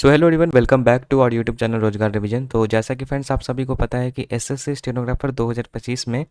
So hello everyone, welcome back to our YouTube channel Rojgar revision. तो जैसा कि friends आप सभी को पता है कि एसएससी स्टेनोग्राफर 2025 में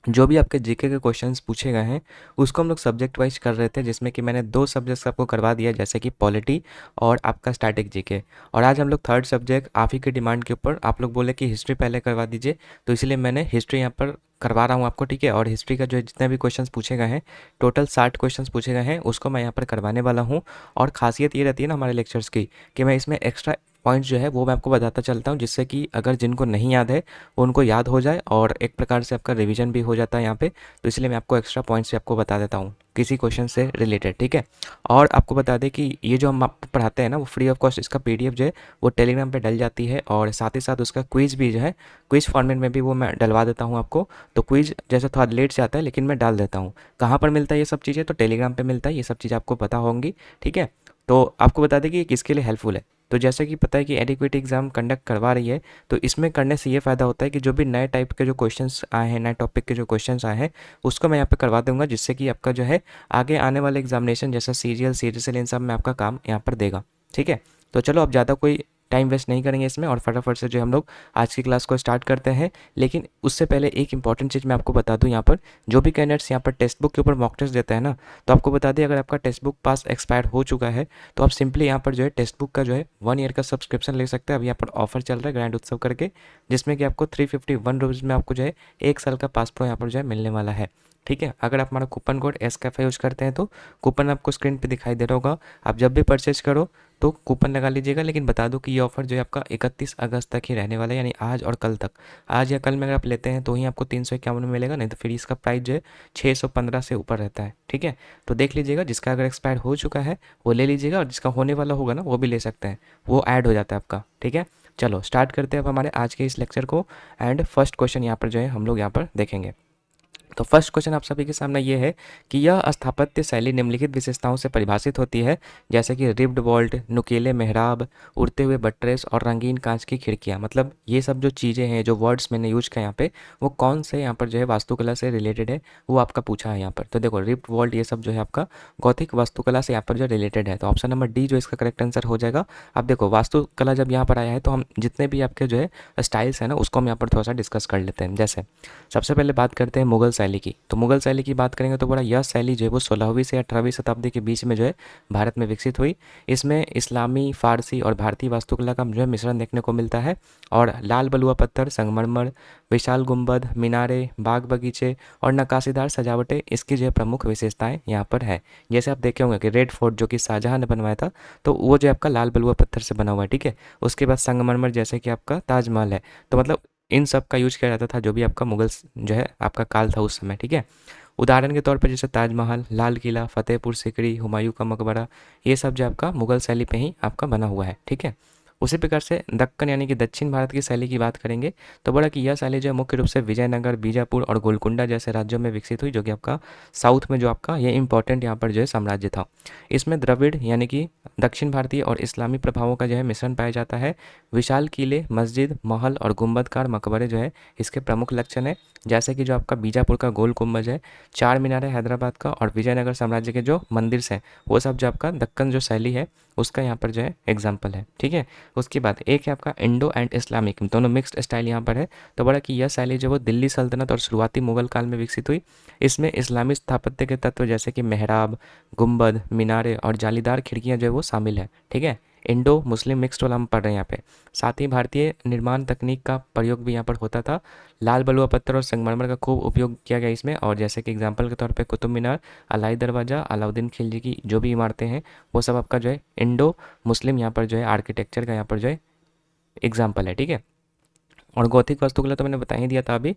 जो भी आपके जीके के क्वेश्चंस पूछे गए हैं उसको हम लोग सब्जेक्ट वाइज कर रहे थे, जिसमें कि मैंने दो सब्जेक्ट्स आपको करवा दिया, जैसे कि पॉलिटी और आपका स्टैटिक जीके। और आज हम लोग थर्ड सब्जेक्ट आप ही की डिमांड के ऊपर, आप लोग बोले कि हिस्ट्री पहले करवा दीजिए, तो इसलिए मैंने हिस्ट्री यहाँ पर करवा रहा हूँ आपको, ठीक है। और हिस्ट्री का जो जितने भी क्वेश्चंस पूछे गए हैं, टोटल 60 क्वेश्चंस पूछे गए हैं, उसको मैं यहाँ पर करवाने वाला हूँ। और खासियत ये रहती है ना हमारे लेक्चर्स की, कि मैं इसमें एक्स्ट्रा पॉइंट्स जो है वो मैं आपको बताता चलता हूँ, जिससे कि अगर जिनको नहीं याद है वो उनको याद हो जाए और एक प्रकार से आपका रिवीजन भी हो जाता है यहाँ पे। तो इसलिए मैं आपको एक्स्ट्रा पॉइंट्स भी आपको बता देता हूँ किसी क्वेश्चन से रिलेटेड, ठीक है। और आपको बता दें कि ये जो हम आपको पढ़ाते हैं ना, वो फ्री ऑफ कॉस्ट इसका पीडीएफ जो है वो टेलीग्राम पे डल जाती है, और साथ ही साथ उसका क्विज़ भी जो है क्विज़ फॉर्मेट में भी वो मैं डलवा देता हूँ आपको। तो क्विज़ जैसे थोड़ा लेट से आता है, लेकिन मैं डाल देता हूँ। कहाँ पर मिलता है ये सब चीज़ें? तो टेलीग्राम पे मिलता है, ये सब चीज़ें आपको पता होंगी, ठीक है। तो आपको बता दें कि ये किसके लिए हेल्पफुल है। तो जैसे कि पता है कि एडिक्वेट एग्जाम कंडक्ट करवा रही है, तो इसमें करने से ये फ़ायदा होता है कि जो भी नए टाइप के जो क्वेश्चंस आए हैं, नए टॉपिक के जो क्वेश्चंस आए हैं, उसको मैं यहाँ पे करवा दूंगा, जिससे कि आपका जो है आगे आने वाले एग्जामिनेशन जैसा सीजीएल सीजीएल इन सब में आपका काम यहाँ पर देगा, ठीक है। तो चलो अब ज़्यादा कोई टाइम वेस्ट नहीं करेंगे इसमें, और फटाफट से जो हम लोग आज की क्लास को स्टार्ट करते हैं। लेकिन उससे पहले एक इंपॉर्टेंट चीज़ मैं आपको बता दूं, यहाँ पर जो भी कैंडिडेट्स यहाँ पर टेक्स्ट बुक के ऊपर मॉक टेस्ट देते हैं ना, तो आपको बता दें अगर आपका टेक्स्ट बुक पास एक्सपायर हो चुका है, तो आप सिंपली यहाँ पर जो है टेक्स्ट बुक का जो है 1 ईयर का सब्सक्रिप्शन ले सकते हैं। अभी यहाँ पर ऑफर चल रहा है ग्रैंड उत्सव करके, जिसमें कि आपको 351 रुपीज़ में आपको जो है 1 साल का पास प्रो यहाँ पर जो है मिलने वाला है, ठीक है। अगर आप हमारा कूपन कोड एसकैफे यूज़ करते हैं तो कूपन आपको स्क्रीन पे दिखाई दे रहा होगा, आप जब भी परचेज करो तो कूपन लगा लीजिएगा। लेकिन बता दूं कि ये ऑफ़र जो है आपका 31 अगस्त तक ही रहने वाला है, यानी आज और कल तक। आज या कल में अगर आप लेते हैं तो ही आपको 351 में मिलेगा, नहीं तो फिर इसका प्राइस जो है 615 से ऊपर रहता है, ठीक है। तो देख लीजिएगा, जिसका अगर एक्सपायर हो चुका है वो ले लीजिएगा, और जिसका होने वाला होगा ना वो भी ले सकते हैं, वो ऐड हो जाता है आपका, ठीक है। चलो स्टार्ट करते हैं अब हमारे आज के इस लेक्चर को। एंड फर्स्ट क्वेश्चन यहाँ पर जो है हम लोग यहाँ पर देखेंगे। तो फर्स्ट क्वेश्चन आप सभी के सामने ये है कि यह स्थापत्य शैली निम्नलिखित विशेषताओं से परिभाषित होती है, जैसे कि रिब्ड वॉल्ट, नुकीले मेहराब, उड़ते हुए बट्रेस और रंगीन कांच की खिड़कियां। मतलब ये सब जो चीज़ें हैं, जो वर्ड्स मैंने यूज किया यहाँ पे, वो कौन से यहाँ पर जो है वास्तुकला से रिलेटेड है, वो आपका पूछा है यहाँ पर। तो देखो रिब्ड वॉल्ट ये सब जो है आपका गौथिक वास्तुकला से यहाँ पर जो रिलेटेड है, तो ऑप्शन नंबर डी जो इसका करेक्ट आंसर हो जाएगा। अब देखो वास्तुकला जब यहाँ पर आया है तो हम जितने भी आपके जो है स्टाइल्स हैं ना, उसको हम यहाँ पर थोड़ा सा डिस्कस कर लेते हैं। जैसे सबसे पहले बात करते हैं मुगल शैली की। तो मुगल शैली की बात करेंगे तो बड़ा यह शैली जो है वो 16वीं से 18वीं शताब्दी के बीच में जो है भारत में विकसित हुई। इसमें इस्लामी, फारसी और भारतीय वास्तुकला का जो है मिश्रण देखने को मिलता है। और लाल बलुआ पत्थर, संगमरमर, विशाल गुंबद, मीनारे, बाग बगीचे और नक्काशीदार सजावटें इसकी जो है प्रमुख विशेषताएं यहाँ पर है। जैसे आप देखे होंगे कि रेड फोर्ट जो कि शाहजहां ने बनवाया था, तो वो जो आपका लाल बलुआ पत्थर से बना हुआ है, ठीक है। उसके बाद संगमरमर जैसे कि आपका ताजमहल है। तो मतलब इन सब का यूज किया जाता था जो भी आपका मुगल जो है आपका काल था उस समय, ठीक है। उदाहरण के तौर पर जैसे ताजमहल, लाल किला, फतेहपुर सीकरी, हुमायूं का मकबरा, ये सब जो आपका मुगल शैली पे ही आपका बना हुआ है, ठीक है। उसी प्रकार से दक्कन यानी कि दक्षिण भारत की शैली की बात करेंगे तो बड़ा कि यह शैली जो है मुख्य रूप से विजयनगर, बीजापुर और गोलकुंडा जैसे राज्यों में विकसित हुई, जो कि आपका साउथ में जो आपका ये इंपॉर्टेंट यहाँ पर जो है साम्राज्य था। इसमें द्रविड़ यानी कि दक्षिण भारतीय और इस्लामी प्रभावों का जो है मिश्रण पाया जाता है। विशाल किले, मस्जिद, महल और गुंबदकार मकबरे जो है इसके प्रमुख लक्षण है। जैसे कि जो आपका बीजापुर का गोल गुंबज है, चार मीनार है हैदराबाद का, और विजयनगर साम्राज्य के जो मंदिर हैं वो सब जो आपका दक्कन जो शैली है उसका यहाँ पर जो है एग्जाम्पल है, ठीक है। उसके बाद एक है आपका इंडो एंड इस्लामिक, दोनों मिक्स्ड स्टाइल यहाँ पर है। तो बड़ा कि यह शैली जो वो दिल्ली सल्तनत और शुरुआती मुगल काल में विकसित हुई। इसमें इस्लामी स्थापत्य के तत्व जैसे कि मेहराब, गुंबद, मीनारे और जालीदार खिड़कियाँ जो है वो शामिल है, ठीक है। इंडो मुस्लिम मिक्स्ड वाला हम पढ़ रहे हैं यहाँ पे। साथ ही भारतीय निर्माण तकनीक का प्रयोग भी यहाँ पर होता था। लाल बलुआ पत्थर और संगमरमर का खूब उपयोग किया गया इसमें, और जैसे कि एग्जाम्पल के तौर पे कुतुब मीनार, अलाई दरवाज़ा, अलाउद्दीन खिलजी की जो भी इमारतें हैं वो सब आपका जो है इंडो मुस्लिम यहाँ पर जो है आर्किटेक्चर का यहाँ पर जो है एग्जाम्पल है, ठीक है। और गौथिक वास्तुकला तो मैंने बता ही दिया था अभी।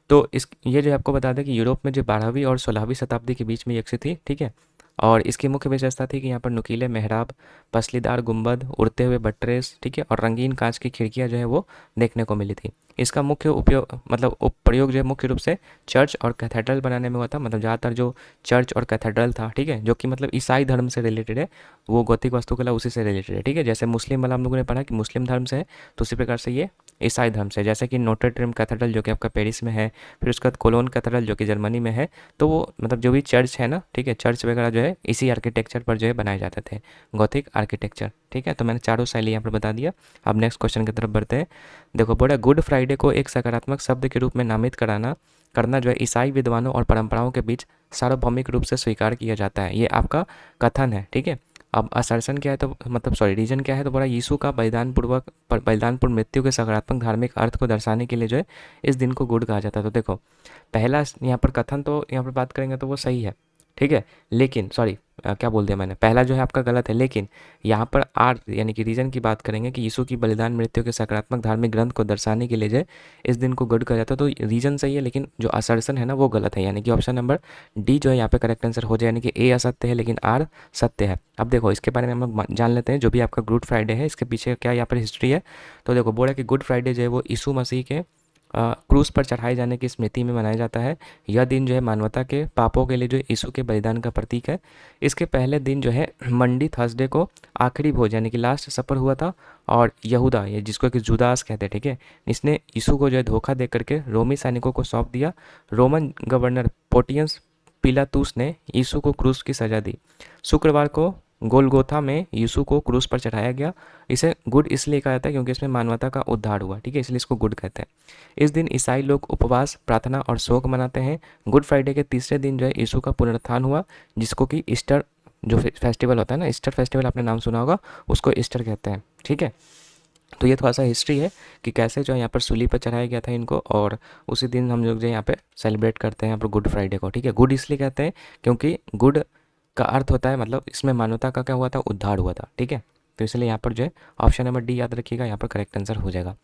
तो इस ये जो है आपको बता दें कि यूरोप में जो 12वीं और 16वीं शताब्दी के बीच में विकसित थी, ठीक है। और इसकी मुख्य विशेषता थी कि यहाँ पर नुकीले मेहराब, पसलीदार गुंबद, उड़ते हुए बट्रेस, ठीक है, और रंगीन कांच की खिड़कियाँ जो है वो देखने को मिली थी। इसका मुख्य उपयोग मतलब प्रयोग जो है मुख्य रूप से चर्च और कैथेड्रल बनाने में हुआ था। मतलब ज़्यादातर जो चर्च और कैथेड्रल था, ठीक है, जो कि मतलब ईसाई धर्म से रिलेटेड है, वो गौथिक वास्तुकला उसी से रिलेटेड है, ठीक है। जैसे मुस्लिम वाला हम लोगों ने पढ़ा कि मुस्लिम धर्म से है, तो उसी प्रकार से ये ईसाई धर्म से, जैसे कि नोटर डेम कैथेड्रल जो कि आपका पेरिस में है, फिर उसके बाद कोलोन कैथेड्रल जो कि जर्मनी में है। तो वो मतलब जो भी चर्च है ना, ठीक है, चर्च वगैरह जो है इसी आर्किटेक्चर पर जो है बनाए जाते थे, गॉथिक आर्किटेक्चर। ठीक है, तो मैंने चारों शैली यहाँ पर बता दिया। अब नेक्स्ट क्वेश्चन की तरफ बढ़ते हैं। देखो, बोला गुड फ्राइडे को एक सकारात्मक शब्द के रूप में नामित करना जो है ईसाई विद्वानों और परंपराओं के बीच सार्वभौमिक रूप से स्वीकार किया जाता है। ये आपका कथन है। ठीक है, अब असर्शन क्या है, तो मतलब सॉरी रीजन क्या है, तो बोला यीशु का बलिदानपूर्ण मृत्यु के सकारात्मक धार्मिक अर्थ को दर्शाने के लिए जो है इस दिन को गुड कहा जाता है। तो देखो, पहला यहाँ पर कथन तो यहाँ पर बात करेंगे तो वो सही है। ठीक है, लेकिन सॉरी क्या बोल दिया मैंने, पहला जो है आपका गलत है। लेकिन यहाँ पर आर यानी कि रीजन की बात करेंगे कि यीशु की बलिदान मृत्यु के सकारात्मक धार्मिक ग्रंथ को दर्शाने के लिए जो है इस दिन को गुड कहा जाता है। तो रीजन सही है, लेकिन जो असर्शन है ना वो गलत है, यानी कि ऑप्शन नंबर डी जो है यहाँ पे करेक्ट आंसर हो जाए, यानी कि ए असत्य है लेकिन आर सत्य है। अब देखो, इसके बारे में हम लोग जान लेते हैं जो भी आपका गुड फ्राइडे है इसके पीछे क्या यहाँ पर हिस्ट्री है। तो देखो, बोला कि गुड फ्राइडे जो है वो यीशु मसीह के क्रूस पर चढ़ाए जाने की स्मृति में मनाया जाता है। यह दिन जो है मानवता के पापों के लिए जो यीशु के बलिदान का प्रतीक है। इसके पहले दिन जो है मंडी थर्सडे को आखिरी भोज यानी कि लास्ट सपर हुआ था, और यहूदा ये जिसको कि जुदास कहते हैं, ठीक है, इसने यीशु को जो है धोखा दे करके रोमी सैनिकों को सौंप दिया। रोमन गवर्नर पोर्टियस पिलातुस ने यीशु को क्रूस की सजा दी। शुक्रवार को गोलगोथा में यीशु को क्रूस पर चढ़ाया गया। इसे गुड इसलिए कहा जाता है क्योंकि इसमें मानवता का उद्धार हुआ। ठीक है, इसलिए इसको गुड कहते हैं। इस दिन ईसाई लोग उपवास, प्रार्थना और शोक मनाते हैं। गुड फ्राइडे के तीसरे दिन जो है यीशु का पुनरुत्थान हुआ, जिसको कि ईस्टर जो फेस्टिवल होता है ना, ईस्टर फेस्टिवल आपने नाम सुना होगा, उसको ईस्टर कहते हैं। ठीक है, तो ये थोड़ा सा हिस्ट्री है कि कैसे जो है यहाँ पर सूली पर चढ़ाया गया था इनको, और उसी दिन हम लोग जो यहाँ पे सेलिब्रेट करते हैं यहाँ पर गुड फ्राइडे को। ठीक है, गुड इसलिए कहते हैं क्योंकि गुड का अर्थ होता है मतलब इसमें मानवता का क्या हुआ था, उद्धार हुआ था। ठीक है, तो इसलिए यहाँ पर जो है ऑप्शन नंबर डी याद रखिएगा, यहाँ पर करेक्ट आंसर हो जाएगा।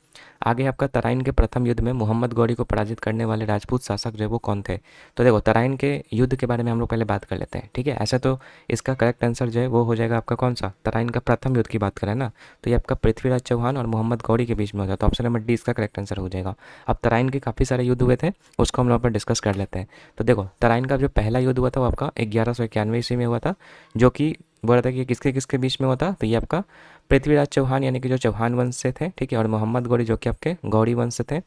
आगे आपका तराइन के प्रथम युद्ध में मोहम्मद गौरी को पराजित करने वाले राजपूत शासक जो है वो कौन थे। तो देखो, तराइन के युद्ध के बारे में हम लोग पहले बात कर लेते हैं। ठीक है, ऐसा तो इसका करेक्ट आंसर जो है वो हो जाएगा आपका कौन सा, तराइन का प्रथम युद्ध की बात करें ना, तो ये आपका पृथ्वीराज चौहान और मोहम्मद गौरी के बीच में होता है। तो ऑप्शन नंबर डी इसका करेक्ट आंसर हो जाएगा। अब तराइन के काफ़ी सारे युद्ध हुए थे, उसको हम लोग पर डिस्कस कर लेते हैं। तो देखो, तराइन का जो पहला युद्ध हुआ था वो आपका 1191 ईस्वी में हुआ था, जो कि बोल रहा था कि किसके किसके बीच में हुआ था, तो ये आपका पृथ्वीराज चौहान यानी कि जो चौहान वंश से थे, ठीक है, और मोहम्मद गौरी जो कि आपके गौरी वंश से थे,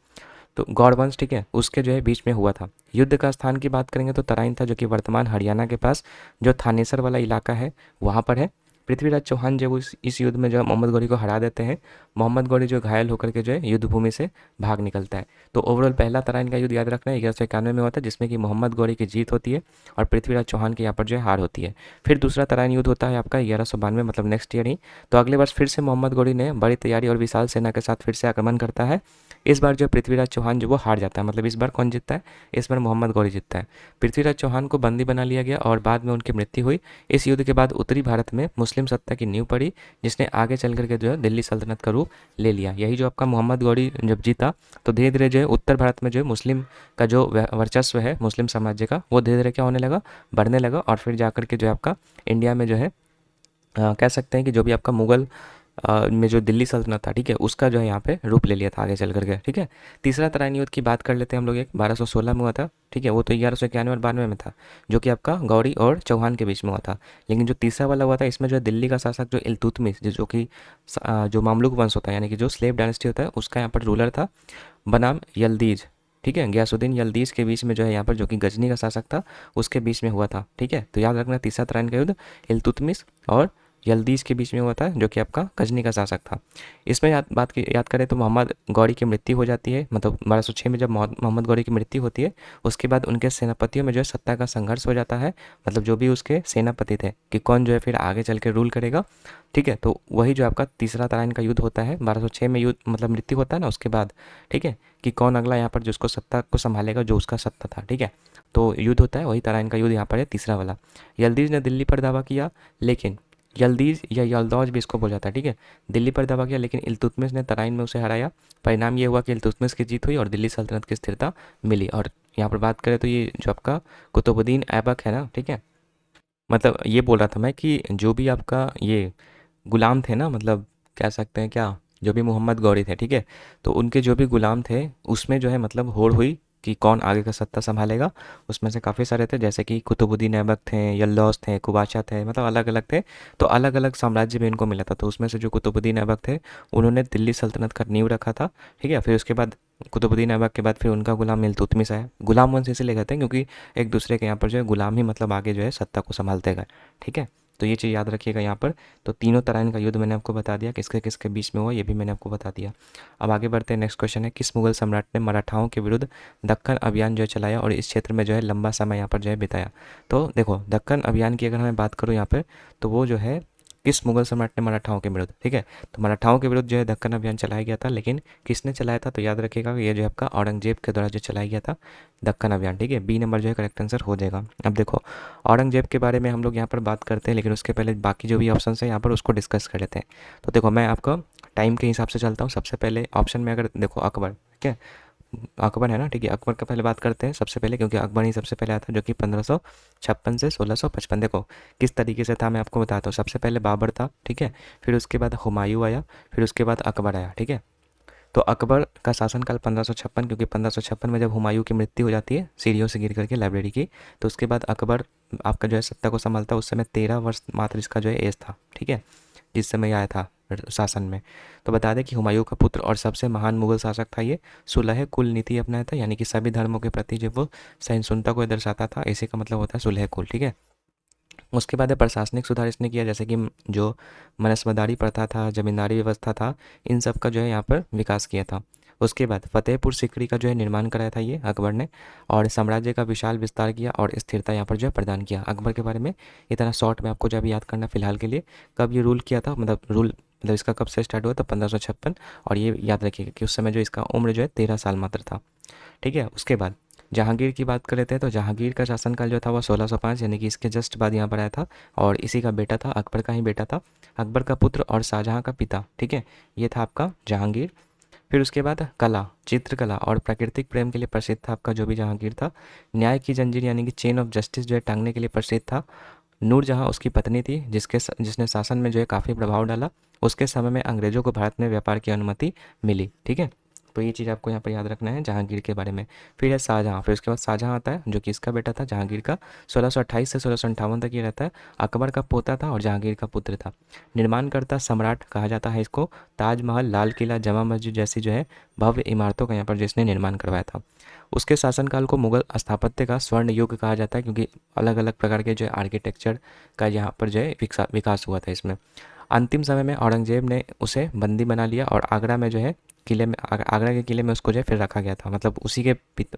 तो गौड़ वंश, ठीक है, उसके जो है बीच में हुआ था। युद्ध का स्थान की बात करेंगे तो तराइन था, जो कि वर्तमान हरियाणा के पास जो थानेसर वाला इलाका है वहाँ पर है। पृथ्वीराज चौहान जो इस युद्ध में जो है मोहम्मद गौरी को हरा देते हैं। मोहम्मद गौरी जो घायल होकर के जो है युद्ध भूमि से भाग निकलता है। तो ओवरऑल पहला तराइन का युद्ध याद रखना है 1191 में हुआ था, जिसमें कि मोहम्मद गौरी की जीत होती है और पृथ्वीराज चौहान की यहाँ पर जो है हार होती है। फिर दूसरा तराइन युद्ध होता है आपका 1192 मतलब नेक्स्ट ईयर ही। तो अगले वर्ष फिर से मोहम्मद गौरी ने बड़ी तैयारी और विशाल सेना के साथ फिर से आक्रमण करता है। इस बार जो पृथ्वीराज चौहान जो वो हार जाता है, मतलब इस बार कौन जीतता है, इस बार मोहम्मद गौरी जीतता है। पृथ्वीराज चौहान को बंदी बना लिया गया और बाद में उनकी मृत्यु हुई। इस युद्ध के बाद उत्तरी भारत में मुस्लिम सत्ता की नींव पड़ी, जिसने आगे चल करके जो है दिल्ली सल्तनत का रूप ले लिया। यही जो आपका मोहम्मद गौरी जब जीता तो धीरे धीरे जो है उत्तर भारत में जो है मुस्लिम का जो वर्चस्व है मुस्लिम साम्राज्य का, वो धीरे धीरे क्या होने लगा, बढ़ने लगा। और फिर जाकर के जो है आपका इंडिया में जो है कह सकते हैं कि जो भी आपका मुगल में जो दिल्ली सल्तनत था, ठीक है, उसका जो है यहाँ पे रूप ले लिया था आगे चल करके। ठीक है, तीसरा तराइन युद्ध की बात कर लेते हैं हम लोग, एक 1216 में हुआ था। ठीक है, वो तो 1191 और 92 में था, जो कि आपका गौरी और चौहान के बीच में हुआ था। लेकिन जो तीसरा वाला हुआ था इसमें जो है दिल्ली का शासक जो इल्तुतमिश, जो कि जो मामलुक वंश होता है यानी कि जो स्लेव डायनेस्टी होता है उसका यहाँ पर रूलर था बनाम यल्दीज। ठीक है, गयासुद्दीन यल्दीज के बीच में जो है यहाँ पर जो कि गजनी का शासक था उसके बीच में हुआ था। ठीक है, तो याद रखना तीसरा तराइन का युद्ध इल्तुतमिश और यल्दीज के बीच में हुआ था, जो कि आपका गजनी का शासक था। इसमें याद करें तो मोहम्मद गौरी की मृत्यु हो जाती है, मतलब 1206 में जब मोहम्मद गौरी की मृत्यु होती है उसके बाद उनके सेनापतियों में जो है सत्ता का संघर्ष हो जाता है, मतलब जो भी उसके सेनापति थे कि कौन जो है फिर आगे चल के रूल करेगा। ठीक है, तो वही जो आपका तीसरा तराइन का युद्ध होता है 1206 में युद्ध मतलब मृत्यु होता है ना उसके बाद, ठीक है, कि कौन अगला यहाँ पर जिसको सत्ता को संभालेगा, जो उसका सत्ता था। ठीक है, तो युद्ध होता है वही तराइन का युद्ध यहाँ पर है तीसरा वाला। यल्दीज ने दिल्ली पर दावा किया, लेकिन यल्दीज या यल्दौज भी इसको बोला जाता है। ठीक है, दिल्ली पर दावा किया लेकिन इल्तुतमिश ने तराइन में उसे हराया। परिणाम ये हुआ कि इल्तुतमिश की जीत हुई और दिल्ली सल्तनत की स्थिरता मिली। और यहाँ पर बात करें तो ये जो आपका कुतुबुद्दीन ऐबक है ना, ठीक है, मतलब ये बोल रहा था मैं कि जो भी आपका ये गुलाम थे ना, मतलब कह सकते हैं क्या, जो भी मोहम्मद गौरी थे, ठीक है, तो उनके जो भी गुलाम थे उसमें जो है मतलब होड़ हुई कि कौन आगे का सत्ता संभालेगा। उसमें से काफ़ी सारे थे, जैसे कि कुतुबुद्दीन ऐबक थे, यल्दौस थे, कुबाचा थे, मतलब अलग अलग थे। तो अलग अलग साम्राज्य भी इनको मिला था। तो उसमें से जो कुतुबुद्दीन ऐबक थे उन्होंने दिल्ली सल्तनत का नींव रखा था। ठीक है, फिर उसके बाद कुतुबुद्दीन ऐबक के बाद फिर उनका गुलाम इल्तुतमिश आया। गुलाम वंश इसीलिए कहते हैं क्योंकि एक दूसरे के यहाँ पर जो है गुलाम ही मतलब आगे जो है सत्ता को संभालते गए। ठीक है, तो ये चीज़ याद रखिएगा यहाँ पर। तो तीनों तराइन का युद्ध मैंने आपको बता दिया, किसके किसके बीच में हुआ ये भी मैंने आपको बता दिया। अब आगे बढ़ते हैं, नेक्स्ट क्वेश्चन है, किस मुगल सम्राट ने मराठाओं के विरुद्ध दक्कन अभियान जो है चलाया और इस क्षेत्र में जो है लंबा समय यहाँ पर जो है बिताया। तो देखो, दक्कन अभियान की अगर मैं बात करूँ यहाँ पर, तो वो जो है किस मुगल सम्राट ने मराठाओं के विरुद्ध, ठीक है, तो मराठाओं के विरुद्ध जो है दक्कन अभियान चलाया गया था। लेकिन किसने चलाया था, तो याद रखिएगा ये जो है आपका औरंगजेब के द्वारा जो चलाया गया था दक्कन अभियान। ठीक है, बी नंबर जो है करेक्ट आंसर हो जाएगा। अब देखो, औरंगजेब के बारे में हम लोग यहाँ पर बात करते हैं, लेकिन उसके पहले बाकी जो भी ऑप्शन है यहाँ पर उसको डिस्कस कर लेते हैं। तो देखो, मैं आपको टाइम के हिसाब से चलता हूँ। सबसे पहले ऑप्शन में अगर देखो अकबर, ठीक है, अकबर है ना, ठीक है, अकबर का पहले बात करते हैं सबसे पहले, क्योंकि अकबर ही सबसे पहले आया था, जो कि 1556 से 1655। देखो किस तरीके से था मैं आपको बताता हूँ। सबसे पहले बाबर था, ठीक है, फिर उसके बाद हुमायूं आया, फिर उसके बाद अकबर आया। ठीक है, तो अकबर का शासनकाल 1556, क्योंकि 1556 में जब हुमायूं की मृत्यु हो जाती है सीढ़ियों से गिर करके लाइब्रेरी की, तो उसके बाद अकबर आपका जो है सत्ता को संभालता है। उस समय 13 वर्ष मात्र इसका जो है एज था। ठीक है, जिस समय आया था शासन में। तो बता दें कि हुमायूं का पुत्र और सबसे महान मुगल शासक था ये। सुलह कुल नीति अपनाया था, यानी कि सभी धर्मों के प्रति जो वो सहिष्णुता को दर्शाता था। इसी का मतलब होता है सुलह कुल। ठीक है, उसके बाद प्रशासनिक सुधार इसने किया, जैसे कि जो मनसबदारी प्रथा था, जमींदारी व्यवस्था था, इन सब का जो है यहाँ पर विकास किया था। उसके बाद फतेहपुर सीकरी का जो है निर्माण कराया था ये अकबर ने, और साम्राज्य का विशाल विस्तार किया और स्थिरता यहाँ पर जो है प्रदान किया। अकबर के बारे में इतना शॉर्ट में आपको जो अभी याद करना फिलहाल के लिए। कब ये रूल किया था, मतलब इसका कब से स्टार्ट हुआ था, 1556। और ये याद रखिएगा कि उस समय जो इसका उम्र जो है 13 साल मात्र था। ठीक है, उसके बाद जहांगीर की बात कर लेते हैं। तो जहांगीर का शासनकाल जो था वो 1605, यानी कि इसके जस्ट बाद यहाँ पर आया था, और इसी का बेटा था, अकबर का ही बेटा था, अकबर का पुत्र और शाहजहाँ का पिता। ठीक है, ये था आपका जहांगीर। फिर उसके बाद कला, चित्रकला और प्राकृतिक प्रेम के लिए प्रसिद्ध था आपका जो भी जहांगीर था। न्याय की जंजीर यानी कि चेन ऑफ जस्टिस जो है टांगने के लिए प्रसिद्ध था। नूरजहाँ उसकी पत्नी थी, जिसने शासन में जो है काफ़ी प्रभाव डाला। उसके समय में अंग्रेजों को भारत में व्यापार की अनुमति मिली। ठीक है, तो ये चीज़ आपको यहाँ पर याद रखना है जहांगीर के बारे में। फिर है शाहजहाँ, फिर उसके बाद शाहजहाँ आता है जो कि इसका बेटा था जहांगीर का। 1628 से 1658 तक ये रहता है। अकबर का पोता था और जहांगीर का पुत्र था। निर्माणकर्ता सम्राट कहा जाता है इसको। ताजमहल, लाल किला, जमा मस्जिद जैसी जो है भव्य इमारतों का यहाँ पर जिसने निर्माण करवाया था। उसके शासनकाल को मुगल स्थापत्य का स्वर्ण युग कहा जाता है, क्योंकि अलग अलग प्रकार के जो है आर्किटेक्चर का यहाँ पर जो है विकास हुआ था इसमें। अंतिम समय में औरंगजेब ने उसे बंदी बना लिया और आगरा में जो है किले में, आगरा के किले में उसको जो है फिर रखा गया था। मतलब उसी के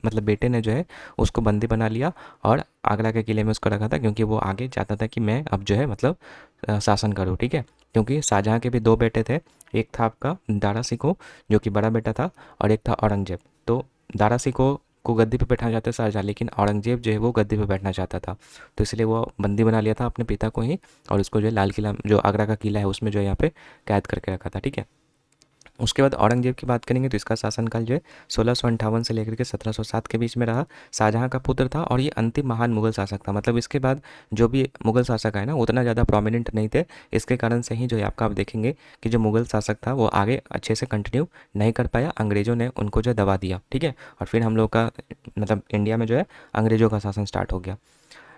मतलब बेटे ने जो है उसको बंदी बना लिया और आगरा के किले में उसको रखा था, क्योंकि वो आगे चाहता था कि मैं अब जो है मतलब शासन करूँ। ठीक है, क्योंकि शाहजहाँ के भी दो बेटे थे, एक था आपका दारा सिकोह जो कि बड़ा बेटा था, और एक था औरंगजेब। तो दारा सिकोह को गद्दी पे बैठाना चाहते शाहजहाँ, लेकिन औरंगजेब जो है वो गद्दी पे बैठना चाहता था। तो इसलिए वो बंदी बना लिया था अपने पिता को ही, और उसको जो है लाल किला, जो आगरा का किला है, उसमें जो है यहाँ पे कैद करके रखा था। ठीक है, उसके बाद औरंगजेब की बात करेंगे तो इसका शासनकाल जो है 1658 से लेकर के 1707 के बीच में रहा। शाहजहाँ का पुत्र था और ये अंतिम महान मुगल शासक था। मतलब इसके बाद जो भी मुगल शासक आए ना उतना ज़्यादा प्रोमिनेंट नहीं थे। इसके कारण से ही जो है आपका आप देखेंगे कि जो मुगल शासक था वो आगे अच्छे से कंटिन्यू नहीं कर पाया। अंग्रेज़ों ने उनको जो है दबा दिया। ठीक है, और फिर हम लोग का मतलब इंडिया में जो है अंग्रेज़ों का शासन स्टार्ट हो गया।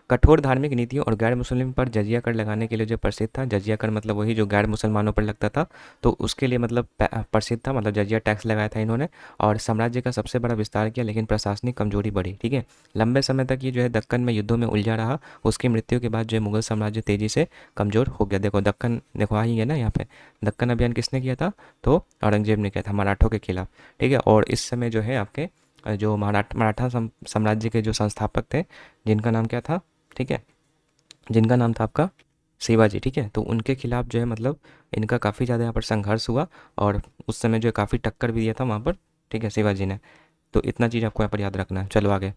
कठोर धार्मिक नीतियों और गैर मुस्लिम पर जजिया कर लगाने के लिए जो प्रसिद्ध था। जजिया कर मतलब वही जो गैर मुसलमानों पर लगता था, तो उसके लिए मतलब प्रसिद्ध था, मतलब जजिया टैक्स लगाया था इन्होंने। और साम्राज्य का सबसे बड़ा विस्तार किया, लेकिन प्रशासनिक कमजोरी बढ़ी। ठीक है, लंबे समय तक ये जो है दक्कन में युद्धों में उलझा रहा। उसकी मृत्यु के बाद जो है मुगल साम्राज्य तेजी से कमजोर हो गया। देखो दक्कन, देखो आई है ना यहाँ पे, दक्कन अभियान किसने किया था, तो औरंगजेब ने किया था मराठों के खिलाफ। ठीक है, और इस समय जो है आपके जो मराठा साम्राज्य के जो संस्थापक थे, जिनका नाम क्या था, ठीक है, जिनका नाम था आपका शिवाजी। ठीक है, तो उनके खिलाफ जो है मतलब इनका काफ़ी ज़्यादा यहाँ पर संघर्ष हुआ, और उस समय जो है काफ़ी टक्कर भी दिया था वहाँ पर। ठीक है, शिवाजी ने। तो इतना चीज़ आपको यहाँ पर याद रखना है। चलो आगे,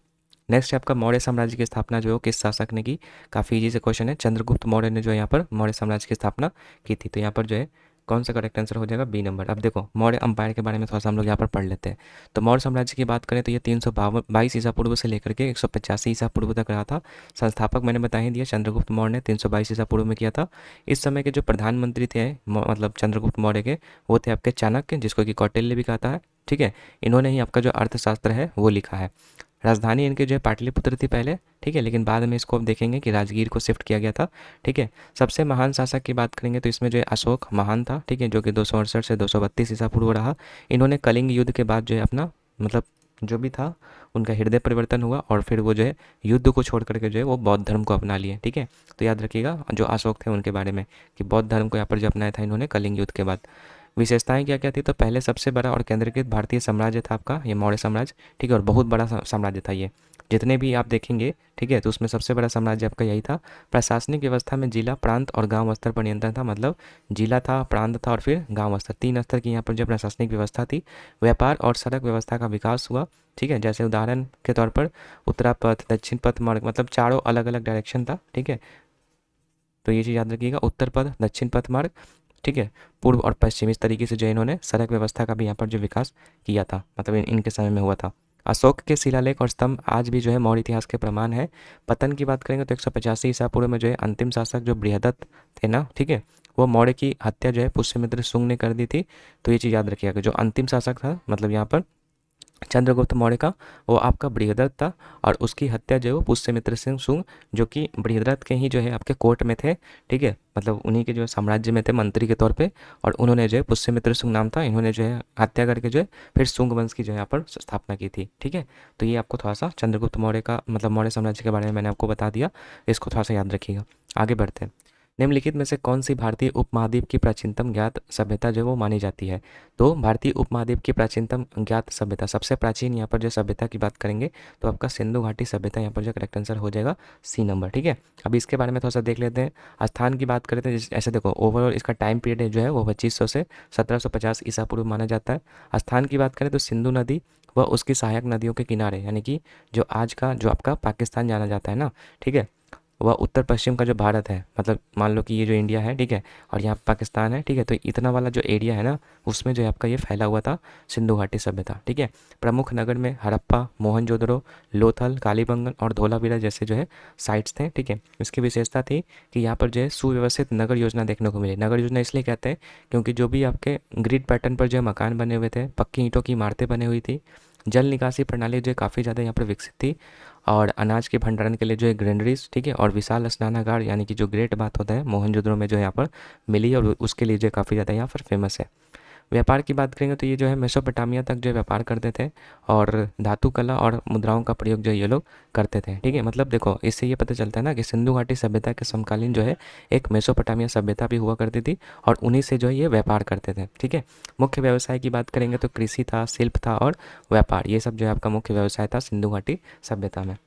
नेक्स्ट है आपका मौर्य साम्राज्य की स्थापना जो है किस शासक ने की। काफ़ी इजी से क्वेश्चन है। चंद्रगुप्त मौर्य ने जो है यहाँ पर मौर्य साम्राज्य की स्थापना की थी। तो यहाँ पर जो है कौन सा करेक्ट आंसर हो जाएगा, बी नंबर। अब देखो मौर्य अंपायर के बारे में थोड़ा सा हम लोग यहाँ पर पढ़ लेते हैं। तो मौर्य साम्राज्य की बात करें तो ये 322 ईसा पूर्व से लेकर के 185 ईसा पूर्व तक रहा था। संस्थापक मैंने बता ही दिया, चंद्रगुप्त मौर्य ने 322 ईसा पूर्व में किया था। इस समय के जो प्रधानमंत्री थे मतलब चंद्रगुप्त मौर्य के, वो थे आपके चाणक्य, जिसको कि कौटिल्य भी कहता है। ठीक है, इन्होंने ही आपका जो अर्थशास्त्र है वो लिखा है। राजधानी इनकी जो है पाटलिपुत्र थी पहले, ठीक है, लेकिन बाद में इसको अब देखेंगे कि राजगीर को शिफ्ट किया गया था, ठीक है। सबसे महान शासक की बात करेंगे तो इसमें जो है अशोक महान था, ठीक है, जो कि 268 से 232 ईसा पूर्व रहा। इन्होंने कलिंग युद्ध के बाद जो है अपना मतलब जो भी था उनका हृदय परिवर्तन हुआ और फिर वो जो है युद्ध को छोड़ करके जो है वो बौद्ध धर्म को अपना लिए, ठीक है। तो याद रखिएगा जो अशोक थे उनके बारे में कि बौद्ध धर्म को यहाँ पर जो अपनाया था इन्होंने कलिंग युद्ध के बाद। विशेषताएं क्या क्या थी, तो पहले सबसे बड़ा और केंद्रीकृत भारतीय साम्राज्य था आपका ये मौर्य साम्राज्य, ठीक है, और बहुत बड़ा साम्राज्य था ये। जितने भी आप देखेंगे, ठीक है, तो उसमें सबसे बड़ा साम्राज्य आपका यही था। प्रशासनिक व्यवस्था में जिला, प्रांत और गांव स्तर पर नियंत्रण था, मतलब जिला था, प्रांत था और फिर गांव स्तर, 3 स्तर की यहाँ पर जो प्रशासनिक व्यवस्था थी। व्यापार और सड़क व्यवस्था का विकास हुआ, ठीक है, जैसे उदाहरण के तौर पर उत्तरापथ, दक्षिण पथ मार्ग, मतलब चारों अलग अलग डायरेक्शन था, ठीक है। तो ये चीज़ याद रखिएगा, उत्तर पथ, दक्षिण पथ मार्ग, ठीक है, पूर्व और पश्चिम, इस तरीके से जो इन्होंने सड़क व्यवस्था का भी यहाँ पर जो विकास किया था, मतलब इनके समय में हुआ था। अशोक के शिलालेख और स्तंभ आज भी जो है मौर्य इतिहास के प्रमाण है। पतन की बात करेंगे तो 185 ईसा पूर्व में जो है अंतिम शासक जो बृहदत्त थे ना, ठीक है, वो मौर्य की हत्या जो है पुष्यमित्र शुंग ने कर दी थी। तो ये चीज़ याद रखिएगा, जो अंतिम शासक था मतलब यहाँ पर चंद्रगुप्त मौर्य का, वो आपका बृहदत्त था और उसकी हत्या जो है वो पुष्यमित्र सिंह शुंग, जो कि बृहदत्त के ही जो है आपके कोर्ट में थे, ठीक है, मतलब उन्हीं के जो है साम्राज्य में थे मंत्री के तौर पे। और उन्होंने जो है पुष्यमित्र शुंग नाम था, इन्होंने जो है हत्या करके जो है फिर शुंग वंश की जो है यहाँ पर स्थापना की थी, ठीक है। तो ये आपको थोड़ा सा चंद्रगुप्त मौर्य का मतलब मौर्य साम्राज्य के बारे में मैंने आपको बता दिया, इसको थोड़ा सा याद रखिएगा। आगे बढ़ते हैं। निम्नलिखित में से कौन सी भारतीय उपमहाद्वीप की प्राचीनतम ज्ञात सभ्यता जो है वो मानी जाती है। तो भारतीय उपमहाद्वीप की प्राचीनतम ज्ञात सभ्यता, सबसे प्राचीन यहाँ पर जो सभ्यता की बात करेंगे तो आपका सिंधु घाटी सभ्यता यहाँ पर जो करेक्ट आंसर हो जाएगा सी नंबर, ठीक है। अभी इसके बारे में थोड़ा सा देख लेते हैं। स्थान की बात करते हैं, ऐसे देखो ओवरऑल इसका टाइम पीरियड जो है वो 2500 से 1750 ईसा पूर्व माना जाता है। स्थान की बात करें तो सिंधु नदी व उसकी सहायक नदियों के किनारे, यानी कि जो आज का जो आपका पाकिस्तान जाना जाता है ना, ठीक है, वह उत्तर पश्चिम का जो भारत है, मतलब मान लो कि ये जो इंडिया है, ठीक है, और यहाँ पाकिस्तान है, ठीक है, तो इतना वाला जो एरिया है ना उसमें जो है आपका ये फैला हुआ था सिंधु घाटी सभ्यता, ठीक है। प्रमुख नगर में हड़प्पा, मोहनजोदड़ो, लोथल, कालीबंगन और धोलावीरा जैसे जो है साइट्स थे, ठीक है। इसकी विशेषता थी कि यहाँ पर जो है सुव्यवस्थित नगर योजना देखने को मिली। नगर योजना इसलिए कहते हैं क्योंकि जो भी आपके ग्रिड पैटर्न पर जो है मकान बने हुए थे, पक्की ईंटों की इमारतें बनी हुई थी, जल निकासी प्रणाली जो है काफ़ी ज़्यादा यहाँ पर विकसित थी, और अनाज के भंडारण के लिए जो है ग्रेनरीज, ठीक है, और विशाल स्नानागार, यानी कि जो ग्रेट बात होता है मोहनजोदड़ो में जो है यहाँ पर मिली और उसके लिए जो है काफ़ी ज़्यादा यहाँ पर फेमस है। व्यापार की बात करेंगे तो ये जो है मेसोपोटामिया तक जो है व्यापार करते थे और धातु कला और मुद्राओं का प्रयोग जो है ये लोग करते थे, ठीक है। मतलब देखो इससे ये पता चलता है ना कि सिंधु घाटी सभ्यता के समकालीन जो है एक मेसोपोटामिया सभ्यता भी हुआ करती थी और उन्हीं से जो है ये व्यापार करते थे, ठीक है। मुख्य व्यवसाय की बात करेंगे तो कृषि था, शिल्प था और व्यापार, ये सब जो है आपका मुख्य व्यवसाय था सिंधु घाटी सभ्यता में।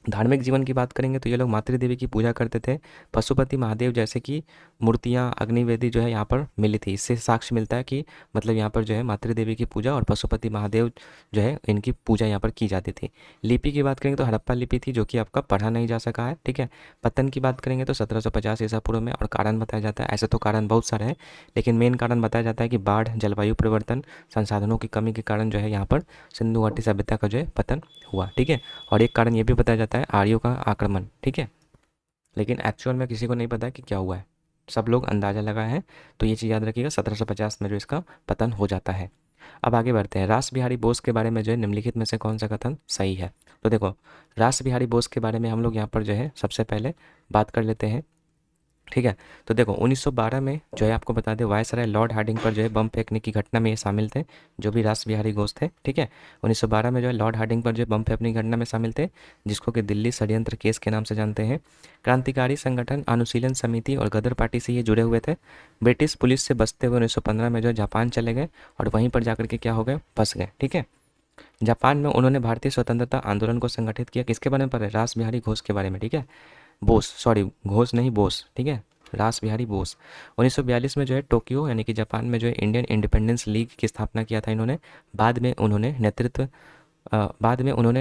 धार्मिक जीवन की बात करेंगे तो ये लोग मातृ देवी की पूजा करते थे। पशुपति महादेव जैसे कि मूर्तियाँ, अग्निवेदी जो है यहाँ पर मिली थी। इससे साक्ष्य मिलता है कि मतलब यहाँ पर जो है मातृ देवी की पूजा और पशुपति महादेव जो है इनकी पूजा यहाँ पर की जाती थी। लिपि की बात करेंगे तो हड़प्पा लिपि थी जो कि आपका पढ़ा नहीं जा सका है, ठीक है। पतन की बात करेंगे तो 1750 ईसा पूर्व में, और कारण बताया जाता है, ऐसे तो कारण बहुत सारे हैं लेकिन मेन कारण बताया जाता है कि बाढ़, जलवायु परिवर्तन, संसाधनों की कमी के कारण जो है यहाँ पर सिंधु घाटी सभ्यता का जो है पतन हुआ, ठीक है। और एक कारण ये भी बताया जाता है आर्यों का आक्रमण, ठीक है, लेकिन एक्चुअल में किसी को नहीं पता कि क्या हुआ है, सब लोग अंदाज़ा लगाए हैं। तो ये चीज़ याद रखिएगा 1750 में जो इसका पतन हो जाता है। अब आगे बढ़ते हैं। रास बिहारी बोस के बारे में जो है निम्नलिखित में से कौन सा कथन सही है। तो देखो रास बिहारी बोस के बारे में हम लोग यहाँ पर जो है सबसे पहले बात कर लेते हैं, ठीक है। तो देखो 1912 में जो है आपको बता दें वायसराय लॉर्ड हार्डिंग पर जो है बम फेंकने की घटना में ये शामिल थे, जो भी रास बिहारी घोष थे, ठीक है। 1912 में जो है लॉर्ड हार्डिंग पर जो है बम फेंकने की घटना में शामिल थे, जिसको कि दिल्ली षड्यंत्र केस के नाम से जानते हैं। क्रांतिकारी संगठन अनुशीलन समिति और गदर पार्टी से ये जुड़े हुए थे। ब्रिटिश पुलिस से बचते हुए 1915 में जो है जापान चले गए और वहीं पर जाकर के क्या हो गए, फंस गए, ठीक है। जापान में उन्होंने भारतीय स्वतंत्रता आंदोलन को संगठित किया, किसके बारे में पढ़ रहे, रास बिहारी घोष के बारे में, ठीक है। बोस, सॉरी घोष नहीं बोस, ठीक है, रास बिहारी बोस। 1942 में जो है टोक्यो यानी कि जापान में जो है इंडियन इंडिपेंडेंस लीग की स्थापना किया था इन्होंने। बाद में उन्होंने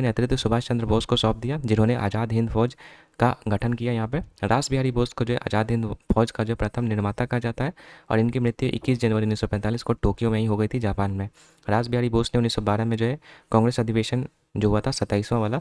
नेतृत्व सुभाष चंद्र बोस को सौंप दिया, जिन्होंने आज़ाद हिंद फौज का गठन किया। यहाँ पे रास बिहारी बोस को जो है आज़ाद हिंद फौज का जो प्रथम निर्माता कहा जाता है और इनकी मृत्यु 21 जनवरी 1945 को टोक्यो में ही हो गई थी, जापान में। रास बिहारी बोस ने 1912 में जो है कांग्रेस अधिवेशन जो हुआ था 27वां वाला,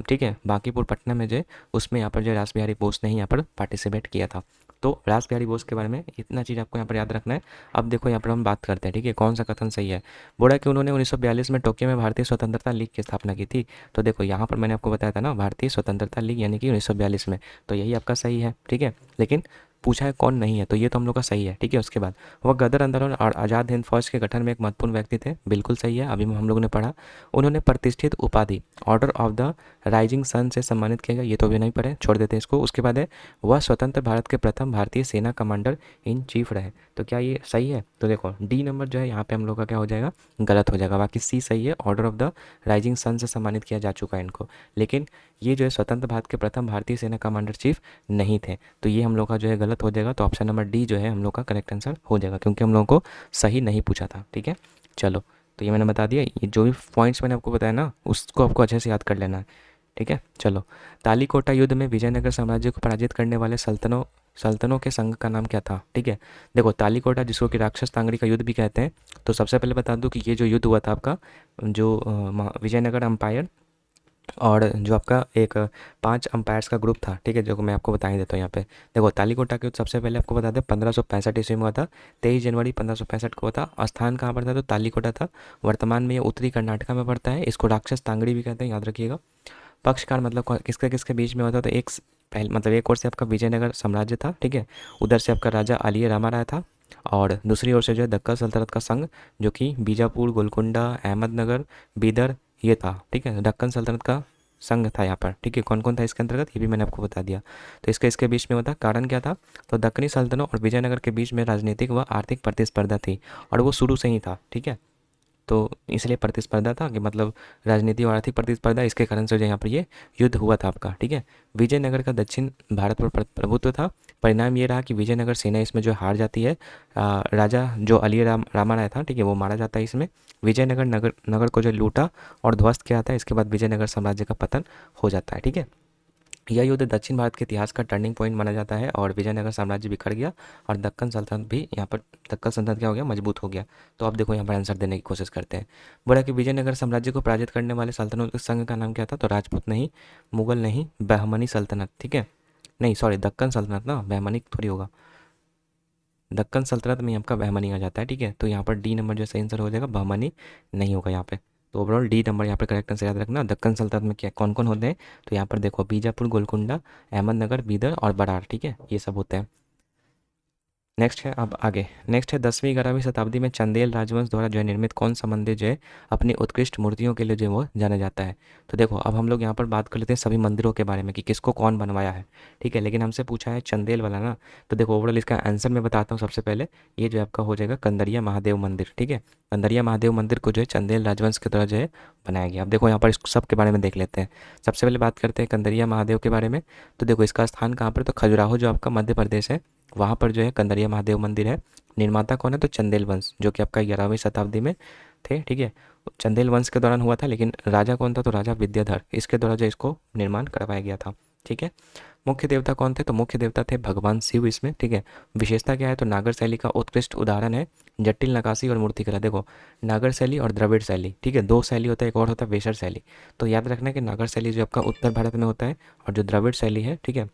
ठीक है, बांकीपुर पटना में जो है उसमें यहाँ पर जो है रास बिहारी बोस ने ही यहाँ पर पार्टिसिपेट किया था। तो रास बिहारी बोस के बारे में इतना चीज़ आपको यहाँ पर याद रखना है। अब देखो यहाँ पर हम बात करते हैं, ठीक है, कौन सा कथन सही है। बोला कि उन्होंने 1942 में टोक्यो में भारतीय स्वतंत्रता लीग की स्थापना की थी। तो देखो यहाँ पर मैंने आपको बताया था ना, भारतीय स्वतंत्रता लीग यानी कि 1942 में, तो यही आपका सही है, ठीक है। लेकिन पूछा है कौन नहीं है, तो ये तो हम लोग का सही है, ठीक है। उसके बाद वह गदर आंदोलन और आज़ाद हिंद फौज के गठन में एक महत्वपूर्ण व्यक्ति थे, बिल्कुल सही है, अभी हम लोगों ने पढ़ा। उन्होंने प्रतिष्ठित उपाधि order of the rising sun से सम्मानित किया गया, ये तो अभी नहीं पढ़े, छोड़ देते हैं इसको। उसके बाद है वह स्वतंत्र भारत के प्रथम भारतीय सेना कमांडर इन चीफ रहे। तो क्या ये सही है? तो देखो डी नंबर जो है यहाँ पे हम लोग का क्या हो जाएगा, गलत हो जाएगा। बाकी सी सही है, order of the rising sun से सम्मानित किया जा चुका है इनको। लेकिन ये जो है स्वतंत्र भारत के प्रथम भारतीय सेना कमांडर चीफ नहीं थे, तो ये हम लोग का जो है गलत हो जाएगा। तो ऑप्शन नंबर डी जो है हम लोग का करेक्ट आंसर हो जाएगा, क्योंकि हम लोगों को सही नहीं पूछा था, ठीक है। चलो, तो ये मैंने बता दिया, ये जो भी पॉइंट्स मैंने आपको बताया ना, उसको आपको अच्छे से याद कर लेना है, ठीक है। चलो, तालीकोटा युद्ध में विजयनगर साम्राज्य को पराजित करने वाले सल्तनों के संघ का नाम क्या था, ठीक है। देखो तालीकोटा, जिसको कि राक्षस तांगड़ी का युद्ध भी कहते हैं, तो सबसे पहले बता दूं कि ये जो युद्ध हुआ था आपका, जो विजयनगर अम्पायर और जो आपका एक 5 अंपायर्स का ग्रुप था, ठीक है, जो मैं आपको बता ही देता हूँ यहाँ पे। देखो तालीकोटा के सबसे पहले आपको बता दें 1565 ईस्वी में हुआ था, 23 जनवरी 1565 को हुआ था। स्थान कहाँ पर था? तो तालीकोटा था। वर्तमान में ये उत्तरी कर्नाटका में पड़ता है। इसको राक्षस तांगड़ी भी कहते हैं, याद रखिएगा। पक्षकार मतलब किसके किसके बीच में होता? तो एक पहले मतलब एक ओर से आपका विजयनगर साम्राज्य था, ठीक है, उधर से आपका राजा अलिय रामा राय था, और दूसरी ओर से जो है दक्कन सल्तनत का संघ, जो कि बीजापुर, गोलकुंडा, अहमदनगर, बीदर ये था, ठीक है, दक्कन सल्तनत का संघ था यहाँ पर, ठीक है। कौन कौन था इसके अंतर्गत, ये भी मैंने आपको बता दिया। तो इसके बीच में होता, कारण क्या था? तो दक्कनी सल्तनों और विजयनगर के बीच में राजनीतिक व आर्थिक प्रतिस्पर्धा थी, और वो शुरू से ही था, ठीक है। तो इसलिए प्रतिस्पर्धा था कि मतलब राजनीति और आर्थिक प्रतिस्पर्धा, इसके कारण से जो यहाँ पर ये युद्ध हुआ था आपका, ठीक है। विजयनगर का दक्षिण भारत पर प्रभुत्व था। परिणाम ये रहा कि विजयनगर सेना इसमें जो हार जाती है। राजा जो अली रामा राय था, ठीक है, वो मारा जाता है इसमें। विजयनगर नगर को जो लूटा और ध्वस्त किया था, इसके बाद विजयनगर साम्राज्य का पतन हो जाता है, ठीक है। यह युद्ध दक्षिण भारत के इतिहास का टर्निंग पॉइंट माना जाता है, और विजयनगर साम्राज्य बिखर गया और दक्कन सल्तनत भी यहाँ पर, दक्कन सल्तनत क्या हो गया, मजबूत हो गया। तो अब देखो यहाँ पर आंसर देने की कोशिश करते हैं। बोला कि विजयनगर साम्राज्य को पराजित करने वाले सल्तनतों के संघ का नाम क्या था? तो राजपूत नहीं, मुगल नहीं, बहमनी सल्तनत, ठीक है। नहीं सॉरी, दक्कन सल्तनत ना, बहमनी थोड़ी होगा। दक्कन सल्तनत में आपका बहमनी आ जाता है, ठीक है। तो यहाँ पर डी नंबर जो सही आंसर हो जाएगा, बहमनी नहीं होगा यहाँ पे। तो ओवरऑल डी नंबर यहाँ पर करेक्ट आंसर याद रखना। दक्कन सल्तनत में क्या कौन कौन होते हैं? तो यहाँ पर देखो बीजापुर, गोलकुंडा, अहमदनगर, बीदर और बरार, ठीक है, ये सब होते हैं। नेक्स्ट है, अब आगे नेक्स्ट है 10वीं-11वीं शताब्दी में चंदेल राजवंश द्वारा जो है निर्मित कौन सा मंदिर जो है अपनी उत्कृष्ट मूर्तियों के लिए जो है वो जाना जाता है? तो देखो अब हम लोग यहाँ पर बात कर लेते हैं सभी मंदिरों के बारे में कि किसको कौन बनवाया है, ठीक है। लेकिन हमसे पूछा है चंदेल वाला ना, तो देखो ओवरऑल इसका आंसर मैं बताता हूँ। सबसे पहले ये जो आपका हो जाएगा कंदरिया महादेव मंदिर, ठीक है। कंदरिया महादेव मंदिर को जो है चंदेल राजवंश के द्वारा जो है बनाया गया। अब देखो यहाँ पर इस सब के बारे में देख लेते हैं। सबसे पहले बात करते हैं कंदरिया महादेव के बारे में। तो देखो इसका स्थान कहाँ पर? तो खजुराहो जो आपका मध्य प्रदेश है, वहाँ पर जो है कंदरिया महादेव मंदिर है। निर्माता कौन है? तो चंदेल वंश, जो कि आपका 11वीं शताब्दी में थे, ठीक है। चंदेल वंश के दौरान हुआ था, लेकिन राजा कौन था? तो राजा विद्याधर, इसके द्वारा जो इसको निर्माण करवाया गया था, ठीक है। मुख्य देवता कौन थे? तो मुख्य देवता थे भगवान शिव इसमें, ठीक है। विशेषता क्या है? तो नागर शैली का उत्कृष्ट उदाहरण है जटिल नक्काशी और मूर्तिकला। देखो नागर शैली और द्रविड़ शैली, ठीक है, दो शैली होता है, एक और होता है वेसर शैली। तो याद रखना कि नागर शैली जो आपका उत्तर भारत में होता है, और जो द्रविड़ शैली है, ठीक है,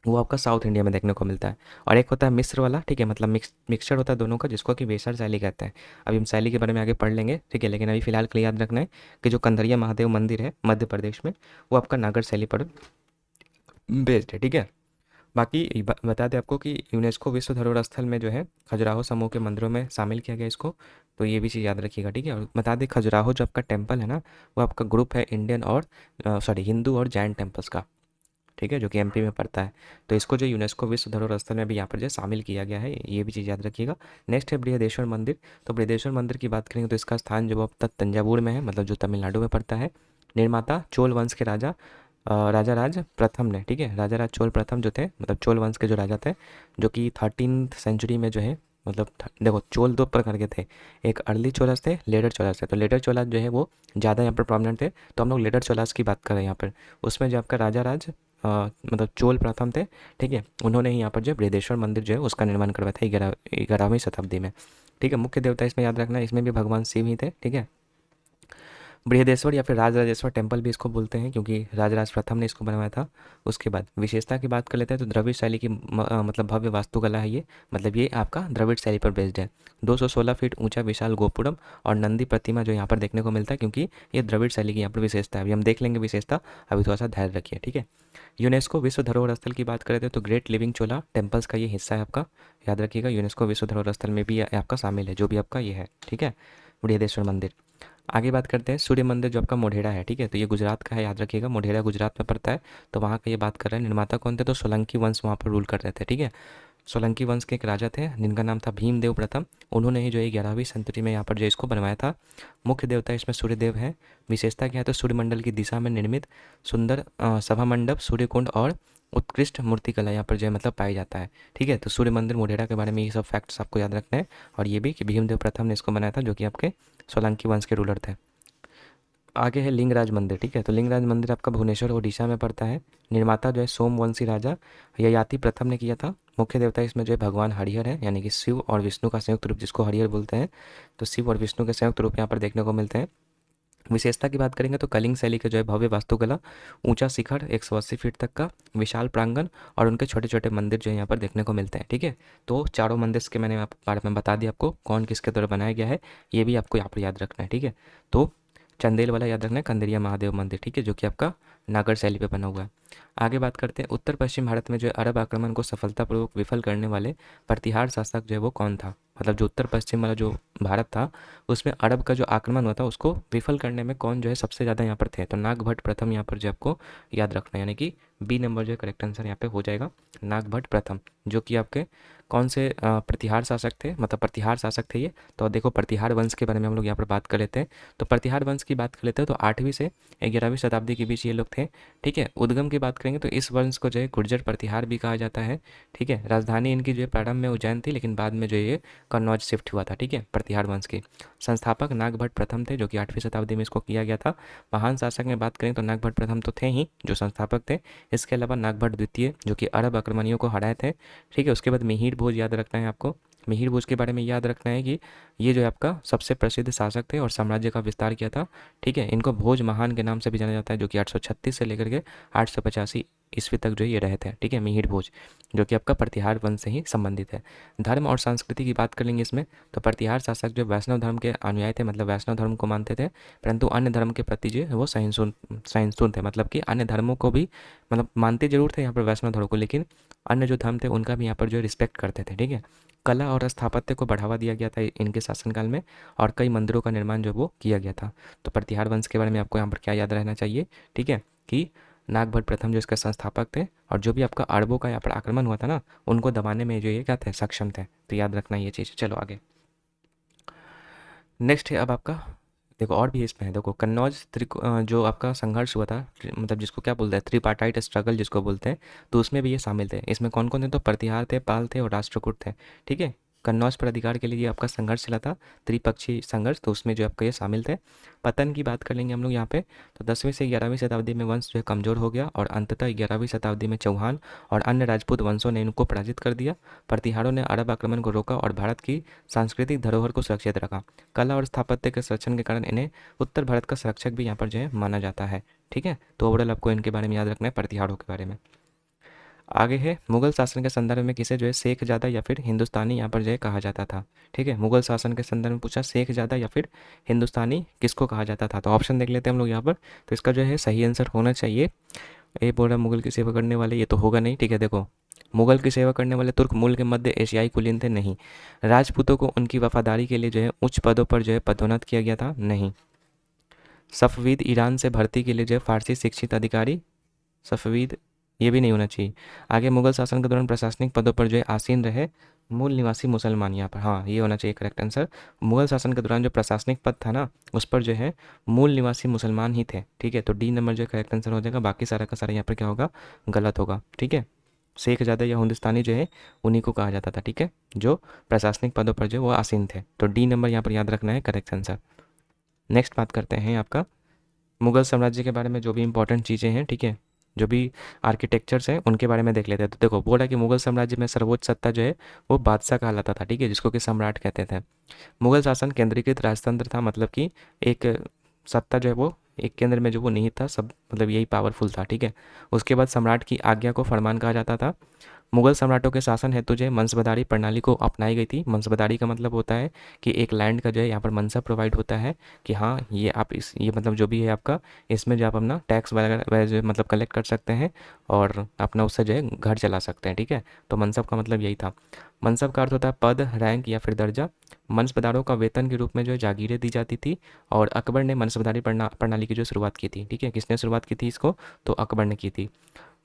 वो आपका साउथ इंडिया में देखने को मिलता है। और एक होता है मिस्र वाला, ठीक है, मतलब मिक्सचर होता है दोनों का, जिसको कि वेसर शैली कहते हैं। अभी हम शैली के बारे में आगे पढ़ लेंगे, ठीक है। लेकिन अभी फिलहाल के लिए याद रखना है कि जो कंदरिया महादेव मंदिर है मध्य प्रदेश में, वो आपका नागर शैली पर बेस्ड है, ठीक है। बाकी बता दें आपको कि यूनेस्को विश्व धरोहर स्थल में जो है खजुराहो समूह के मंदिरों में शामिल किया गया इसको। तो ये भी चीज़ याद रखिएगा, ठीक है। और बता दें खजुराहो जो आपका टेम्पल है ना, वो आपका ग्रुप है इंडियन और सॉरी हिंदू और जैन टेम्पल्स का, ठीक है, जो कि एमपी में पड़ता है। तो इसको जो यूनेस्को विश्व धरोहर स्थल में भी यहाँ पर जो है शामिल किया गया है, ये भी चीज़ याद रखिएगा। नेक्स्ट है बृहदेश्वर मंदिर। तो बृहदेश्वर मंदिर की बात करेंगे तो इसका स्थान जो अब तक तंजावुर में है, मतलब जो तमिलनाडु में पड़ता है। निर्माता चोल वंश के राजा राजा राज प्रथम ने, ठीक है, राजा राज चोल प्रथम जो थे, मतलब चोल वंश के जो राजा थे, जो कि 13th सेंचुरी में जो है, मतलब देखो चोल दो प्रकार के थे, एक अर्ली चोलास थे, लेटर चोलास थे। तो लेटर चोलास जो है वो ज़्यादा यहाँ पर प्रोमिनेंट थे, तो हम लोग लेटर चोलास की बात कर रहे हैं यहाँ पर। उसमें जो आपका राजा राज मतलब चोल प्रथम थे, ठीक है, उन्होंने ही यहाँ पर जो है बृहदेश्वर मंदिर जो है उसका निर्माण करवाया था 11वीं शताब्दी में, ठीक है। मुख्य देवता इसमें याद रखना, इसमें भी भगवान शिव ही थे, ठीक है। बृहदेश्वर या फिर राजराजेश्वर टेम्पल भी इसको बोलते हैं, क्योंकि राजराज प्रथम ने इसको बनवाया था। उसके बाद विशेषता की बात कर लेते हैं तो द्रविड़ शैली की मतलब भव्य वास्तुकला है ये, मतलब ये आपका द्रविड़ शैली पर बेस्ड है। 216 फीट ऊंचा विशाल गोपुरम और नंदी प्रतिमा जो यहाँ पर देखने को मिलता है, क्योंकि ये द्रविड़ शैली की यहाँ पर विशेषता है। अभी हम देख लेंगे विशेषता, अभी थोड़ा सा धैर्य रखिए, ठीक है। यूनेस्को विश्व धरोहर स्थल की बात करें तो ग्रेट लिविंग चोला टेम्पल्स का ये हिस्सा है आपका, याद रखिएगा। यूनेस्को विश्व धरोहर स्थल में भी आपका शामिल है, जो भी आपका ये है, ठीक है, बृहदेश्वर मंदिर। आगे बात करते हैं सूर्य मंदिर जो आपका मोढेरा है, ठीक है, तो ये गुजरात का है, याद रखिएगा। मोढेरा गुजरात में पड़ता है, तो वहाँ का ये बात कर रहे हैं। निर्माता कौन थे, तो सोलंकी वंश वहाँ पर रूल कर रहे थे, ठीक है। सोलंकी वंश के एक राजा थे जिनका नाम था भीमदेव प्रथम। उन्होंने ही जो है 11वीं सदी में यहाँ पर जो इसको बनवाया था। मुख्य देवता इसमें सूर्यदेव है। विशेषता क्या है, तो सूर्यमंडल की दिशा में निर्मित सुंदर सभा मंडप, सूर्यकुंड और उत्कृष्ट मूर्तिकला यहाँ पर जो है मतलब पाई जाता है, ठीक है। तो सूर्य मंदिर मोढेरा के बारे में ये सब फैक्ट्स आपको याद रखना है, और ये भी कि भीमदेव प्रथम ने इसको बनाया था, जो कि आपके सोलंकी वंश के रूलर थे। आगे है लिंगराज मंदिर, ठीक है, तो लिंगराज मंदिर आपका भुवनेश्वर ओडिशा में पड़ता है। निर्माता जो है सोमवंशी राजा ययाति प्रथम ने किया था। मुख्य देवता इसमें जो है भगवान हरिहर है, यानी कि शिव और विष्णु का संयुक्त रूप, जिसको हरिहर बोलते हैं। तो शिव और विष्णु के संयुक्त रूप यहाँ पर देखने को मिलते हैं। विशेषता की बात करेंगे तो कलिंग शैली के जो है भव्य वास्तुकला, ऊंचा शिखर 180 फीट तक का, विशाल प्रांगण और उनके छोटे छोटे मंदिर जो है यहाँ पर देखने को मिलते हैं, ठीक है। तो चारों मंदिर के मैंने आप बारे में बता दिया आपको, कौन किसके द्वारा बनाया गया है, ये भी आपको यहाँ पर याद रखना है, ठीक है। तो चंदेल वाला याद रखना है, कंदेरिया महादेव मंदिर, ठीक है, जो कि आपका नागर शैली पे बना हुआ है। आगे बात करते हैं उत्तर पश्चिम भारत में जो है अरब आक्रमण को सफलतापूर्वक विफल करने वाले प्रतिहार शासक जो है वो कौन था। मतलब जो उत्तर पश्चिम वाला जो भारत था, उसमें अरब का जो आक्रमण हुआ था उसको विफल करने में कौन जो है सबसे ज़्यादा यहाँ पर थे, तो नागभट्ट प्रथम यहाँ पर जो आपको याद रखना है, यानी कि बी नंबर जो है करेक्ट आंसर यहाँ पे हो जाएगा, नागभट्ट प्रथम, जो कि आपके कौन से प्रतिहार शासक थे, मतलब प्रतिहार शासक थे ये। तो देखो प्रतिहार वंश के बारे में हम लोग यहाँ पर बात कर लेते हैं। तो प्रतिहार वंश की बात कर लेते हैं तो 8वीं से 11वीं शताब्दी के बीच ये लोग थे, ठीक है। उद्गम की बात करेंगे तो इस वंश को जो है गुर्जर प्रतिहार भी कहा जाता है, ठीक है। राजधानी इनकी जो है प्रारंभ में उज्जैन थी, लेकिन बाद में जो ये कन्नौज शिफ्ट हुआ था, ठीक है, प्रतिहार वंश की। संस्थापक नागभट्ट प्रथम थे, जो कि 8वीं शताब्दी में इसको किया गया था। महान शासक में बात करें तो नागभट्ट प्रथम तो थे ही जो संस्थापक थे, इसके अलावा नागभट्ट द्वितीय जो कि अरब आक्रमणियों को हराए थे, ठीक है। उसके बाद मिहिर भोज याद रखना है आपको। मिहिर भोज के बारे में याद रखना है कि ये जो है आपका सबसे प्रसिद्ध शासक थे और साम्राज्य का विस्तार किया था, ठीक है। इनको भोज महान के नाम से भी जाना जाता है, जो कि 836 से लेकर के 885 ईस्वी तक जो ये रहे थे, ठीक है, मिहिर भोज, जो कि आपका प्रतिहार वंश से ही संबंधित है। धर्म और संस्कृति की बात कर लेंगे इसमें, तो प्रतिहार शासक जो वैष्णव धर्म के अनुयायी थे, मतलब वैष्णव धर्म को मानते थे, परंतु अन्य धर्म के प्रति जो है वो सहिष्णु थे, मतलब कि अन्य धर्मों को भी मतलब मानते जरूर थे यहाँ पर वैष्णव धर्म को, लेकिन अन्य जो धर्म थे उनका भी यहाँ पर जो रिस्पेक्ट करते थे, ठीक है। कला और स्थापत्य को बढ़ावा दिया गया था इनके शासनकाल में, और कई मंदिरों का निर्माण जो वो किया गया था। तो प्रतिहार वंश के बारे में आपको यहाँ पर क्या याद रहना चाहिए, ठीक है, कि नागभट्ट प्रथम जो इसके संस्थापक थे, और जो भी आपका अरबों का यहाँ पर आक्रमण हुआ था ना, उनको दबाने में जो ये क्या थे, सक्षम थे। तो याद रखना ये चीज़। चलो आगे नेक्स्ट है अब आपका, देखो और भी इसमें है, देखो कन्नौज जो आपका संघर्ष हुआ था, मतलब जिसको क्या बोलते हैं, त्रिपार्टाइट स्ट्रगल जिसको बोलते हैं, तो उसमें भी ये शामिल थे। इसमें कौन कौन थे, तो प्रतिहार थे, पाल थे और राष्ट्रकूट थे, ठीक है। कन्नौज पर अधिकार के लिए ये आपका संघर्ष चला था, त्रिपक्षीय संघर्ष, तो उसमें जो आपका ये शामिल थे। पतन की बात कर लेंगे हम लोग यहाँ पे, तो 10वीं से 11वीं शताब्दी में वंश जो है कमज़ोर हो गया, और अंततः 11वीं शताब्दी में चौहान और अन्य राजपूत वंशों ने इनको पराजित कर दिया। प्रतिहारों ने अरब आक्रमण को रोका और भारत की सांस्कृतिक धरोहर को सुरक्षित रखा। कला और स्थापत्य के संरक्षण के कारण इन्हें उत्तर भारत का संरक्षक भी यहाँ पर जो है माना जाता है, ठीक है। तो ओवरऑल आपको इनके बारे में याद रखना है, प्रतिहारों के बारे में। आगे है मुगल शासन के संदर्भ में किसे जो है शेखजादा या फिर हिंदुस्तानी यहाँ पर जो है कहा जाता था, ठीक है। मुगल शासन के संदर्भ में पूछा शेखजादा या फिर हिंदुस्तानी किसको कहा जाता था, तो ऑप्शन देख लेते हैं हम लोग यहाँ पर। तो इसका जो है सही आंसर होना चाहिए, ये बोल रहा मुगल की सेवा करने वाले, ये तो होगा नहीं, ठीक है। देखो मुगल की सेवा करने वाले तुर्क मूल के मध्य एशियाई कुलीन थे, नहीं। राजपूतों को उनकी वफादारी के लिए जो है उच्च पदों पर जो है पदोन्नत किया गया था, नहीं। सफवीद ईरान से भर्ती के लिए जो है फारसी शिक्षित अधिकारी, सफवीद, ये भी नहीं होना चाहिए। आगे मुगल शासन के दौरान प्रशासनिक पदों पर जो है आसीन रहे मूल निवासी मुसलमान, यहाँ पर हाँ ये होना चाहिए करेक्ट आंसर। मुगल शासन के दौरान जो प्रशासनिक पद था ना, उस पर जो है मूल निवासी मुसलमान ही थे, ठीक है। तो डी नंबर जो है करेक्ट आंसर हो जाएगा, बाकी सारा का सारा यहाँ पर क्या होगा, गलत होगा, ठीक है। शेखजादा या हिंदुस्तानी जो है उन्हीं को कहा जाता था, ठीक है, जो प्रशासनिक पदों पर जो वो आसीन थे। तो डी नंबर यहाँ पर याद रखना है करेक्ट आंसर। नेक्स्ट बात करते हैं आपका मुगल साम्राज्य के बारे में, जो भी इंपॉर्टेंट चीज़ें हैं, ठीक है, जो भी आर्किटेक्चर्स हैं उनके बारे में देख लेते हैं। तो देखो बोला कि मुगल साम्राज्य में सर्वोच्च सत्ता जो है वो बादशाह कहलाता था, ठीक है, जिसको कि सम्राट कहते थे। मुगल शासन केंद्रीकृत राजतंत्र था, मतलब कि एक सत्ता जो है वो एक केंद्र में जो वो नहीं था, सब मतलब यही पावरफुल था, ठीक है। उसके बाद सम्राट की आज्ञा को फरमान कहा जाता था। मुगल सम्राटों के शासन हेतु जो है मनसबदारी प्रणाली को अपनाई गई थी। मनसबदारी का मतलब होता है कि एक लैंड का जो है यहाँ पर मनसब प्रोवाइड होता है कि हाँ ये आप इस ये मतलब जो भी है आपका, इसमें जो आप अपना टैक्स वगैरह वगैरह जो है मतलब कलेक्ट कर सकते हैं और अपना उससे जो है घर चला सकते हैं, ठीक है। तो मनसब का मतलब यही था। मनसब का अर्थ होता है पद, रैंक या फिर दर्जा। मनसबदारों का वेतन के रूप में जो है जागीरें दी जाती थी। और अकबर ने मनसबदारी प्रणाली की जो शुरुआत की थी, ठीक है। किसने शुरुआत की थी इसको? तो अकबर ने की थी।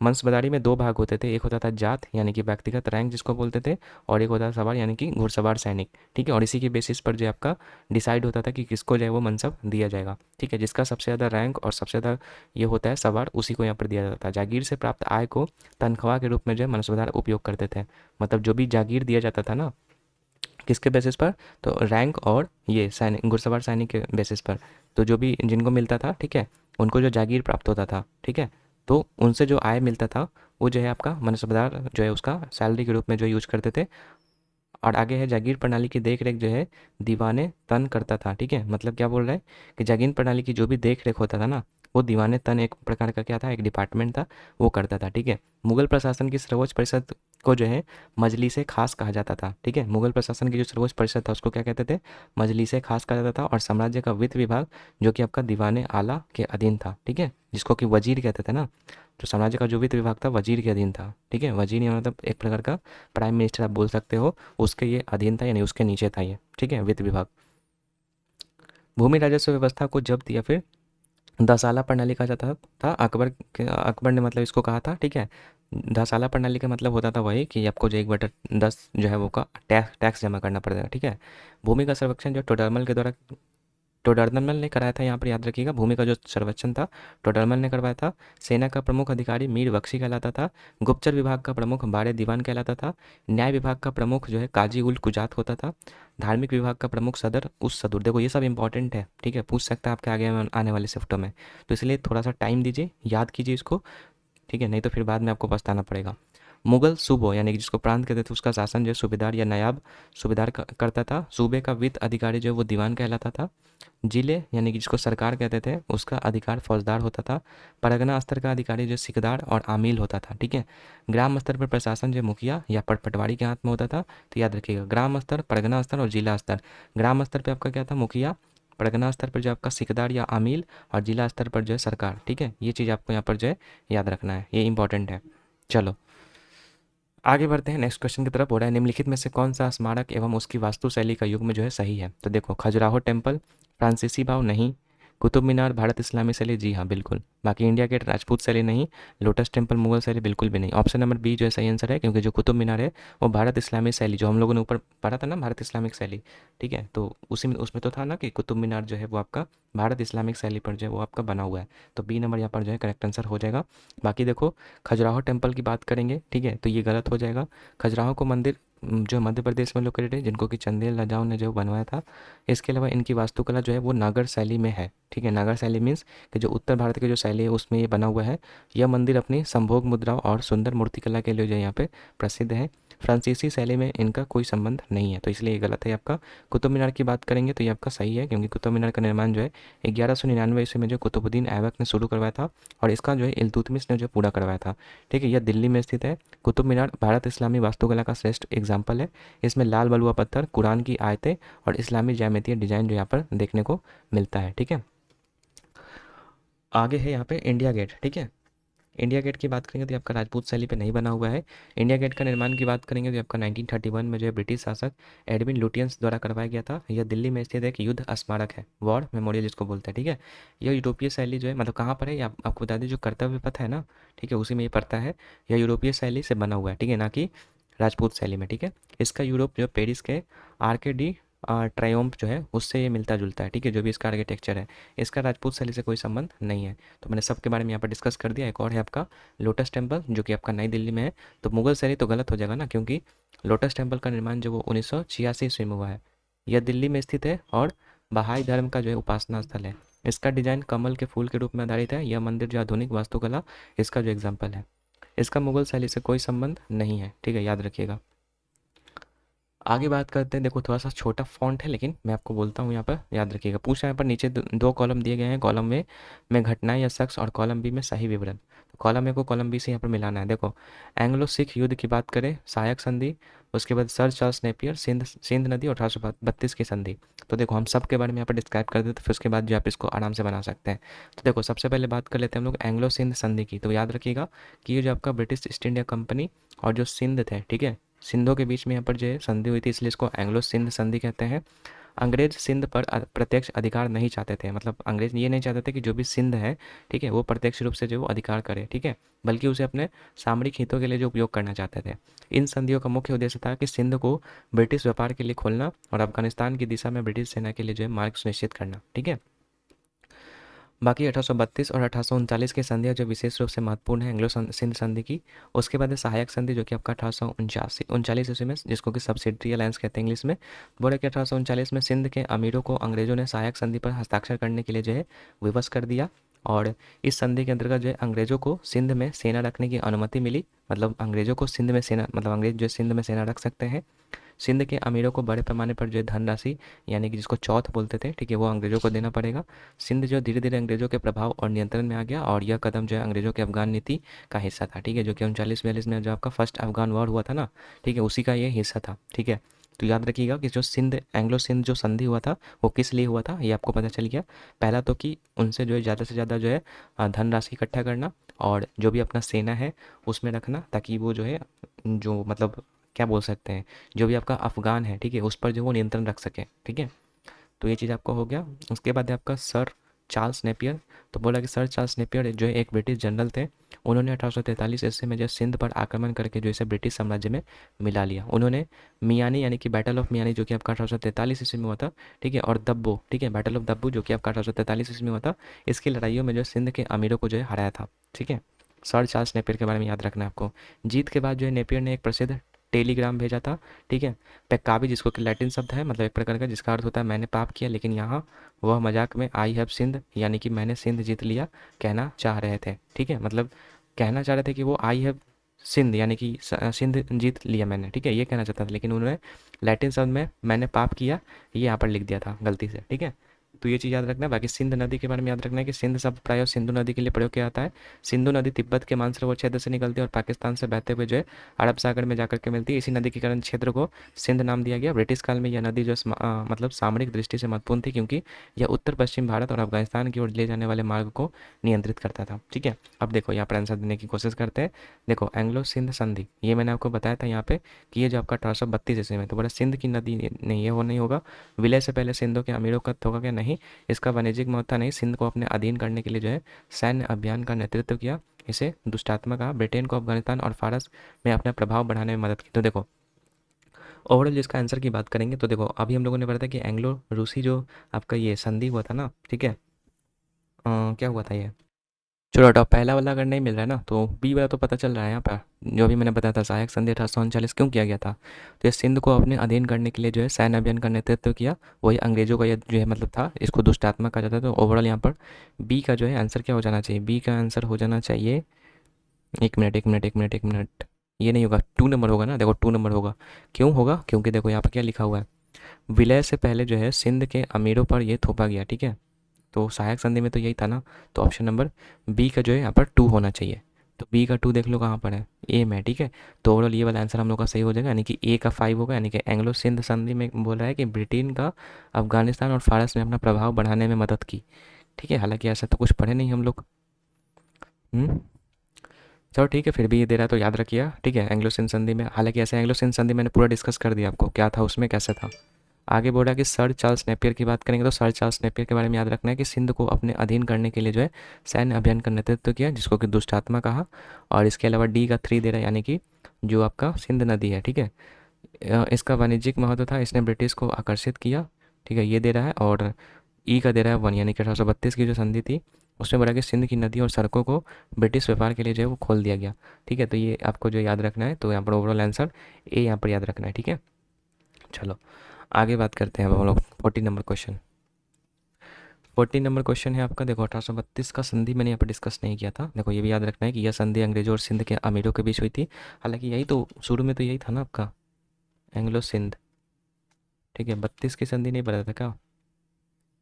वंशबदारी में दो भाग होते थे, एक होता था जात यानी कि व्यक्तिगत रैंक जिसको बोलते थे, और एक होता था सवार यानी कि घुड़सवार सैनिक, ठीक है। और इसी के बेसिस पर जो है आपका डिसाइड होता था कि किसको जो है वो मनसब दिया जाएगा, ठीक है। जिसका सबसे ज़्यादा रैंक और सबसे ज़्यादा ये होता है सवार, उसी को यहाँ पर दिया जाता था। जागीर से प्राप्त आय को तनख्वाह के रूप में जो है मनसबदार उपयोग करते थे। मतलब जो भी जागीर दिया जाता था ना, किसके बेसिस पर? तो रैंक और ये सैनिक, घुड़सवार सैनिक के बेसिस पर। तो जो भी जिनको मिलता था, ठीक है, उनको जो जागीर प्राप्त होता था, ठीक है, तो उनसे जो आय मिलता था वो जो है आपका मनसबदार जो है उसका सैलरी के रूप में जो यूज करते थे। और आगे है जागीर प्रणाली की देख रेख जो है दीवाने तन करता था, ठीक है। मतलब क्या बोल रहा है कि जागीर प्रणाली की जो भी देख रेख होता था ना, वो दीवाने तन एक प्रकार का क्या था, एक डिपार्टमेंट था, वो करता था, ठीक है। मुगल प्रशासन की सर्वोच्च परिषद को जो है मजलिस खास कहा जाता था, ठीक है। मुगल प्रशासन की जो सर्वोच्च परिषद था उसको क्या कहते थे? मजलिस खास कहा जाता था। और साम्राज्य का वित्त विभाग जो कि आपका दीवाने आला के अधीन था, ठीक है, जिसको कि वजीर कहते थे ना। तो साम्राज्य का जो वित्त विभाग था वजीर के अधीन था, ठीक है। वजीर या मतलब एक प्रकार का प्राइम मिनिस्टर आप बोल सकते हो, उसके ये अधीन था यानी उसके नीचे था ये, ठीक है, वित्त विभाग। भूमि राजस्व व्यवस्था को जब्त या फिर दसाला प्रणाली कहा जाता था। अकबर ने मतलब इसको कहा था, ठीक है। दसाला प्रणाली का मतलब होता था वही कि आपको जो 1/10 जो है वो का टैक्स जमा करना पड़ेगा, ठीक है। भूमि का सर्वेक्षण जो टोडरमल के द्वारा टोडरमल ने कराया था, यहाँ पर याद रखिएगा। भूमि का जो सर्वेक्षण था टोडरमल ने करवाया था। सेना का प्रमुख अधिकारी मीर बख्शी कहलाता था। गुप्तचर विभाग का प्रमुख बारे दीवान कहलाता था। न्याय विभाग का प्रमुख जो है काजी उल कुजात होता था। धार्मिक विभाग का प्रमुख सदर उस सदुर। देखो ये सब इंपॉर्टेंट है, ठीक है, पूछ सकता है आपके आगे आने वाले शिफ्टों में। तो इसलिए थोड़ा सा टाइम दीजिए, याद कीजिए इसको, ठीक है, नहीं तो फिर बाद में आपको पछताना पड़ेगा। मुगल सूबो यानी कि जिसको प्रांत कहते थे, उसका शासन जो है सूबेदार या नायाब सूबेदार करता था। सूबे का वित्त अधिकारी जो है वो दीवान कहलाता था। जिले यानी कि जिसको सरकार कहते थे, उसका अधिकार फौजदार होता था। परगना स्तर का अधिकारी जो सिकदार और आमील होता था, ठीक है। ग्राम स्तर पर प्रशासन जो मुखिया या पटवारी के हाथ में होता था। तो याद रखिएगा, ग्राम स्तर, परगना स्तर और जिला स्तर। ग्राम स्तर पर आपका क्या था? मुखिया। परगना स्तर पर जो आपका सिकदार या आमील, और जिला स्तर पर जो है सरकार, ठीक है। ये चीज़ आपको यहाँ पर जो है याद रखना है, ये इंपॉर्टेंट है। चलो आगे बढ़ते हैं, नेक्स्ट क्वेश्चन की तरफ। हो रहा है निम्नलिखित में से कौन सा स्मारक एवं उसकी वास्तुशैली का युग में जो है सही है? तो देखो, खजुराहो टेम्पल, फ्रांसीसी भाव नहीं, कुतुब मीनार भारत इस्लामी शैली, जी हाँ बिल्कुल। बाकी इंडिया गेट राजपूत शैली नहीं, लोटस टेम्पल मुगल शैली बिल्कुल भी नहीं। ऑप्शन नंबर बी जो है सही आंसर है, क्योंकि जो कुतुब मीनार है वो भारत इस्लामी शैली, जो हम लोगों ने ऊपर पढ़ा था ना भारत इस्लामिक शैली, ठीक है, तो उसी में उसमें तो था ना कि कुतुब मीनार जो है वो आपका भारत इस्लामिक शैली पर जो है वो आपका बना हुआ है। तो बी नंबर यहाँ पर जो है करेक्ट आंसर हो जाएगा। बाकी देखो, खजुराहो टेम्पल की बात करेंगे, ठीक है, तो ये गलत हो जाएगा। खजुराहो को मंदिर जो मध्य प्रदेश में लोकेटेड है, जिनको कि चंदेल राजाओं ने जो बनवाया था। इसके अलावा इनकी वास्तुकला जो है वो नागर शैली में है, ठीक है। नागर शैली मीन्स कि जो उत्तर भारत की जो शैली है उसमें ये बना हुआ है। यह मंदिर अपनी संभोग मुद्राओं और सुंदर मूर्तिकला के लिए जो यहाँ पे प्रसिद्ध है। फ्रांसीसी शैली में इनका कोई संबंध नहीं है, तो इसलिए ये गलत है आपका। कुतुब मीनार की बात करेंगे तो ये आपका सही है, क्योंकि कुतुब मीनार का निर्माण जो है 1199 ईस्वी में जो कुतुबुद्दीन ऐबक ने शुरू करवाया था, और इसका जो है इल्तुतमिश ने जो पूरा करवाया था, ठीक है। यह दिल्ली में स्थित है। कुतुब मीनार भारत इस्लामी वास्तुकला का श्रेष्ठ एग्जाम्पल है। इसमें लाल बलुआ पत्थर, कुरान की आयतें और इस्लामी ज्यामितीय डिजाइन जो यहाँ पर देखने को मिलता है, ठीक है। आगे है यहाँ पे इंडिया गेट, ठीक है। इंडिया गेट की बात करेंगे तो ये आपका राजपूत शैली पे नहीं बना हुआ है। इंडिया गेट का निर्माण की बात करेंगे तो ये आपका 1931 में जो है ब्रिटिश शासक एडविन लुटियंस द्वारा करवाया गया था। यह दिल्ली में स्थित एक युद्ध स्मारक है, वॉर मेमोरियल जिसको बोलते हैं, ठीक है। यह यूरोपीय शैली जो है, मतलब कहाँ पर है ये आपको बता दें, जो कर्तव्य पथ है ना, ठीक है, उसी में ये पड़ता है। यह यूरोपीय शैली से बना हुआ है, ठीक है, ना कि राजपूत शैली में, ठीक है। इसका यूरोप जो पेरिस के आर्केडी ट्रायोम्फ जो है उससे ये मिलता जुलता है, ठीक है, जो भी इसका आर्किटेक्चर है। इसका राजपूत शैली से कोई संबंध नहीं है। तो मैंने सबके बारे में यहाँ पर डिस्कस कर दिया। एक और है आपका लोटस टेम्पल, जो कि आपका नई दिल्ली में है। तो मुगल शैली तो गलत हो जाएगा ना, क्योंकि लोटस टेम्पल का निर्माण जो वो 1986 ईस्वी में हुआ है। यह दिल्ली में स्थित है और बहाई धर्म का जो है उपासना स्थल है। इसका डिजाइन कमल के फूल के रूप में आधारित है। यह मंदिर जो आधुनिक वास्तुकला इसका जो एग्जाम्पल है। इसका मुगल शैली से कोई संबंध नहीं है, ठीक है, याद रखिएगा। आगे बात करते हैं, देखो थोड़ा सा छोटा फॉन्ट है लेकिन मैं आपको बोलता हूँ यहाँ पर याद रखिएगा। पूछा यहाँ पर नीचे दो कॉलम दिए गए हैं, कॉलम ए में घटनाएं या शख्स और कॉलम बी में सही विवरण। तो कॉलम ए को कॉलम बी से यहाँ पर मिलाना है। देखो एंग्लो सिख युद्ध की बात करें, सहायक संधि, उसके बाद sir Charles Napier, Sindh Sindh नदी और 1832 की संधि। तो देखो हम सब के बारे में यहाँ पर डिस्क्राइब कर देते, फिर उसके बाद जो आप इसको आराम से बना सकते हैं। तो देखो सबसे पहले बात कर लेते हैं हम लोग एंग्लो सिंध संधि की। तो याद रखिएगा कि ये जो आपका ब्रिटिश ईस्ट इंडिया कंपनी और जो सिंध थे, ठीक है, सिंधों के बीच में यहाँ पर जो है संधि हुई थी, इसलिए इसको एंग्लो सिंध संधि कहते हैं। अंग्रेज सिंध पर प्रत्यक्ष अधिकार नहीं चाहते थे, मतलब अंग्रेज ये नहीं चाहते थे कि जो भी सिंध है, ठीक है, वो प्रत्यक्ष रूप से जो वो अधिकार करे, ठीक है, बल्कि उसे अपने सामरिक हितों के लिए जो उपयोग करना चाहते थे। इन संधियों का मुख्य उद्देश्य था कि सिंध को ब्रिटिश व्यापार के लिए खोलना और अफगानिस्तान की दिशा में ब्रिटिश सेना के लिए जो है मार्ग सुनिश्चित करना, ठीक है। बाकी 1832 और 1839 की संधियाँ जो विशेष रूप से महत्वपूर्ण है एंग्लो सिंध संधि की। उसके बाद है सहायक संधि जो कि आपका 1839 ईस्वी में, जिसको कि सब्सिडरी अलायंस कहते हैं इंग्लिश में। बोला कि 1839 में सिंध के अमीरों को अंग्रेजों ने सहायक संधि पर हस्ताक्षर करने के लिए जो है विवश कर दिया। और इस संधि के अंतर्गत जो है अंग्रेजों को सिंध में सेना रखने की अनुमति मिली, मतलब अंग्रेजों को सिंध में सेना, मतलब अंग्रेज जो है सिंध में सेना रख सकते हैं। सिंध के अमीरों को बड़े पैमाने पर जो है धनराशि, यानी कि जिसको चौथ बोलते थे, ठीक है, वो अंग्रेजों को देना पड़ेगा। सिंध जो धीरे धीरे अंग्रेजों के प्रभाव और नियंत्रण में आ गया, और यह कदम जो है अंग्रेजों के अफगान नीति का हिस्सा था, ठीक है, जो कि 39-42 में जो आपका फर्स्ट अफगान वॉर हुआ था ना, ठीक है, उसी का ये हिस्सा था, ठीक है। तो याद रखिएगा कि जो सिंध एंग्लो सिंध जो संधि हुआ था वो किस लिए हुआ था, ये आपको पता चल गया। पहला तो कि उनसे जो है ज़्यादा से ज़्यादा जो है धनराशि इकट्ठा करना, और जो भी अपना सेना है उसमें रखना, ताकि वो जो है जो मतलब क्या बोल सकते हैं, जो भी आपका अफ़गान है, ठीक है, उस पर जो वो नियंत्रण रख सके, ठीक है। तो ये चीज़ आपका हो गया। उसके बाद है आपका सर चार्ल्स नेपियर। तो बोला कि सर चार्ल्स नेपियर जो है एक ब्रिटिश जनरल थे। उन्होंने 1843 ईस्वी में जो सिंध पर आक्रमण करके जो इसे ब्रिटिश साम्राज्य में मिला लिया। उन्होंने मियानी, यानी कि बैटल ऑफ मियानी जो कि आपका 1843 ईस्वी में हुआ था, ठीक है, और दब्बो, ठीक है, बैटल ऑफ दब्बू जो कि आपका 1843 ईस्वी में हुआ था, इसकी लड़ाइयों में जो सिंध के अमीरों को जो है हराया था, ठीक है। सर चार्ल्स नेपियर के बारे में याद रखना है आपको। जीत के बाद जो है नेपियर ने एक प्रसिद्ध टेलीग्राम भेजा था, ठीक है, पेक्काबी, जिसको कि लैटिन शब्द है, मतलब एक प्रकार का, जिसका अर्थ होता है मैंने पाप किया, लेकिन यहाँ वह मजाक में आई हैव सिंध, यानी कि मैंने सिंध जीत लिया कहना चाह रहे थे, ठीक है, मतलब कहना चाह रहे थे कि वो आई हैव सिंध, यानी कि सिंध जीत लिया मैंने, ठीक है, ये कहना चाहता था, लेकिन उन्होंने लैटिन शब्द में मैंने पाप किया ये यहाँ पर लिख दिया था गलती से, ठीक है। तो ये चीज़ याद रखना है। बाकी सिंध नदी के बारे में याद रखना है कि सिंध शब्द प्रायः सिंधु नदी के लिए प्रयोग किया जाता है। सिंधु नदी तिब्बत के मानसरोवर क्षेत्र से निकलती है और पाकिस्तान से बहते हुए जो है अरब सागर में जाकर के मिलती है। इसी नदी के कारण क्षेत्र को सिंध नाम दिया गया। ब्रिटिश काल में यह नदी जो मतलब सामरिक दृष्टि से महत्वपूर्ण थी, क्योंकि यह उत्तर पश्चिम भारत और अफगानिस्तान की ओर ले जाने वाले मार्ग को नियंत्रित करता था, ठीक है। अब देखो यहाँ पर आंसर देने की कोशिश करते हैं। देखो एंग्लो सिंध संधि, ये मैंने आपको बताया था यहाँ पे कि ये जो आपका 1832 ईस्वी में, तो बोला सिंध की नदी नहीं, ये वो नहीं होगा। विलय से पहले सिंधों के अमीरों का होगा क्या, नहीं। इसका वाणिज्यिक महत्व नहीं। सिंध को अपने अधीन करने के लिए जो है सैन्य अभियान का नेतृत्व किया। इसे दुष्टात्मक कहा। ब्रिटेन को अफगानिस्तान और फारस में अपना प्रभाव बढ़ाने में मदद की। तो देखो ओवरऑल जिसका आंसर की बात करेंगे, तो देखो अभी हम लोगों ने पढ़ा था कि एंग्लो रूसी जो आपका ये संधि हुआ था ना, ठीक है, क्या हुआ था ये, चलो हटाओ, पहला वाला अगर नहीं मिल रहा है ना, तो बी वाला तो पता चल रहा है यहाँ पर। जो भी मैंने बताया था सहायक संधि 1839 क्यों किया गया था, तो ये सिंध को अपने अधीन करने के लिए जो है सैन्य अभियान का नेतृत्व किया। वही अंग्रेजों का ये जो है मतलब था, इसको दुष्टात्मक कहा जाता है। तो ओवरऑल यहाँ पर बी का जो है आंसर क्या हो जाना चाहिए, बी का आंसर हो जाना चाहिए, एक मिनट एक मिनट एक मिनट एक मिनट, ये नहीं होगा, 2 नंबर होगा ना, देखो 2 नंबर होगा। क्यों होगा, क्योंकि देखो यहाँ पर क्या लिखा हुआ है, विलय से पहले जो है सिंध के अमीरों पर ये थोपा गया, ठीक है। तो सहायक संधि में तो यही था ना, तो ऑप्शन नंबर बी का जो है यहाँ पर 2 होना चाहिए। तो बी का 2 देख लो कहाँ पर है, ए में, ठीक है। तो ओवरऑल ये वाला आंसर हम लोग का सही हो जाएगा, यानी कि ए का 5 होगा। यानी कि एंग्लो सिंध संधि में बोल रहा है कि ब्रिटेन का अफगानिस्तान और फारस में अपना प्रभाव बढ़ाने में मदद की, ठीक है। हालांकि ऐसा तो कुछ पढ़े नहीं हम लोग। चलो ठीक है, फिर भी ये दे रहा है तो याद रखिए, ठीक है। एंग्लो सिंध संधि में, हालांकि ऐसे एंग्लो सिंध संधि मैंने पूरा डिस्कस कर दिया आपको, क्या था उसमें, कैसे था। आगे बोला कि सर चार्ल्स नेपियर की बात करेंगे, तो सर चार्ल्स नेपियर के बारे में याद रखना है कि सिंध को अपने अधीन करने के लिए जो है सैन्य अभियान का नेतृत्व किया, जिसको कि दुष्टात्मा कहा। और इसके अलावा डी का 3 दे रहा है, यानी कि जो आपका सिंध नदी है, ठीक है, इसका वाणिज्यिक महत्व था, इसने ब्रिटिश को आकर्षित किया, ठीक है, ये दे रहा है। और ई का दे रहा है 1, यानी कि 1832 की जो संधि थी उसमें बोला कि सिंध की नदी और सड़कों को ब्रिटिश व्यापार के लिए जो है वो खोल दिया गया, ठीक है। तो ये आपको जो याद रखना है, तो यहाँ पर ओवरऑल आंसर ए यहाँ पर याद रखना है, ठीक है। चलो आगे बात करते हैं अब हम लोग 40 नंबर क्वेश्चन। 40 नंबर क्वेश्चन है आपका, देखो 1832 का संधि मैंने यहाँ पर डिस्कस नहीं किया था। देखो ये भी याद रखना है कि यह संधि अंग्रेजों और सिंध के अमीरों के बीच हुई थी। हालांकि यही तो शुरू में तो यही था ना आपका एंग्लो सिंध, ठीक है, 32 की संधि नहीं बताया था क्या?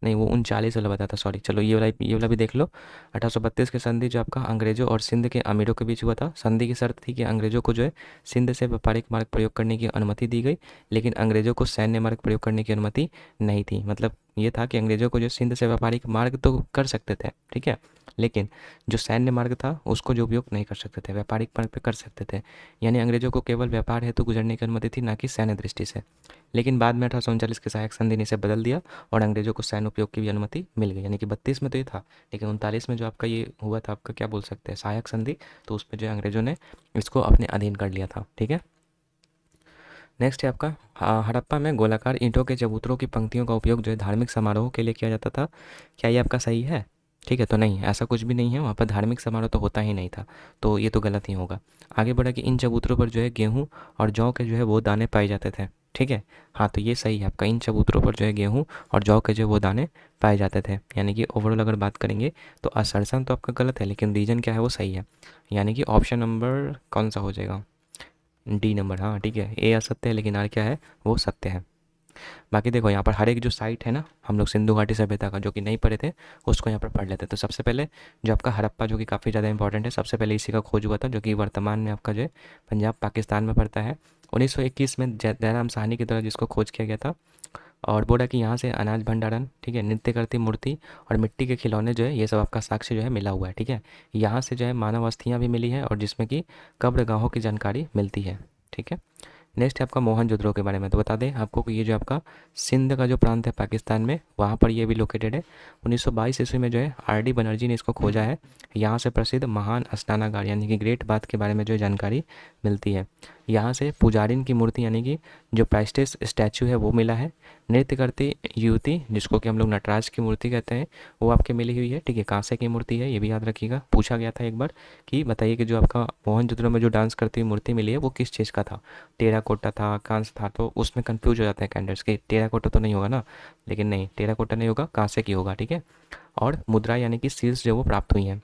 नहीं, वो 39 वाला बताया था, सॉरी। चलो ये वाला भी देख लो। 1832 की संधि जो आपका अंग्रेजों और सिंध के अमीरों के बीच हुआ था। संधि की शर्त थी कि अंग्रेजों को जो है सिंध से व्यापारिक मार्ग प्रयोग करने की अनुमति दी गई, लेकिन अंग्रेजों को सैन्य मार्ग प्रयोग करने की अनुमति नहीं थी। मतलब ये था कि अंग्रेजों को जो सिंध से व्यापारिक मार्ग तो कर सकते थे, ठीक है, लेकिन जो सैन्य मार्ग था उसको जो उपयोग नहीं कर सकते थे, व्यापारिक मार्ग पे कर सकते थे। यानी अंग्रेजों को केवल व्यापार हेतु गुजरने की अनुमति थी, ना कि सैन्य दृष्टि से। लेकिन बाद में 1839 की सहायक संधि ने इसे बदल दिया और अंग्रेजों को सैन्य उपयोग की भी अनुमति मिल गई। यानी कि 32 में तो ये था, लेकिन 39 में जो आपका ये हुआ था, आपका क्या बोल सकते हैं, सहायक संधि, तो उसमें जो है अंग्रेजों ने इसको अपने अधीन कर लिया था, ठीक है। नेक्स्ट है आपका हड़प्पा में गोलाकार ईंटों के चबूतरों की पंक्तियों का उपयोग जो है धार्मिक समारोह के लिए किया जाता था। क्या ये आपका सही है? ठीक है, तो नहीं, ऐसा कुछ भी नहीं है, वहाँ पर धार्मिक समारोह तो होता ही नहीं था, तो ये तो गलत ही होगा। आगे बढ़ा कि इन चबूतरों पर जो है गेहूँ और जौ के जो है वो दाने पाए जाते थे, ठीक है। हाँ, तो ये सही है आपका, इन चबूतरों पर जो है गेहूँ और जौ के जो है वो दाने पाए जाते थे। यानी कि ओवरऑल अगर बात करेंगे तो असर्सन तो आपका गलत है, लेकिन रीजन क्या है वो सही है। यानी कि ऑप्शन नंबर कौन सा हो जाएगा? डी नंबर, हाँ ठीक है। ए असत्य है, लेकिन आर क्या है, वो सत्य है। बाकी देखो यहाँ पर हर एक जो साइट है ना, हम लोग सिंधु घाटी सभ्यता का जो कि नहीं पढ़े थे उसको यहाँ पर पढ़ लेते हैं। तो सबसे पहले जो आपका हड़प्पा, जो कि काफ़ी ज़्यादा इंपॉर्टेंट है, सबसे पहले इसी का खोज हुआ था, जो कि वर्तमान में आपका जो है पंजाब पाकिस्तान में पड़ता है। 1921 में जयराम साहनी की तरह जिसको खोज किया गया था, और बोला कि यहाँ से अनाज भंडारण, ठीक है, नृत्य करती मूर्ति और मिट्टी के खिलौने जो है ये सब आपका साक्ष्य जो है मिला हुआ है, ठीक है। यहाँ से जो है मानव अस्थियाँ भी मिली है और जिसमें कि कब्रगाहों की जानकारी मिलती है, ठीक है। नेक्स्ट है आपका मोहनजोदड़ो के बारे में। तो बता दें आपको कि ये जो आपका सिंध का जो प्रांत है पाकिस्तान में, वहाँ पर ये भी लोकेटेड है। 1922 ईस्वी में जो है आर डी बनर्जी ने इसको खोजा है। यहाँ से प्रसिद्ध महान स्नानागार यानी कि ग्रेट बाथ के बारे में जो जानकारी मिलती है। यहाँ से पुजारिन की मूर्ति यानी कि जो प्राइस्टेस स्टैचू है वो मिला है। नृत्य करती युवती, जिसको कि हम लोग नटराज की मूर्ति कहते हैं, वो आपके मिली हुई है, ठीक है। कांसे की मूर्ति है, ये भी याद रखिएगा, पूछा गया था एक बार कि बताइए कि जो आपका मोहनजोदड़ो में जो डांस करती हुई मूर्ति मिली है वो किस चीज़ का था, टेराकोटा था, कांस्य था, तो उसमें कंफ्यूज हो जाते हैं कैंडिडेट्स कि टेराकोटा तो नहीं होगा ना, लेकिन नहीं, टेराकोटा नहीं होगा, कांसे की होगा, ठीक है। और मुद्रा यानी कि सील्स जो वो प्राप्त हुई हैं।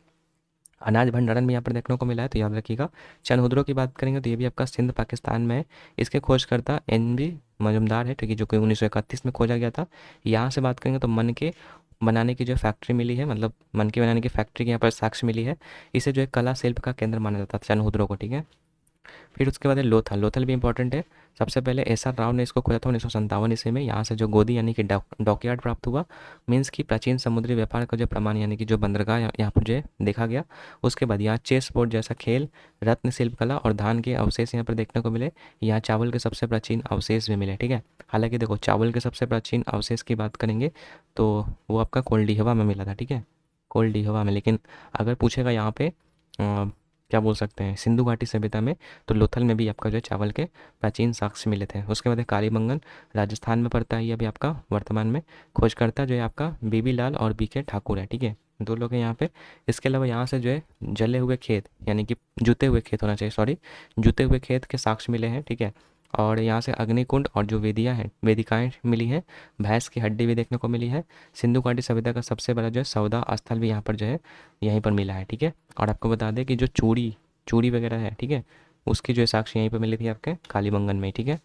अनाज भंडारण भी यहाँ पर देखने को मिला है, तो याद रखिएगा। चनहुद्रो की बात करेंगे तो ये भी आपका सिंध पाकिस्तान में है। इसके खोजकर्ता एन बी मजुमदार है, ठीक है, जो कि 1931 में खोजा गया था। यहाँ से बात करेंगे तो मन के बनाने की जो फैक्ट्री मिली है, मतलब मन के बनाने की फैक्ट्री की यहाँ पर साक्ष्य मिली है। इसे जो है कला शिल्प का केंद्र माना जाता था चनहुद्रो को, ठीक है। फिर उसके बाद है लोथल। लोथल भी इंपॉर्टेंट है। सबसे पहले एस आर राव ने इसको खोजा था 1957 ईस्वी में। यहाँ से जो गोदी यानी कि डॉकयार्ड प्राप्त हुआ, मीन्स की प्राचीन समुद्री व्यापार का जो प्रमाण यानी कि जो बंदरगाह यहाँ पर जो है देखा गया। उसके बाद यहाँ चेस बोर्ड जैसा खेल, रत्न शिल्प कला और धान के अवशेष यहाँ पर देखने को मिले। यहाँ चावल के सबसे प्राचीन अवशेष भी मिले, ठीक है। हालांकि देखो, चावल के सबसे प्राचीन अवशेष की बात करेंगे तो वो आपका कोल्डिहवा में मिला था, ठीक है, कोल्डिहवा में। लेकिन अगर पूछेगा यहाँ पे क्या बोल सकते हैं, सिंधु घाटी सभ्यता में, तो लोथल में भी आपका जो है चावल के प्राचीन साक्ष्य मिले थे। उसके बाद है कालीबंगन, राजस्थान में पड़ता है ये अभी आपका वर्तमान में। खोजकर्ता जो है आपका बीबी लाल और बी के ठाकुर है, ठीक है, दो लोग हैं यहाँ पे। इसके अलावा यहाँ से जो है जले हुए खेत यानी कि जुते हुए खेत होना चाहिए, सॉरी, जुते हुए खेत के साक्ष्य मिले हैं, ठीक है। और यहाँ से अग्निकुंड और जो वेदियाँ हैं, वेदिकाएँ मिली हैं। भैंस की हड्डी भी देखने को मिली है। सिंधु घाटी सभ्यता का सबसे बड़ा जो है सौदा स्थल भी यहाँ पर जो है यहीं पर मिला है, ठीक है। और आपको बता दें कि जो चूड़ी चूड़ी वगैरह है, ठीक है, उसकी जो है साक्ष्य यहीं पर मिली थी आपके कालीबंगन में, ठीक है।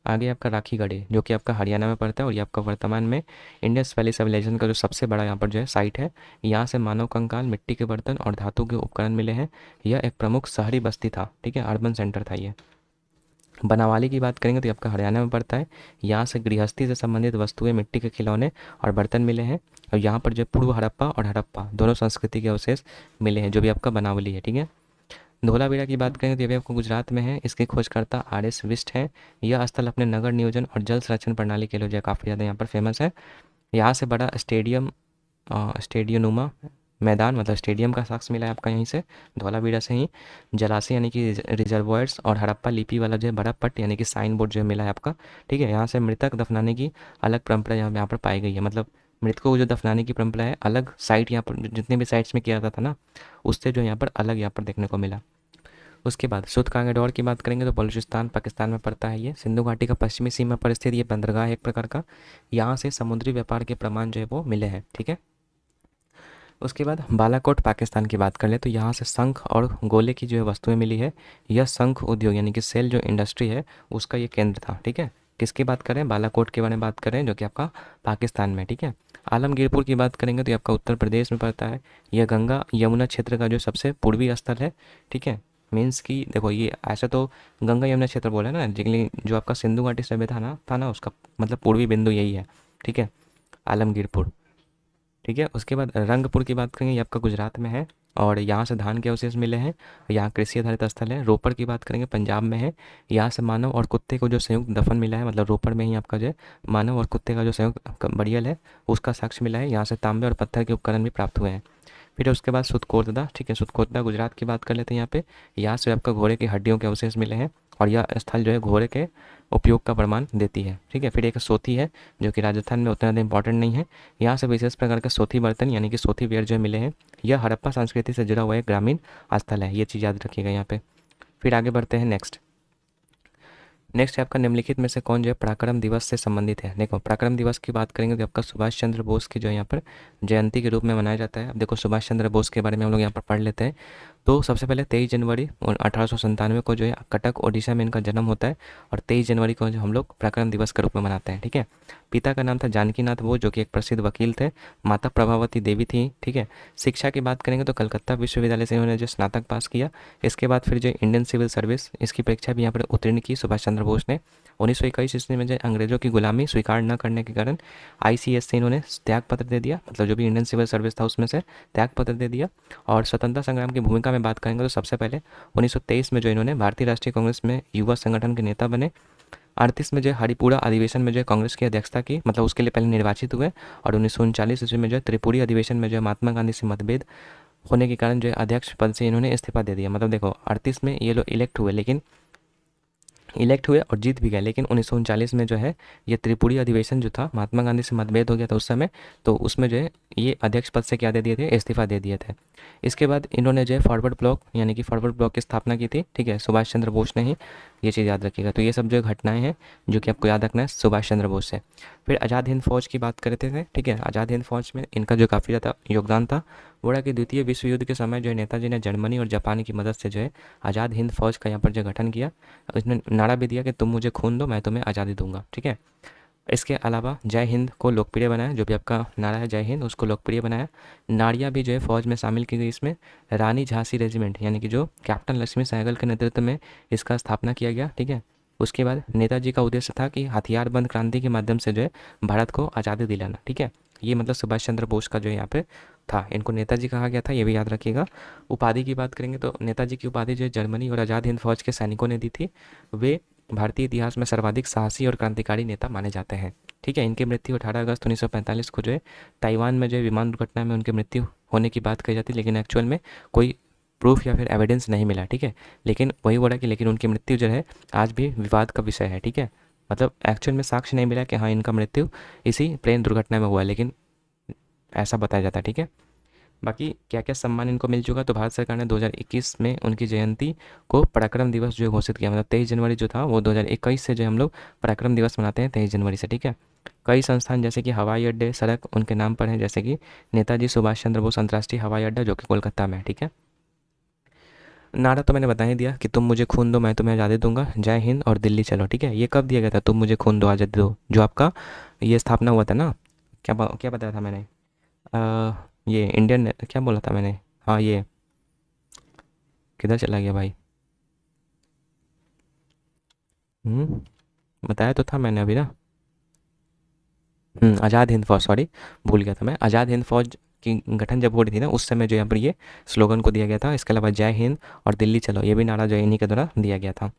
आगे आपका राखीगढ़ी, जो कि आपका हरियाणा में पड़ता है और ये आपका वर्तमान में इंडस वैली सिविलाइजेशन का जो सबसे बड़ा यहाँ पर जो है साइट है। यहाँ से मानव कंकाल, मिट्टी के बर्तन और धातु के उपकरण मिले हैं। यह एक प्रमुख शहरी बस्ती था, ठीक है, अर्बन सेंटर था ये। बनावाली की बात करेंगे तो ये आपका हरियाणा में पड़ता है। यहाँ से गृहस्थी से संबंधित वस्तुएं, मिट्टी के खिलौने और बर्तन मिले हैं। और यहाँ पर जो पूर्व हड़प्पा और हड़प्पा दोनों संस्कृति के अवशेष मिले हैं, जो भी आपका बनावली है, ठीक है। धोलावीरा की बात करेंगे तो ये भी आपको गुजरात में है। इसके खोजकर्ता आर एस विस्ट हैं। यह स्थल अपने नगर नियोजन और जल संरक्षण प्रणाली के लिए जो है काफ़ी ज़्यादा यहाँ पर फेमस है। यहाँ से बड़ा स्टेडियनुमा मैदान, मतलब स्टेडियम का साक्ष्य मिला है आपका यहीं से, धौलावीरा से ही। जलाशय यानी कि रिजर्वॉयर्स और हड़प्पा लिपि वाला जो है बड़ा पट्ट यानी कि साइन बोर्ड जो है मिला है आपका, ठीक है। यहाँ से मृतक दफनाने की अलग परंपरा यहाँ पर पाई गई है। मतलब मृतकों को जो दफनाने की परंपरा है, अलग साइट यहाँ पर जितने भी साइट्स में किया जाता था ना, उससे जो यहाँ पर अलग यहाँ पर देखने को मिला। उसके बाद सुध कांगड़ौर की बात करेंगे तो बलूचिस्तान पाकिस्तान में पड़ता है ये। सिंधु घाटी का पश्चिमी सीमा पर स्थित ये बंदरगाह है एक प्रकार का। यहाँ से समुद्री व्यापार के प्रमाण जो है वो मिले हैं, ठीक है। उसके बाद बालाकोट पाकिस्तान की बात कर ले तो यहाँ से शंख और गोले की जो है वस्तुएं मिली है। यह शंख उद्योग यानी कि सेल जो इंडस्ट्री है उसका ये केंद्र था, ठीक है। किसकी बात कर रहे हैं, बालाकोट के बारे में बात कर रहे हैं, जो कि आपका पाकिस्तान में, ठीक है। आलमगीरपुर की बात करेंगे तो ये आपका उत्तर प्रदेश में पड़ता है। यह गंगा यमुना क्षेत्र का जो सबसे पूर्वी स्थल है, ठीक है। मीन्स कि देखो ये ऐसा तो गंगा यमुना क्षेत्र बोला है ना, लेकिन जो आपका सिंधु घाटी सभ्यता था ना उसका मतलब पूर्वी बिंदु यही है, ठीक है, आलमगीरपुर, ठीक है। उसके बाद रंगपुर की बात करेंगे, ये आपका गुजरात में है और यहाँ से धान के अवशेष मिले हैं, यहाँ कृषि आधारित स्थल है। रोपड़ की बात करेंगे, पंजाब में है, यहाँ से मानव और कुत्ते को जो संयुक्त दफन मिला है, मतलब रोपड़ में ही आपका जो है मानव और कुत्ते का जो संयुक्त बड़ियल है उसका साक्ष्य मिला है। यहाँ से तांबे और पत्थर के उपकरण भी प्राप्त हुए हैं। फिर उसके बाद सुतकोतदा, ठीक है, सुतकोतदा गुजरात की बात कर लेते हैं। यहाँ से आपका घोड़े की हड्डियों के अवशेष मिले हैं और यह स्थल जो है घोड़े के उपयोग का प्रमाण देती है, ठीक है। फिर एक सोती है जो कि राजस्थान में उतना ज़्यादा इंपॉर्टेंट नहीं है। यहाँ से विशेष प्रकार के सोती बर्तन यानी कि सोती वेयर जो है मिले हैं। यह हड़प्पा संस्कृति से जुड़ा हुआ एक ग्रामीण स्थल है, ये चीज़ याद रखिएगा यहाँ पे। फिर आगे बढ़ते हैं नेक्स्ट है आपका निम्नलिखित में से कौन जो है पराक्रम दिवस से संबंधित है। देखो पराक्रम दिवस की बात करेंगे तो आपका सुभाष चंद्र बोस की जो है यहाँ पर जयंती के रूप में मनाया जाता है। अब देखो सुभाष चंद्र बोस के बारे में हम लोग यहाँ पर पढ़ लेते हैं। तो सबसे पहले 23 जनवरी 1897 को जो है कटक ओडिशा में इनका जन्म होता है और 23 जनवरी को जो हम लोग पराक्रम दिवस के रूप में मनाते हैं, ठीक है। पिता का नाम था जानकीनाथ बोस जो कि एक प्रसिद्ध वकील थे। माता प्रभावती देवी थी, ठीक है। शिक्षा की बात करेंगे तो कलकत्ता विश्वविद्यालय से इन्होंने जो स्नातक पास किया। इसके बाद फिर जो इंडियन सिविल सर्विस इसकी परीक्षा भी यहाँ पर उत्तीर्ण की सुभाष चंद्र बोस ने। 1921 ईस्वी में जो अंग्रेजों की गुलामी स्वीकार न करने के कारण ICS से इन्होंने त्याग पत्र दे दिया, मतलब जो भी इंडियन सिविल सर्विस था उसमें से त्याग पत्र दे दिया। और स्वतंत्रता संग्राम की भूमिका में बात करेंगे तो सबसे पहले 1923 में जो इन्होंने भारतीय राष्ट्रीय कांग्रेस में युवा संगठन के नेता बने। 38 में जो है हरिपुरा अधिवेशन में जो है कांग्रेस की अध्यक्षता की, मतलब उसके लिए पहले निर्वाचित हुए। और 1939 ईस्वी में जो है त्रिपुरी अधिवेशन में जो है महात्मा गांधी से मतभेद होने के कारण जो है अध्यक्ष पद से इन्होंने इस्तीफा दे दिया। मतलब देखो 38 में ये लोग इलेक्ट हुए और जीत भी गए, लेकिन 1939 में जो है ये त्रिपुरी अधिवेशन जो था महात्मा गांधी से मतभेद हो गया था उस समय, तो उसमें जो है ये अध्यक्ष पद से क्या दे दिए थे, इस्तीफा दे दिए थे। इसके बाद इन्होंने जो है फॉरवर्ड ब्लॉक यानी कि फॉरवर्ड ब्लॉक की स्थापना की थी, ठीक है, सुभाष चंद्र बोस ने ही। ये चीज़ याद रखिएगा। तो ये सब जो घटनाएं हैं जो कि आपको याद रखना है सुभाष चंद्र बोस से। फिर आज़ाद हिंद फौज की बात करते थे, ठीक है। आज़ाद हिंद फौज में इनका जो काफ़ी ज़्यादा योगदान था, वो रहा कि द्वितीय विश्व युद्ध के समय जो है नेताजी ने जर्मनी और जापान की मदद से जो है आज़ाद हिंद फौज का यहाँ पर जो गठन किया। उसने नारा भी दिया कि तुम मुझे खून दो मैं तुम्हें आज़ादी दूंगा, ठीक है। इसके अलावा जय हिंद को लोकप्रिय बनाया, जो भी आपका नारा है जय हिंद उसको लोकप्रिय बनाया। नारियाँ भी जो है फौज में शामिल की गई। इसमें रानी झांसी रेजिमेंट यानी कि जो कैप्टन लक्ष्मी सहगल के नेतृत्व में इसका स्थापना किया गया, ठीक है। उसके बाद नेताजी का उद्देश्य था कि हथियारबंद क्रांति के माध्यम से जो है भारत को आज़ादी दिलाना, ठीक है। ये मतलब सुभाष चंद्र बोस का जो यहाँ पे था, इनको नेताजी कहा गया था, ये भी याद रखिएगा। उपाधि की बात करेंगे तो नेताजी की उपाधि जो है जर्मनी और आज़ाद हिंद फौज के सैनिकों ने दी थी। वे भारतीय इतिहास में सर्वाधिक साहसी और क्रांतिकारी नेता माने जाते हैं, ठीक है। इनकी मृत्यु 18 अगस्त 1945 को जो है ताइवान में जो है विमान दुर्घटना में उनकी मृत्यु होने की बात कही जाती है, लेकिन एक्चुअल में कोई प्रूफ या फिर एविडेंस नहीं मिला, ठीक है। लेकिन वही बोला कि लेकिन उनकी मृत्यु जो है आज भी विवाद का विषय है, ठीक है। मतलब एक्चुअल में साक्ष्य नहीं मिला कि हाँ इनका मृत्यु इसी प्लेन दुर्घटना में हुआ है, लेकिन ऐसा बताया जाता है, ठीक है। बाकी क्या क्या सम्मान इनको मिल चुका, तो भारत सरकार ने 2021 में उनकी जयंती को पराक्रम दिवस जो घोषित किया। मतलब 23 जनवरी जो था वो 2021 से जो हम लोग पराक्रम दिवस मनाते हैं 23 जनवरी से, ठीक है। कई संस्थान जैसे कि हवाई अड्डे सड़क उनके नाम पर हैं, जैसे कि नेताजी सुभाष चंद्र बोस अंतर्राष्ट्रीय हवाई अड्डा जो कि कोलकाता में है, ठीक है। नारा तो मैंने बता ही दिया कि तुम मुझे खून दो मैं तुम्हें आज़ादी दूंगा, जय हिंद और दिल्ली चलो, ठीक है। ये कब दिया गया था, तुम मुझे खून दो आज़ादी दो, जो आपका ये स्थापना हुआ था ना, क्या बताया था मैंने, ये इंडियन क्या बोला था मैंने, हाँ ये किधर चला गया भाई, हम्म बताया तो था मैंने अभी ना। आज़ाद हिंद फौज, सॉरी भूल गया था मैं। आज़ाद हिंद फौज की गठन जब हो रही थी ना उस समय जो यहाँ पर ये स्लोगन को दिया गया था। इसके अलावा जय हिंद और दिल्ली चलो ये भी नारा जो है इन्हीं के द्वारा दिया गया था।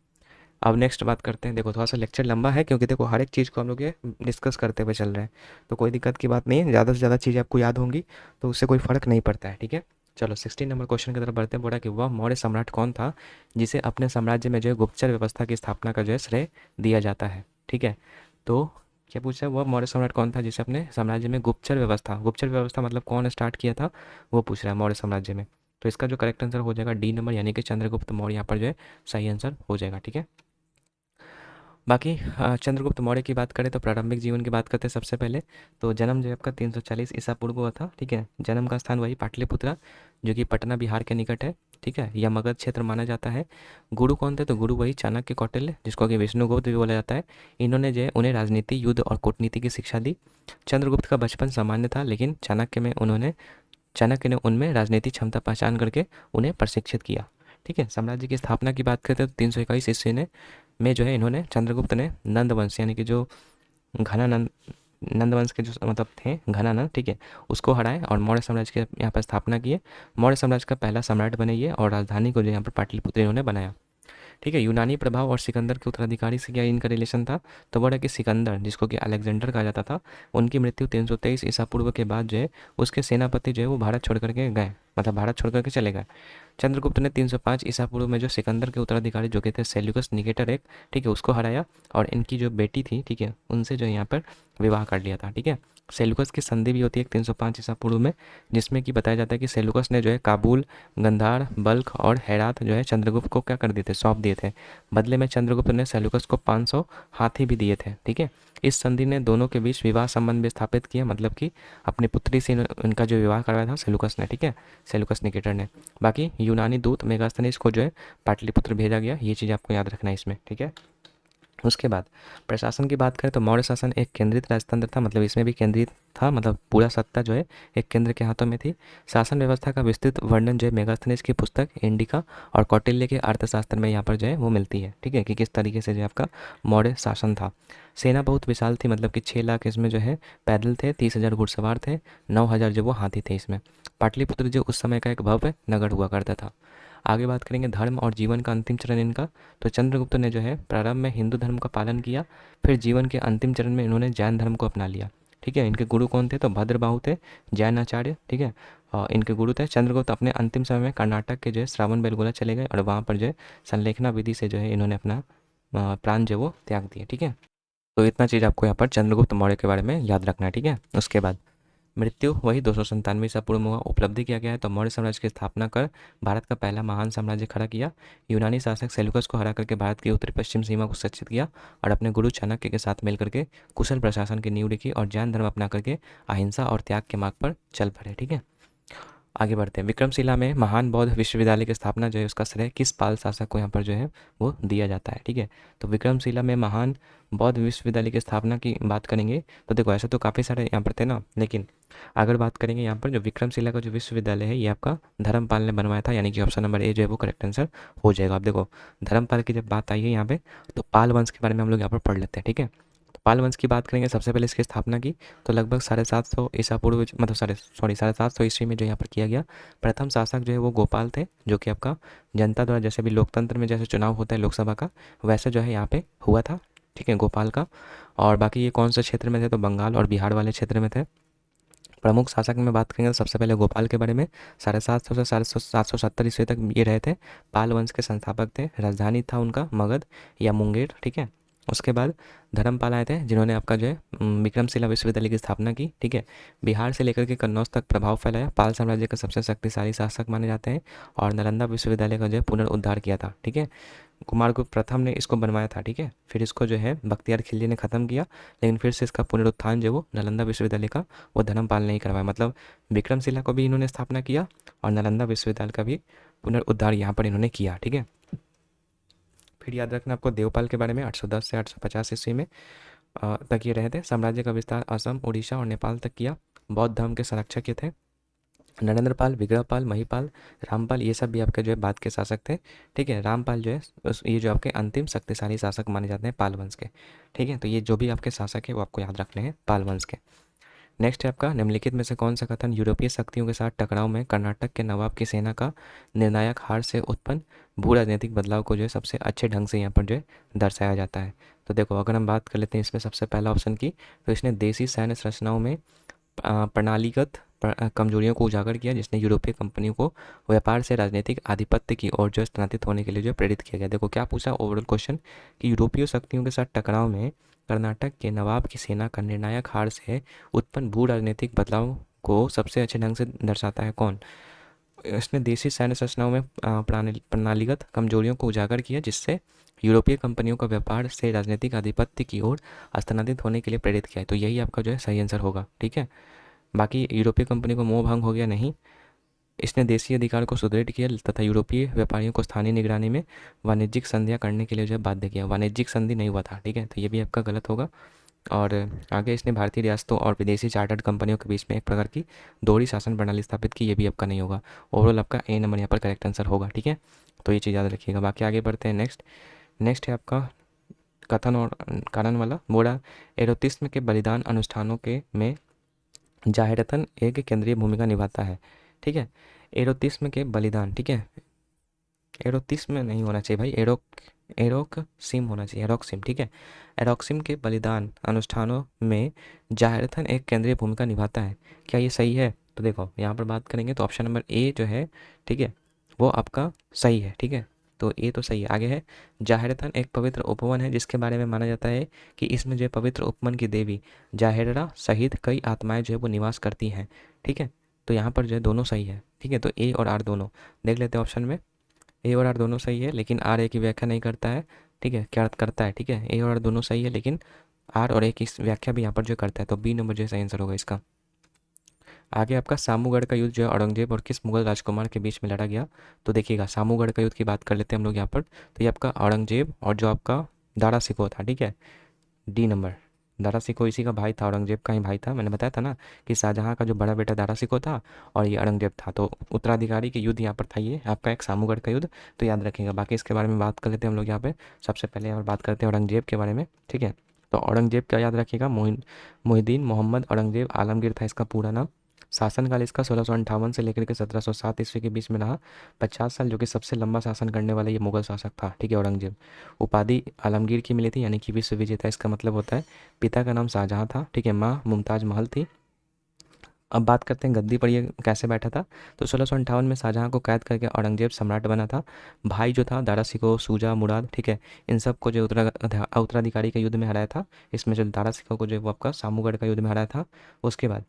अब नेक्स्ट बात करते हैं। देखो थोड़ा सा लेक्चर लंबा है क्योंकि देखो हर एक चीज़ को हम लोग ये डिस्कस करते हुए चल रहे हैं, तो कोई दिक्कत की बात नहीं है। ज़्यादा से ज़्यादा चीज़ें आपको याद होंगी तो उससे कोई फ़र्क नहीं पड़ता है, ठीक है। चलो 16 नंबर क्वेश्चन की तरफ बढ़ते हैं। बोला कि वह मौर्य सम्राट कौन था जिसे अपने साम्राज्य में जो है गुप्तचर व्यवस्था की स्थापना का जो है श्रेय दिया जाता है, ठीक है। तो क्या पूछा है, वह मौर्य सम्राट कौन था जिसे अपने साम्राज्य में गुप्तचर व्यवस्था मतलब कौन स्टार्ट किया था वो पूछ रहा है मौर्य साम्राज्य में। तो इसका जो करेक्ट आंसर हो जाएगा डी नंबर यानी कि चंद्रगुप्त मौर्य यहाँ पर जो है सही आंसर हो जाएगा, ठीक है। बाकी चंद्रगुप्त मौर्य की बात करें तो प्रारंभिक जीवन की बात करते हैं सबसे पहले। तो जन्म जो है आपका 340 ईसा पूर्व हुआ था, ठीक है। जन्म का स्थान वही पाटलिपुत्रा, जो कि पटना बिहार के निकट है, ठीक है। यह मगध क्षेत्र माना जाता है। गुरु कौन थे? तो गुरु वही चाणक्य कौटिल्य, जिसको कि विष्णुगुप्त भी बोला जाता है। इन्होंने जो है उन्हें राजनीति, युद्ध और कूटनीति की शिक्षा दी। चंद्रगुप्त का बचपन सामान्य था, लेकिन चाणक्य ने उनमें राजनीतिक क्षमता पहचान करके उन्हें प्रशिक्षित किया, ठीक है। साम्राज्य की स्थापना की बात करते हैं तो 321 ईस्वी में जो है इन्होंने चंद्रगुप्त ने नंद वंश यानी कि जो घनानंद नंद वंश के जो मतलब थे घनानंद, ठीक है, उसको हराए और मौर्य साम्राज्य की यहाँ पर स्थापना की है। मौर्य साम्राज्य का पहला सम्राट बने ये, और राजधानी को जो यहाँ पर पाटलिपुत्र इन्होंने बनाया, ठीक है। यूनानी प्रभाव और सिकंदर के उत्तराधिकारी से क्या इनका रिलेशन था? तो बोला कि सिकंदर, जिसको कि अलेक्जेंडर कहा जाता था, उनकी मृत्यु 323 ईसा पूर्व के बाद जो है उसके सेनापति जो है वो भारत छोड़ करके गए, मतलब भारत छोड़ करके चले गए। चंद्रगुप्त ने 305 ईसा पूर्व में जो सिकंदर के उत्तराधिकारी जो कि थे सेल्यूकस निकेटर एक, ठीक है, उसको हराया, और इनकी जो बेटी थी, ठीक है, उनसे जो यहाँ पर विवाह कर लिया था, ठीक है। सेल्यूकस की संधि भी होती है 305 ईसा पूर्व में, जिसमें कि बताया जाता है कि सेल्यूकस ने जो है काबुल, गंधार, बल्ख और हेरात जो है चंद्रगुप्त को क्या कर दिए थे? सौंप दिए थे। बदले में चंद्रगुप्त ने सेल्यूकस को 500 हाथी भी दिए थे, ठीक है। इस संधि ने दोनों के बीच विवाह संबंध भी स्थापित किया, मतलब कि अपनी पुत्री से इनका जो विवाह करवाया था सेल्यूकस ने, ठीक है, सेल्यूकस निकेटर ने। बाकी यूनानी दूत मेगास्थनीज को जो है पाटलिपुत्र भेजा गया, ये चीज़ आपको याद रखना है इसमें, ठीक है। उसके बाद प्रशासन की बात करें तो मौर्य शासन एक केंद्रित राजतंत्र था, मतलब इसमें भी केंद्रित था, मतलब पूरा सत्ता जो है एक केंद्र के हाथों में थी। शासन व्यवस्था का विस्तृत वर्णन जो है मेगास्थनीज की पुस्तक इंडिका और कौटिल्य के अर्थशास्त्र में यहाँ पर जो है वो मिलती है, ठीक है, कि किस तरीके से जो आपका मौर्य शासन था। सेना बहुत विशाल थी, मतलब कि 6 लाख इसमें जो है पैदल थे, 30,000 घुड़सवार थे, 9,000 जो वो हाथी थे इसमें। पाटलिपुत्र जो उस समय का एक भव्य नगर हुआ करता था। आगे बात करेंगे धर्म और जीवन का अंतिम चरण इनका। तो चंद्रगुप्त ने जो है प्रारंभ में हिंदू धर्म का पालन किया, फिर जीवन के अंतिम चरण में इन्होंने जैन धर्म को अपना लिया, ठीक है। इनके गुरु कौन थे? तो भद्रबाहु थे, जैन आचार्य, ठीक है, और इनके गुरु थे। चंद्रगुप्त अपने अंतिम समय में कर्नाटक के जो है श्रावण बेलगोला चले गए, और वहाँ पर जो है संलेखना विधि से जो है इन्होंने अपना प्राण जो वो त्याग दिए, ठीक है। तो इतना चीज़ आपको यहाँ पर चंद्रगुप्त मौर्य के बारे में याद रखना है, ठीक है। उसके बाद मृत्यु वही 297 ईसा पूर्व में हुआ। उपलब्धि किया गया है तो मौर्य साम्राज्य की स्थापना कर भारत का पहला महान साम्राज्य खड़ा किया। यूनानी शासक सेल्यूकस को हरा करके भारत की उत्तरी पश्चिम सीमा को सुरक्षित किया, और अपने गुरु चाणक्य के साथ मिल करके कुशल प्रशासन की नींव रखी, और जैन धर्म अपना करके अहिंसा और त्याग के मार्ग पर चल पड़े, ठीक है। आगे बढ़ते हैं। विक्रमशिला में महान बौद्ध विश्वविद्यालय की स्थापना जो है उसका श्रेय किस पाल शासक को यहाँ पर जो है वो दिया जाता है, ठीक है। तो विक्रमशिला में महान बौद्ध विश्वविद्यालय की स्थापना की बात करेंगे तो देखो ऐसे तो काफ़ी सारे यहाँ पर थे ना, लेकिन अगर बात करेंगे यहाँ पर जो विक्रमशिला का जो विश्वविद्यालय है ये आपका धर्मपाल ने बनवाया था, यानी कि ऑप्शन नंबर ए जो है वो करेक्ट आंसर हो जाएगा। आप देखो धर्मपाल की जब बात आई है यहाँ पे तो पाल वंश के बारे में हम लोग यहाँ पर पढ़ लेते हैं, ठीक है। तो पाल वंश की बात करेंगे, सबसे पहले इसकी स्थापना की तो लगभग 750 ईसा पूर्व मतलब 750 ईस्वी में जो यहाँ पर किया गया। प्रथम शासक जो है वो गोपाल थे, जो कि आपका जनता द्वारा जैसे भी लोकतंत्र में जैसे चुनाव होता है लोकसभा का, वैसे जो है यहाँ पे हुआ था, ठीक है, गोपाल का। और बाकी ये कौन से क्षेत्र में थे? तो बंगाल और बिहार वाले क्षेत्र में थे। प्रमुख शासक में बात करेंगे तो सबसे पहले गोपाल के बारे में 750 से 770 ईस्वी तक ये रहे थे। पाल वंश के संस्थापक थे। राजधानी था उनका मगध या मुंगेर, ठीक है। उसके बाद धर्मपाल आए थे, जिन्होंने आपका जो है विक्रमशिला विश्वविद्यालय की स्थापना की, ठीक है। बिहार से लेकर के कन्नौज तक प्रभाव फैलाया। पाल साम्राज्य का सबसे शक्तिशाली शासक माने जाते हैं, और नालंदा विश्वविद्यालय का जो है पुनरुद्धार किया था, ठीक है। कुमारगुप्त प्रथम ने इसको बनवाया था, ठीक है। फिर इसको जो है बख्तियार खिलजी ने ख़त्म किया, लेकिन फिर से इसका पुनरुत्थान जो वो नालंदा विश्वविद्यालय का वो धर्मपाल ने ही करवाया। मतलब विक्रमशिला को भी इन्होंने स्थापना किया और नालंदा विश्वविद्यालय का भी पुनरुद्धार यहाँ पर इन्होंने किया, ठीक है। फिर याद रखना आपको देवपाल के बारे में 810 से 850 ईस्वी में तक ये रहे थे। साम्राज्य का विस्तार असम, उड़ीसा और नेपाल तक किया। बौद्ध धर्म के संरक्षक ये थे। नरेंद्रपाल, विग्रहपाल, महिपाल, रामपाल, ये सब भी आपके जो है बाद के शासक थे, ठीक है। रामपाल जो है ये जो आपके अंतिम शक्तिशाली शासक माने जाते हैं पाल वंश के, ठीक है। तो ये जो भी आपके शासक है वो आपको याद रखने हैं पाल वंश के। नेक्स्ट है आपका निम्नलिखित में से कौन सा कथन यूरोपीय शक्तियों के साथ टकराव में कर्नाटक के नवाब की सेना का निर्णायक हार से उत्पन्न भू राजनीतिक बदलाव को जो है सबसे अच्छे ढंग से यहाँ पर जो है दर्शाया जाता है? तो देखो अगर हम बात कर लेते हैं इसमें सबसे पहला ऑप्शन की, तो इसने देसी सैन्य संरचनाओं में प्रणालीगत कमजोरियों को उजागर किया, जिसने यूरोपीय कंपनियों को व्यापार से राजनीतिक आधिपत्य की ओर जो स्थानांतरित होने के लिए जो प्रेरित किया गया। देखो क्या पूछा ओवरऑल क्वेश्चन कि यूरोपीय शक्तियों के साथ टकराव में कर्नाटक के नवाब की सेना का निर्णायक हार से उत्पन्न भू राजनीतिक बदलाव को सबसे अच्छे ढंग से दर्शाता है कौन? इसने देशी सैन्य संरचनाओं में प्रणालीगत कमजोरियों को उजागर किया, जिससे यूरोपीय कंपनियों का व्यापार से राजनीतिक आधिपत्य की ओर स्थानांतरित होने के लिए प्रेरित किया है। तो यही आपका जो है सही आंसर होगा, ठीक है। बाकी यूरोपीय कंपनी को मोह भंग हो गया नहीं, इसने देशी अधिकार को सुदृढ़ किया तथा यूरोपीय व्यापारियों को स्थानीय निगरानी में वाणिज्यिक संधियाँ करने के लिए जो है बाध्य किया। वाणिज्यिक संधि नहीं हुआ था, ठीक है, तो ये भी आपका गलत होगा। और आगे इसने भारतीय रियासतों और विदेशी चार्टर्ड कंपनियों के बीच में एक प्रकार की दोहरी शासन प्रणाली स्थापित की, ये भी आपका नहीं होगा। ओवरऑल आपका ए नंबर यहाँ पर करेक्ट आंसर होगा, ठीक है। तो ये चीज़ याद रखिएगा। बाकी आगे बढ़ते हैं। नेक्स्ट नेक्स्ट है आपका कथन और कारण वाला। बोला एरोतिस्म के बलिदान अनुष्ठानों के में जाहिरतन एक केंद्रीय भूमिका निभाता है, ठीक है। एरोतिस्म के बलिदान, ठीक है, एरोतिस्म नहीं होना चाहिए भाई, एरोक्सिम होना चाहिए, एरोक्सिम, ठीक है। एरोक्सिम के बलिदान अनुष्ठानों में जाहिरतन एक केंद्रीय भूमिका निभाता है, क्या ये सही है? तो देखो यहाँ पर बात करेंगे तो ऑप्शन नंबर ए जो है, ठीक है, वो आपका सही है, ठीक है। तो ए तो सही है। आगे है जाहिरतन एक पवित्र उपवन है जिसके बारे में माना जाता है कि इसमें जो है पवित्र उपवन की देवी जाहिरा सहित कई आत्माएं जो है वो निवास करती हैं, ठीक है। तो यहाँ पर जो है दोनों सही है, ठीक है। तो ए और आर दोनों देख लेते हैं ऑप्शन में। ए और आर दोनों सही है, लेकिन आर ए की व्याख्या नहीं करता है, ठीक है, क्या करता है, ठीक है। ए और आर दोनों सही है, लेकिन आर और ए की व्याख्या भी यहाँ पर जो करता है, तो बी नंबर जो है सही आंसर होगा इसका। आगे आपका सामूगढ़ का युद्ध जो है औरंगजेब और किस मुगल राजकुमार के बीच में लड़ा गया? तो देखिएगा सामूगढ़ का युद्ध की बात कर लेते हैं हम लोग यहाँ पर। तो ये आपका औरंगजेब और जो आपका दारा सिकोह था, ठीक है, डी नंबर। दारा सिकोह इसी का भाई था, औरंगजेब का ही भाई था। मैंने बताया था ना कि शाहजहाँ का जो बड़ा बेटा दारा सिकोह था और ये औरंगजेब था, तो उत्तराधिकारी के युद्ध यहाँ पर था ये आपका एक सामूगढ़ का युद्ध, तो याद रखिएगा। बाकी इसके बारे में बात कर लेते हैं हम लोग यहाँ पे। सबसे पहले यहाँ पर बात करते हैं औरंगजेब के बारे में, ठीक है। तो औरंगजेब क्या याद रखिएगा, मोहिद्दीन मोहम्मद औरंगजेब आलमगीर था इसका पूरा नाम। शासनकाल इसका 1658 से लेकर के 1707 ईस्वी के बीच में रहा, 50 साल, जो कि सबसे लंबा शासन करने वाला ये मुगल शासक था, ठीक है, औरंगजेब। उपाधि आलमगीर की मिली थी, यानी कि विश्व विजेता इसका मतलब होता है। पिता का नाम शाहजहाँ था, ठीक है, माँ मुमताज महल थी। अब बात करते हैं गद्दी पर ये कैसे बैठा था। तो 1658 में शाहजहाँ को कैद करके औरंगजेब सम्राट बना था। भाई जो था दारा सिकोह, सूजा, मुराद, ठीक है, इन सब को जो उत्तराधिकारी के युद्ध में हराया था। इसमें जो दारा सिकोह को जो वो आपका सामूगढ़ का युद्ध में हराया था। उसके बाद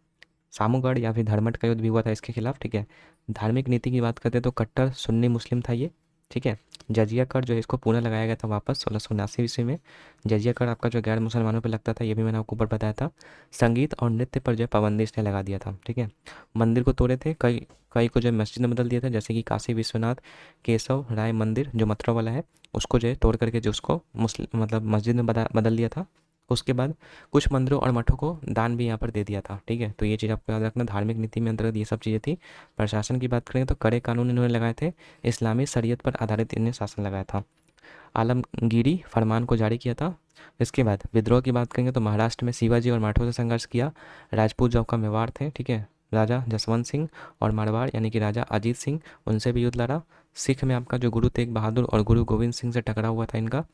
सामूगढ़ या फिर धर्मट का युद्ध भी हुआ था इसके खिलाफ, ठीक है। धार्मिक नीति की बात करते हैं तो कट्टर सुन्नी मुस्लिम था ये, ठीक है। जजिया कर जो है इसको पुनः लगाया गया था वापस 1679 ईस्वी में। जजिया कर आपका जो गैर मुसलमानों पर लगता था, ये भी मैंने आपको ऊपर बताया था। संगीत और नृत्य पर जो है पाबंदी इसने लगा दिया था, ठीक है। मंदिर को तोड़े थे, कई कई को जो है मस्जिद में बदल दिया था, जैसे कि काशी विश्वनाथ केशव राय मंदिर जो मथुरा वाला है, उसको जो है तोड़ करके जो उसको मुस्लिम मतलब मस्जिद में बदल दिया था। उसके बाद कुछ मंदिरों और मठों को दान भी यहाँ पर दे दिया था, ठीक है। तो ये चीज़ आपको याद रखना, धार्मिक नीति में अंतर्गत ये सब चीज़ें थी। प्रशासन की बात करें तो कड़े कानून इन्होंने लगाए थे, इस्लामी शरीयत पर आधारित इन्हें शासन लगाया था। आलमगीरी फरमान को जारी किया था। इसके बाद विद्रोह की बात करेंगे तो महाराष्ट्र में शिवाजी और माठों से संघर्ष किया। राजपूत जो का मेवाड़ थे, ठीक है, राजा जसवंत सिंह, और मारवाड़ यानी कि राजा अजीत सिंह, उनसे भी युद्ध लड़ा। सिख में आपका जो गुरु तेग बहादुर और गुरु गोविंद सिंह से टकराव हुआ था इनका।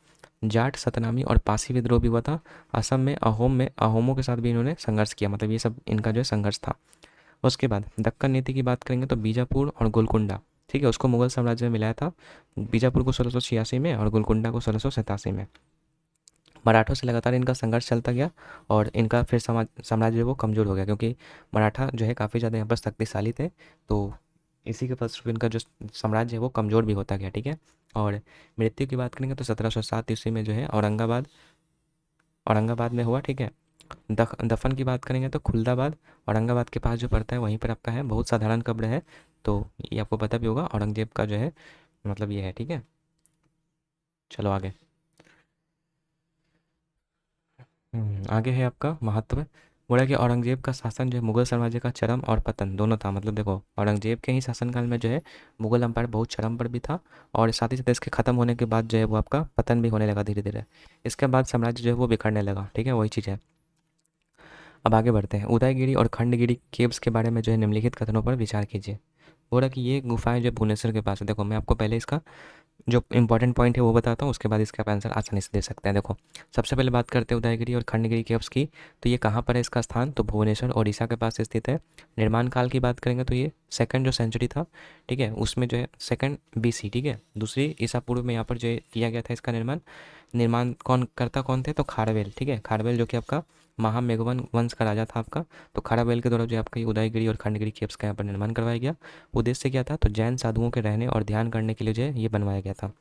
जाट सतनामी और पासी विद्रोह भी हुआ था। असम में अहोमों के साथ भी इन्होंने संघर्ष किया, मतलब ये सब इनका जो है संघर्ष था। उसके बाद दक्कन नीति की बात करेंगे तो बीजापुर और गोलकुंडा, ठीक है, उसको मुगल साम्राज्य में मिलाया था। बीजापुर को 1686 में और गोलकुंडा को 1687 में। मराठों से लगातार इनका संघर्ष चलता गया और इनका फिर साम्राज्य वो कमज़ोर हो गया, क्योंकि मराठा जो है काफ़ी ज़्यादा यहाँ पर शक्तिशाली थे। तो इसी के फलस्वरूप इनका जो साम्राज्य है वो कमज़ोर भी होता गया, ठीक है। और मृत्यु की बात करेंगे तो 1707 ईस्वी में जो है औरंगाबाद में हुआ, ठीक है। दफन की बात करेंगे तो खुलदाबाद औरंगाबाद के पास जो पड़ता है वहीं पर आपका है, बहुत साधारण कब्र है। तो ये आपको पता भी होगा, औरंगजेब का जो है मतलब ये है, ठीक है। चलो आगे। आगे है आपका महत्व। बोला कि औरंगजेब का शासन जो है मुगल साम्राज्य का चरम और पतन दोनों था, मतलब देखो औरंगजेब के ही शासनकाल में जो है मुगल अम्पायर बहुत चरम पर भी था, और साथ ही साथ इसके ख़त्म होने के बाद जो है वो आपका पतन भी होने लगा धीरे धीरे। इसके बाद साम्राज्य जो है वो बिखरने लगा, ठीक है, वही चीज़ है। अब आगे बढ़ते हैं। उदयगिरी और खंडगिरी केव्स के बारे में जो है निम्नलिखित कथनों पर विचार कीजिए। बोला कि ये गुफाएं जो भुवनेश्वर के पास है। देखो मैं आपको पहले इसका जो इंपॉर्टेंट पॉइंट है वो बताता हूँ, उसके बाद इसका आप आंसर आसानी से दे सकते हैं। देखो सबसे पहले बात करते हैं उदयगिरी और खंडगिरी केव्स की। तो ये कहाँ पर है इसका स्थान? तो भुवनेश्वर ओडिशा के पास स्थित है। निर्माण काल की बात करेंगे तो ये सेकंड जो सेंचुरी था, ठीक है, उसमें जो है सेकंड BC, ठीक है, दूसरी ईसा पूर्व में यहाँ पर जो किया गया था इसका निर्माण। निर्माण कौन थे? तो खारवेल, ठीक है, खारवेल जो कि आपका महामेघवन वंश का राजा था आपका। तो खाराबेल के द्वारा जो आपका ये उदयगिरी और खंडगिरी केव्स का यहाँ पर निर्माण करवाया गया। उद्देश्य क्या था, तो जैन साधुओं के रहने और ध्यान करने के लिए जो है ये बनवाया गया था।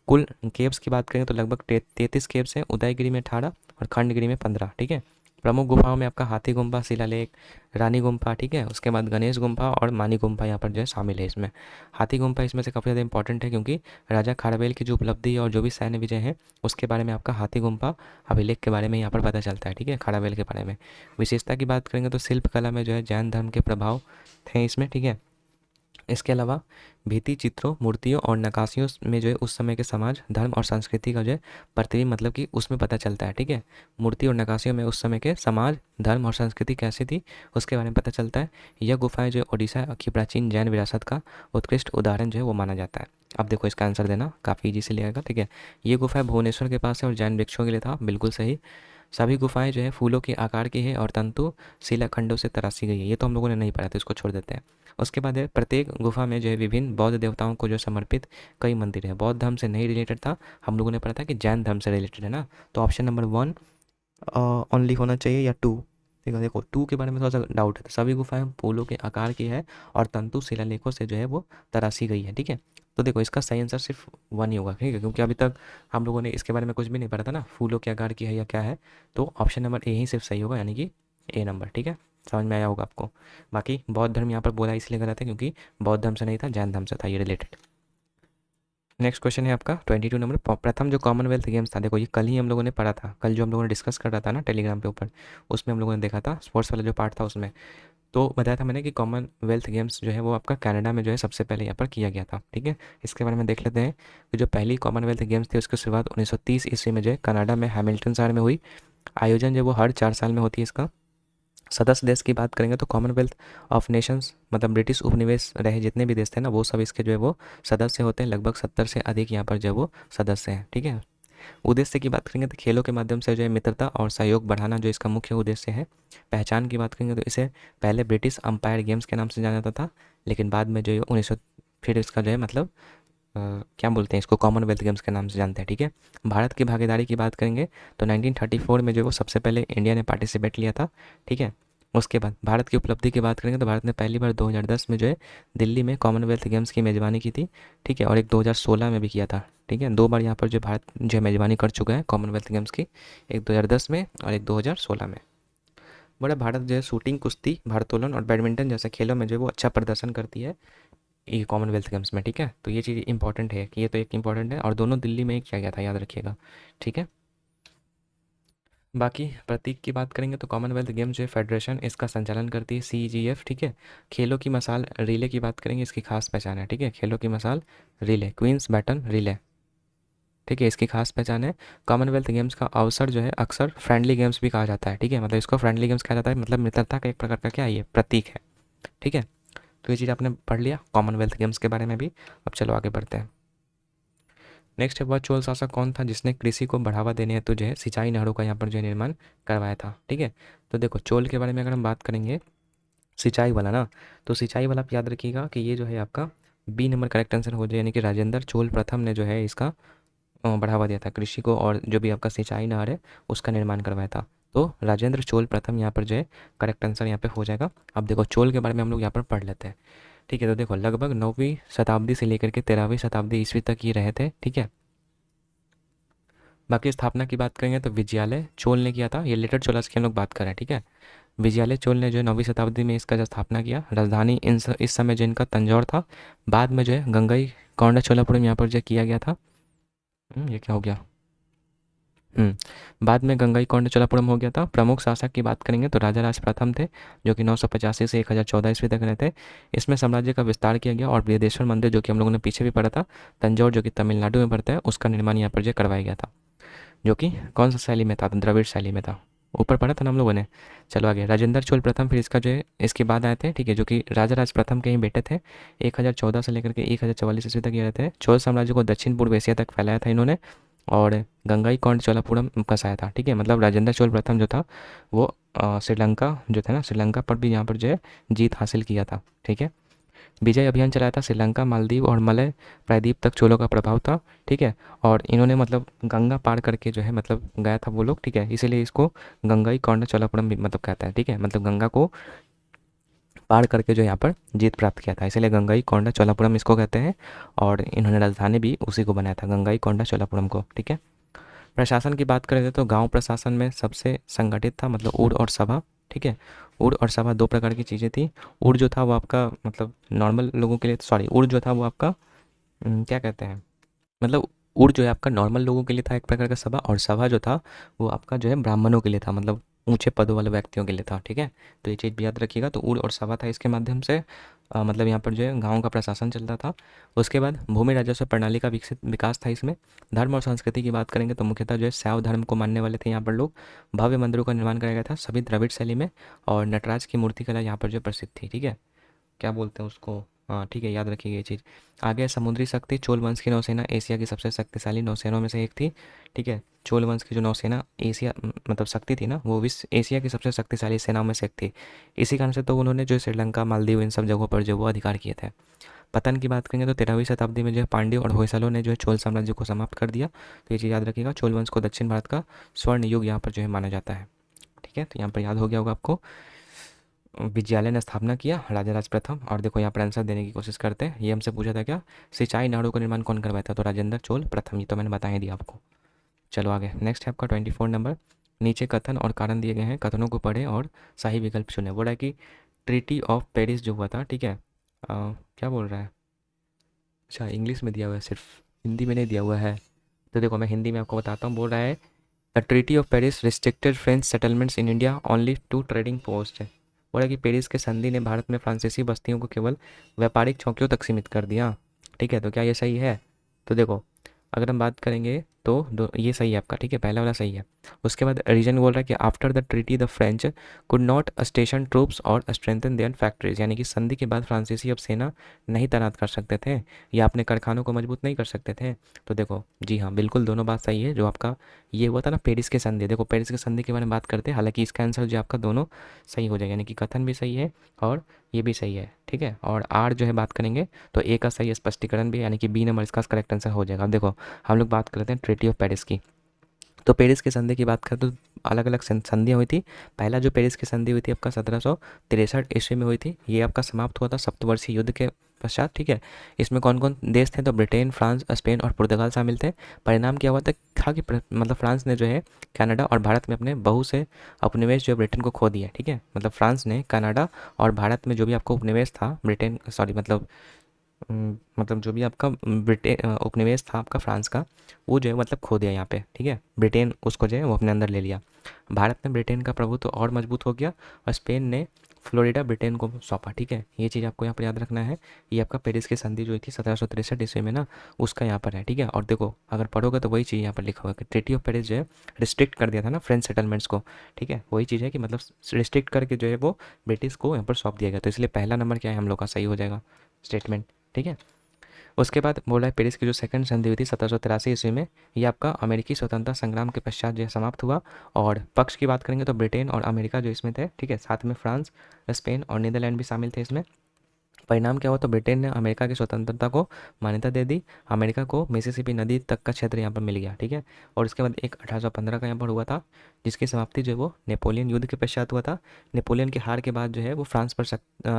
कुल केव्स की बात करें तो लगभग 33 केव्स हैं, उदयगिरी में 18 और खंडगिरी में 15। ठीक है। प्रमुख गुफाओं में आपका हाथी गुम्फा, शिलालेख, रानी गुम्फा, ठीक है, उसके बाद गणेश गुम्फा और मानी गुम्फा यहाँ पर जो है शामिल है इसमें। हाथी गुम्फा इसमें से काफ़ी ज़्यादा इंपॉर्टेंट है, क्योंकि राजा खारवेल की जो उपलब्धि और जो भी सैन्य विजय हैं उसके बारे में आपका हाथी गुम्फा अभिलेख के बारे में यहाँ पर पता चलता है। ठीक है, खारावेल के बारे में। विशेषता की बात करेंगे तो शिल्पकला में जो है जैन धर्म के प्रभाव थे इसमें। ठीक है। इसके अलावा भित्ति चित्रों, मूर्तियों और नक्काशियों में जो है उस समय के समाज, धर्म और संस्कृति का जो है प्रतिबिंब मतलब कि उसमें पता चलता है। ठीक है। मूर्ति और नक्काशियों में उस समय के समाज, धर्म और संस्कृति कैसी थी उसके बारे में पता चलता है। यह गुफाएं जो ओडिशा की प्राचीन जैन विरासत का उत्कृष्ट उदाहरण जो है वो माना जाता है। अब देखो इसका आंसर देना काफ़ी ईजी से लिया। ठीक है। ये गुफाएं भुवनेश्वर के पास है और जैन वृक्षों के लिए था, बिल्कुल सही। सभी गुफाएं जो है फूलों के आकार की है और तंतु शिलाखंडों से तराशी गई है। ये तो हम लोगों ने नहीं पढ़ा था, इसको छोड़ देते हैं। उसके बाद है प्रत्येक गुफा में जो है विभिन्न बौद्ध देवताओं को जो समर्पित कई मंदिर है। बौद्ध धर्म से नहीं रिलेटेड था, हम लोगों ने पढ़ा था कि जैन धर्म से रिलेटेड है ना। तो ऑप्शन नंबर 1 ओनली होना चाहिए या 2। ठीक है, देखो 2 के बारे में थोड़ा सा डाउट है। तो सभी गुफाएं फूलों के आकार की है और तंतु शिलालेखों से जो है वो तराशी गई है। ठीक है। तो देखो इसका सही आंसर सिर्फ 1 ही होगा। ठीक है, क्योंकि अभी तक हम लोगों ने इसके बारे में कुछ भी नहीं पढ़ा था ना, फूलों के आकार की है या क्या है। तो ऑप्शन नंबर ए ही सिर्फ सही होगा, यानी कि ए नंबर। ठीक है, समझ में आया होगा आपको। बाकी बौद्ध धर्म यहाँ पर बोला इसलिए गलत है क्योंकि बौद्ध धर्म से नहीं था, जैन धर्म से था ये रिलेटेड। नेक्स्ट क्वेश्चन है आपका 22 नंबर। प्रथम जो कॉमनवेल्थ गेम्स था, देखो ये कल ही हम लोगों ने पढ़ा था, कल जो हम लोगों ने डिस्कस कर रहा था ना टेलीग्राम पे ऊपर, उसमें हम लोगों ने देखा था स्पोर्ट्स वाला जो पार्ट था उसमें। तो बताया था मैंने कि कॉमनवेल्थ गेम्स जो है वो आपका कनाडा में जो है सबसे पहले यहाँ पर किया गया था। ठीक है। इसके बारे में देख लेते हैं कि जो पहली कॉमनवेल्थ गेम्स थी उसकी शुरुआत 1930 ईस्वी में जो है कनाडा में हैमिल्टन शहर में हुई। आयोजन जो वो हर 4 साल में होती है इसका। सदस्य देश की बात करेंगे तो कॉमनवेल्थ ऑफ नेशंस मतलब ब्रिटिश उपनिवेश रहे जितने भी देश थे ना वो सब इसके जो है वो सदस्य होते हैं। लगभग 70 से अधिक यहाँ पर जो है वो सदस्य हैं। ठीक है। उद्देश्य की बात करेंगे तो खेलों के माध्यम से जो है मित्रता और सहयोग बढ़ाना जो इसका मुख्य उद्देश्य है। पहचान की बात करेंगे तो इसे पहले ब्रिटिश अंपायर गेम्स के नाम से जाना जाता था, लेकिन बाद में जो है 1900 फिर इसका जो है मतलब क्या बोलते हैं इसको, कॉमनवेल्थ गेम्स के नाम से जानते हैं। ठीक है। भारत की भागीदारी की बात करेंगे तो 1934 में जो है वो सबसे पहले इंडिया ने पार्टिसिपेट लिया था। ठीक है। उसके बाद भारत की उपलब्धि की बात करेंगे तो भारत ने पहली बार 2010 में जो है दिल्ली में कॉमनवेल्थ गेम्स की मेज़बानी की थी। ठीक है। और एक 2016 में भी किया था। ठीक है, 2 बार यहाँ पर जो भारत जो है मेज़बानी कर चुका है कॉमनवेल्थ गेम्स की, एक 2010 में और एक 2016 में। बड़ा भारत जो है शूटिंग, कुश्ती, भारोत्तोलन और बैडमिंटन जैसे खेलों में जो है वो अच्छा प्रदर्शन करती है ये कॉमनवेल्थ गेम्स में। ठीक है। तो ये चीज़ इंपॉर्टेंट है कि ये तो एक इंपॉर्टेंट है और दोनों दिल्ली में ही किया गया था, याद रखिएगा। ठीक है। बाकी प्रतीक की बात करेंगे तो कॉमनवेल्थ गेम्स जो है फेडरेशन इसका संचालन करती है CGF। ठीक है। खेलों की मसाल रिले की बात करेंगे, इसकी खास पहचान है। ठीक है, खेलों की मसाल रिले, क्वींस बैटन रिले। ठीक है, इसकी खास पहचान है। कॉमनवेल्थ गेम्स का अवसर जो है अक्सर फ्रेंडली गेम्स भी कहा जाता है। ठीक है, मतलब इसको फ्रेंडली गेम्स कहा जाता है, मतलब मित्रता का एक प्रकार का क्या है ये प्रतीक है। ठीक है। तो ये चीज़ आपने पढ़ लिया कॉमनवेल्थ गेम्स के बारे में भी। अब चलो आगे बढ़ते हैं। नेक्स्ट है वह चोल शासक कौन था जिसने कृषि को बढ़ावा देने हेतु जो है सिंचाई नहरों का यहाँ पर जो है निर्माण करवाया था। ठीक है। तो देखो चोल के बारे में अगर हम बात करेंगे सिंचाई वाला ना, तो सिंचाई वाला आप याद रखिएगा कि ये जो है आपका बी नंबर करेक्ट आंसर हो जाए, यानी कि राजेंद्र चोल प्रथम ने जो है इसका बढ़ावा दिया था कृषि को और जो भी आपका सिंचाई नहर है उसका निर्माण करवाया था। तो राजेंद्र चोल प्रथम यहाँ पर जो है करेक्ट आंसर यहाँ पे हो जाएगा। अब देखो चोल के बारे में हम लोग यहाँ पर पढ़ लेते हैं। ठीक है। तो देखो लगभग 9वीं शताब्दी से लेकर के 13वीं शताब्दी ईस्वी तक ये रहे थे। ठीक है। बाकी स्थापना की बात करेंगे तो विजयालय चोल ने किया था, ये लेटर चोलास की हम लोग बात कर रहे हैं। ठीक है। विजयालय चोल ने जो है 9वीं शताब्दी में इसका जो स्थापना किया। राजधानी इस समय जो इनका तंजौर था। बाद में जो है गंगई कोंडा चोलापुरम यहाँ पर जो किया गया था। ये क्या हो गया। बाद में गंगई कोंडा चोलापुरम हो गया था। प्रमुख शासक की बात करेंगे तो राजा राज प्रथम थे, जो कि 985 से 1014 ईस्वी तक रहे थे। इसमें साम्राज्य का विस्तार किया गया और बृहदेश्वर मंदिर जो कि हम लोगों ने पीछे भी पढ़ा था, तंजौर जो कि तमिलनाडु में पड़ता है, उसका निर्माण यहाँ पर जो करवाया गया था, जो कि कौन सा शैली में था, तो द्रविड़ शैली में था। ऊपर पढ़ा था ना हम लोगों ने। चलो आगे, राजेंद्र चोल प्रथम फिर इसका जो है इसके बाद आए थे। ठीक है, जो कि राजा राज प्रथम के ही बेटे थे। 1014 से लेकर के 1044 ईस्वी तक ये रहे थे। चोल साम्राज्य को दक्षिण पूर्व एशिया तक फैलाया था इन्होंने और गंगईकोंड चोलापुरम बसाया था। ठीक है, मतलब राजेंद्र चोल प्रथम जो था वो श्रीलंका जो था ना, श्रीलंका पर भी यहाँ पर जो है जीत हासिल किया था। ठीक है। विजय अभियान चलाया था श्रीलंका, मालदीव और मलय प्रायद्वीप तक चोलों का प्रभाव था, ठीक है। और इन्होंने मतलब गंगा पार करके जो है मतलब गया था वो लोग, ठीक है, इसीलिए इसको गंगाई कोंडा चोलापुरम भी मतलब कहता है, ठीक है, मतलब गंगा को पार करके जो यहाँ पर जीत प्राप्त किया था, इसलिए गंगाई कोंडा चोलापुरम इसको कहते हैं। और इन्होंने राजधानी भी उसी को बनाया था, गंगाई कोंडा चोलापुरम को, ठीक है। प्रशासन की बात करें तो गांव प्रशासन में सबसे संगठित था मतलब ऊर और सभा, ठीक है। ऊर और सभा दो प्रकार की चीज़ें थी। ऊर जो था वो आपका मतलब नॉर्मल लोगों के लिए, सॉरी, ऊर जो था वो आपका क्या कहते हैं, मतलब ऊर जो है आपका नॉर्मल लोगों के लिए था एक प्रकार का सभा, और सभा जो था वो आपका जो है ब्राह्मणों के लिए था, मतलब ऊंचे पदों वाले व्यक्तियों के लिए था, ठीक है। तो ये चीज़ भी याद रखिएगा। तो ऊर और सभा था, इसके माध्यम से मतलब यहाँ पर जो है गाँव का प्रशासन चलता था। उसके बाद भूमि राजस्व प्रणाली का विकसित विकास था इसमें। धर्म और संस्कृति की बात करेंगे तो मुख्यतः जो है शैव धर्म को मानने वाले थे यहाँ पर लोग। भव्य मंदिरों का निर्माण कराया गया था सभी द्रविड़ शैली में, और नटराज की मूर्ति कला यहाँ पर जो प्रसिद्ध थी, ठीक है। क्या बोलते हैं उसको, हाँ ठीक है, याद रखिए ये चीज़। आगे समुद्री शक्ति, चोल वंश की नौसेना एशिया की सबसे शक्तिशाली नौसेनाओं में से एक थी, ठीक है। चोल वंश की जो नौसेना एशिया मतलब शक्ति थी ना, वो विश्व एशिया की सबसे शक्तिशाली सेनाओं में से एक थी। इसी कारण से तो उन्होंने जो श्रीलंका, मालदीव इन सब जगहों पर जो वो अधिकार किए थे। पतन की बात करेंगे तो 13वीं शताब्दी में जो है पांड्यों और होयसलों ने जो है चोल साम्राज्य को समाप्त कर दिया। तो ये चीज़ याद रखिएगा, चोल वंश को दक्षिण भारत का स्वर्ण युग यहाँ पर जो है माना जाता है, ठीक है। तो यहाँ पर याद हो गया होगा आपको। विजयालय ने स्थापना किया, राजा राज प्रथम। और देखो यहाँ पर आंसर देने की कोशिश करते हैं, ये हमसे पूछा था क्या, सिंचाई नहरों का निर्माण कौन करवाया था, तो राजेंद्र चोल प्रथम, ये तो मैंने बता ही दिया आपको। चलो आगे, नेक्स्ट है आपका 24 नंबर। नीचे कथन और कारण दिए गए हैं, कथनों को पढ़ें और सही विकल्प चुनें। बोला है कि ट्रीटी ऑफ पेरिस जो हुआ था, ठीक है, क्या बोल रहा है, अच्छा इंग्लिश में दिया हुआ है सिर्फ, हिंदी में नहीं दिया हुआ है। तो देखो मैं हिंदी में आपको बताता हूँ। बोल रहा है the treaty of Paris restricted French settlements in India only to trading post है। बोला कि पेरिस के संधि ने भारत में फ्रांसीसी बस्तियों को केवल व्यापारिक चौकियों तक सीमित कर दिया, ठीक है। तो क्या ये सही है, तो देखो अगर हम बात करेंगे तो दो ये सही है आपका, ठीक है, पहला वाला सही है। उसके बाद रीजन बोल रहा है कि after the treaty the French could not station troops और स्ट्रेंथन देयर फैक्ट्रीज, यानी कि संधि के बाद फ्रांसीसी अब सेना नहीं तैनात कर सकते थे या अपने कारखानों को मजबूत नहीं कर सकते थे। तो देखो जी हाँ, बिल्कुल दोनों बात सही है। जो आपका ये हुआ था ना पेरिस के संधि, देखो पेरिस के संधि के बारे में बात करते हैं, हालांकि इसका आंसर जो आपका दोनों सही हो जाएगा, यानी कि कथन भी सही है और ये भी सही है, ठीक है। और आर जो है बात करेंगे तो ए का सही स्पष्टीकरण भी, यानी कि बी नंबर इसका करेक्ट आंसर हो जाएगा। अब देखो हम लोग बात करते हैं ट्रीटी ऑफ पेरिस की। तो पेरिस की संधि की बात करें तो अलग अलग संधियाँ हुई थी। पहला जो पेरिस की संधि हुई थी आपका 1763 ईस्वी में हुई थी। ये आपका समाप्त हुआ था सप्तवर्षीय युद्ध के पश्चात, ठीक है। इसमें कौन कौन देश थे, तो ब्रिटेन, फ्रांस, स्पेन और पुर्तगाल शामिल थे। परिणाम क्या हुआ था कि मतलब फ्रांस ने जो है कनाडा और भारत में अपने बहु से उपनिवेश जो है ब्रिटेन को खो दिया, ठीक है। मतलब फ्रांस ने कनाडा और भारत में जो भी आपको उपनिवेश था ब्रिटेन, सॉरी मतलब जो भी आपका ब्रिटेन उपनिवेश था आपका फ्रांस का, वो जो है मतलब खो दिया यहाँ पे, ठीक है। ब्रिटेन उसको जो है वो अपने अंदर ले लिया। भारत में ब्रिटेन का प्रभुत्व और मजबूत हो गया और स्पेन ने फ्लोरिडा ब्रिटेन को सौंपा, ठीक है। ये चीज़ आपको यहाँ पर याद रखना है। ये आपका पेरिस की संधि जो थी 1763 ईस्वी में ना, उसका यहाँ पर है, ठीक है। और देखो अगर पढ़ोगे तो वही चीज़ यहाँ पर लिखा हुआ है कि ट्रीटी ऑफ पेरिस जो है रिस्ट्रिक्ट कर दिया था ना फ्रेंच सेटलमेंट्स को, ठीक है। वही चीज़ है कि मतलब रिस्ट्रिक्ट करके जो है वो ब्रिटिश को यहाँ पर सौंप दिया गया। तो इसलिए पहला नंबर क्या है हम लोग का सही हो जाएगा स्टेटमेंट, ठीक है। उसके बाद बोला है पेरिस की जो सेकंड संधि हुई थी 1783 ईस्वी में, ये आपका अमेरिकी स्वतंत्रता संग्राम के पश्चात जो है समाप्त हुआ। और पक्ष की बात करेंगे तो ब्रिटेन और अमेरिका जो इसमें थे, ठीक है, साथ में फ्रांस, स्पेन और नीदरलैंड भी शामिल थे इसमें। परिणाम क्या हुआ, तो ब्रिटेन ने अमेरिका की स्वतंत्रता को मान्यता दे दी। अमेरिका को मिसिसिपी नदी तक का क्षेत्र यहाँ पर मिल गया, ठीक है। और उसके बाद एक 1815 का यहाँ पर हुआ था, जिसकी समाप्ति जो है वो नेपोलियन युद्ध के पश्चात हुआ था। नेपोलियन की हार के बाद जो है वो फ्रांस पर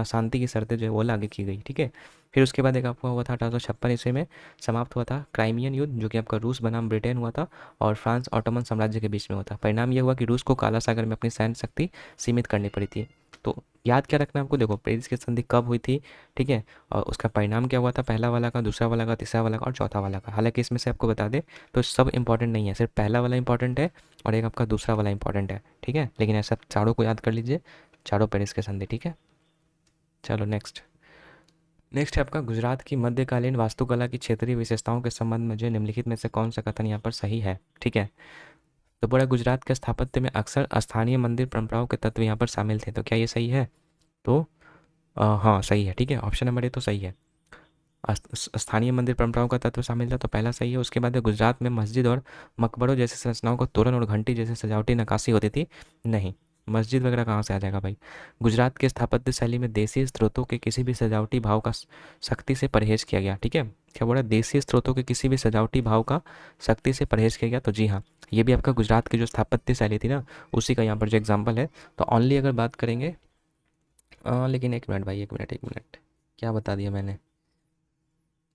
शांति की शर्तें जो है वो लागू की गई, ठीक है। फिर उसके बाद एक आपका हुआ था 1856 ईस्वी में समाप्त हुआ था क्राइमियन युद्ध, जो कि आपका रूस बनाम ब्रिटेन हुआ था और फ्रांस ऑटोमन साम्राज्य के बीच में हुआ था। परिणाम ये हुआ कि रूस को काला सागर में अपनी सैन्य शक्ति सीमित करनी पड़ी थी। तो याद क्या रखना है आपको, देखो पेरिस की संधि कब हुई थी, ठीक है, और उसका परिणाम क्या हुआ था, पहला वाला का, दूसरा वाला का, तीसरा वाला का और चौथा वाला का। हालांकि इसमें से आपको बता दें तो सब इंपॉर्टेंट नहीं है, सिर्फ पहला वाला इंपॉर्टेंट है और एक आपका दूसरा वाला इंपॉर्टेंट है, ठीक है। लेकिन ऐसा चारों को याद कर लीजिए, चारों पेरिस के संधि, ठीक है। चलो नेक्स्ट नेक्स्ट है आपका गुजरात की मध्यकालीन वास्तुकला की क्षेत्रीय विशेषताओं के संबंध में जो निम्नलिखित में से कौन सा कथन यहाँ पर सही है, ठीक है। तो पूरा गुजरात के स्थापत्य में अक्सर स्थानीय मंदिर परंपराओं के तत्व यहाँ पर शामिल थे। तो क्या ये सही है, तो हाँ सही है, ठीक है। ऑप्शन नंबर ए तो सही है, स्थानीय मंदिर परंपराओं का तत्व शामिल था, तो पहला सही है। उसके बाद गुजरात में मस्जिद और मकबरों जैसी संरचनाओं को तोरण और घंटी जैसे सजावटी नक्काशी होती थी, नहीं। मस्जिद वगैरह कहाँ से आ जाएगा भाई। गुजरात के स्थापत्य शैली में देसी स्रोतों के किसी भी सजावटी भाव का सख्ती से परहेज किया गया। ठीक है, क्या बोला, देसी स्रोतों के किसी भी सजावटी भाव का सख्ती से परहेज किया गया। तो जी हाँ, ये भी आपका गुजरात की जो स्थापत्य शैली थी ना, उसी का यहाँ पर जो एग्जाम्पल है। तो ओनली अगर बात करेंगे लेकिन एक मिनट भाई, एक मिनट, क्या बता दिया मैंने।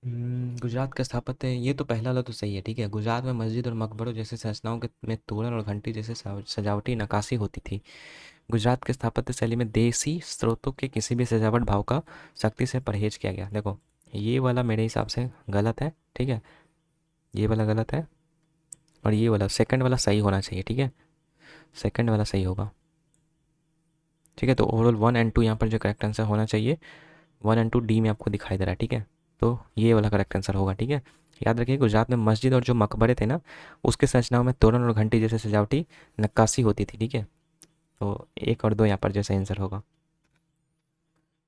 गुजरात का स्थापत्य, ये तो पहला वाला तो सही है। ठीक है, गुजरात में मस्जिद और मकबरों जैसे संरचनाओं के में तोरण और घंटी जैसे सजावटी नक्काशी होती थी। गुजरात के स्थापत्य शैली में देसी स्रोतों के किसी भी सजावट भाव का सख्ती से परहेज किया गया। देखो, ये वाला मेरे हिसाब से गलत है। ठीक है, ये वाला गलत है और ये वाला सेकंड वाला सही होना चाहिए। ठीक है, सेकंड वाला सही होगा। ठीक है, तो ओवरऑल 1 और 2 यहाँ पर जो करेक्ट आंसर होना चाहिए, 1 और 2 डी में आपको दिखाई दे रहा है। ठीक है, तो ये वाला करेक्ट आंसर होगा। ठीक है, याद रखिए, गुजरात में मस्जिद और जो मकबरे थे ना, उसके संरचनाओं में तोरण और घंटी जैसे सजावटी नक्काशी होती थी। ठीक है, तो 1 और 2 यहाँ पर जो सही आंसर होगा।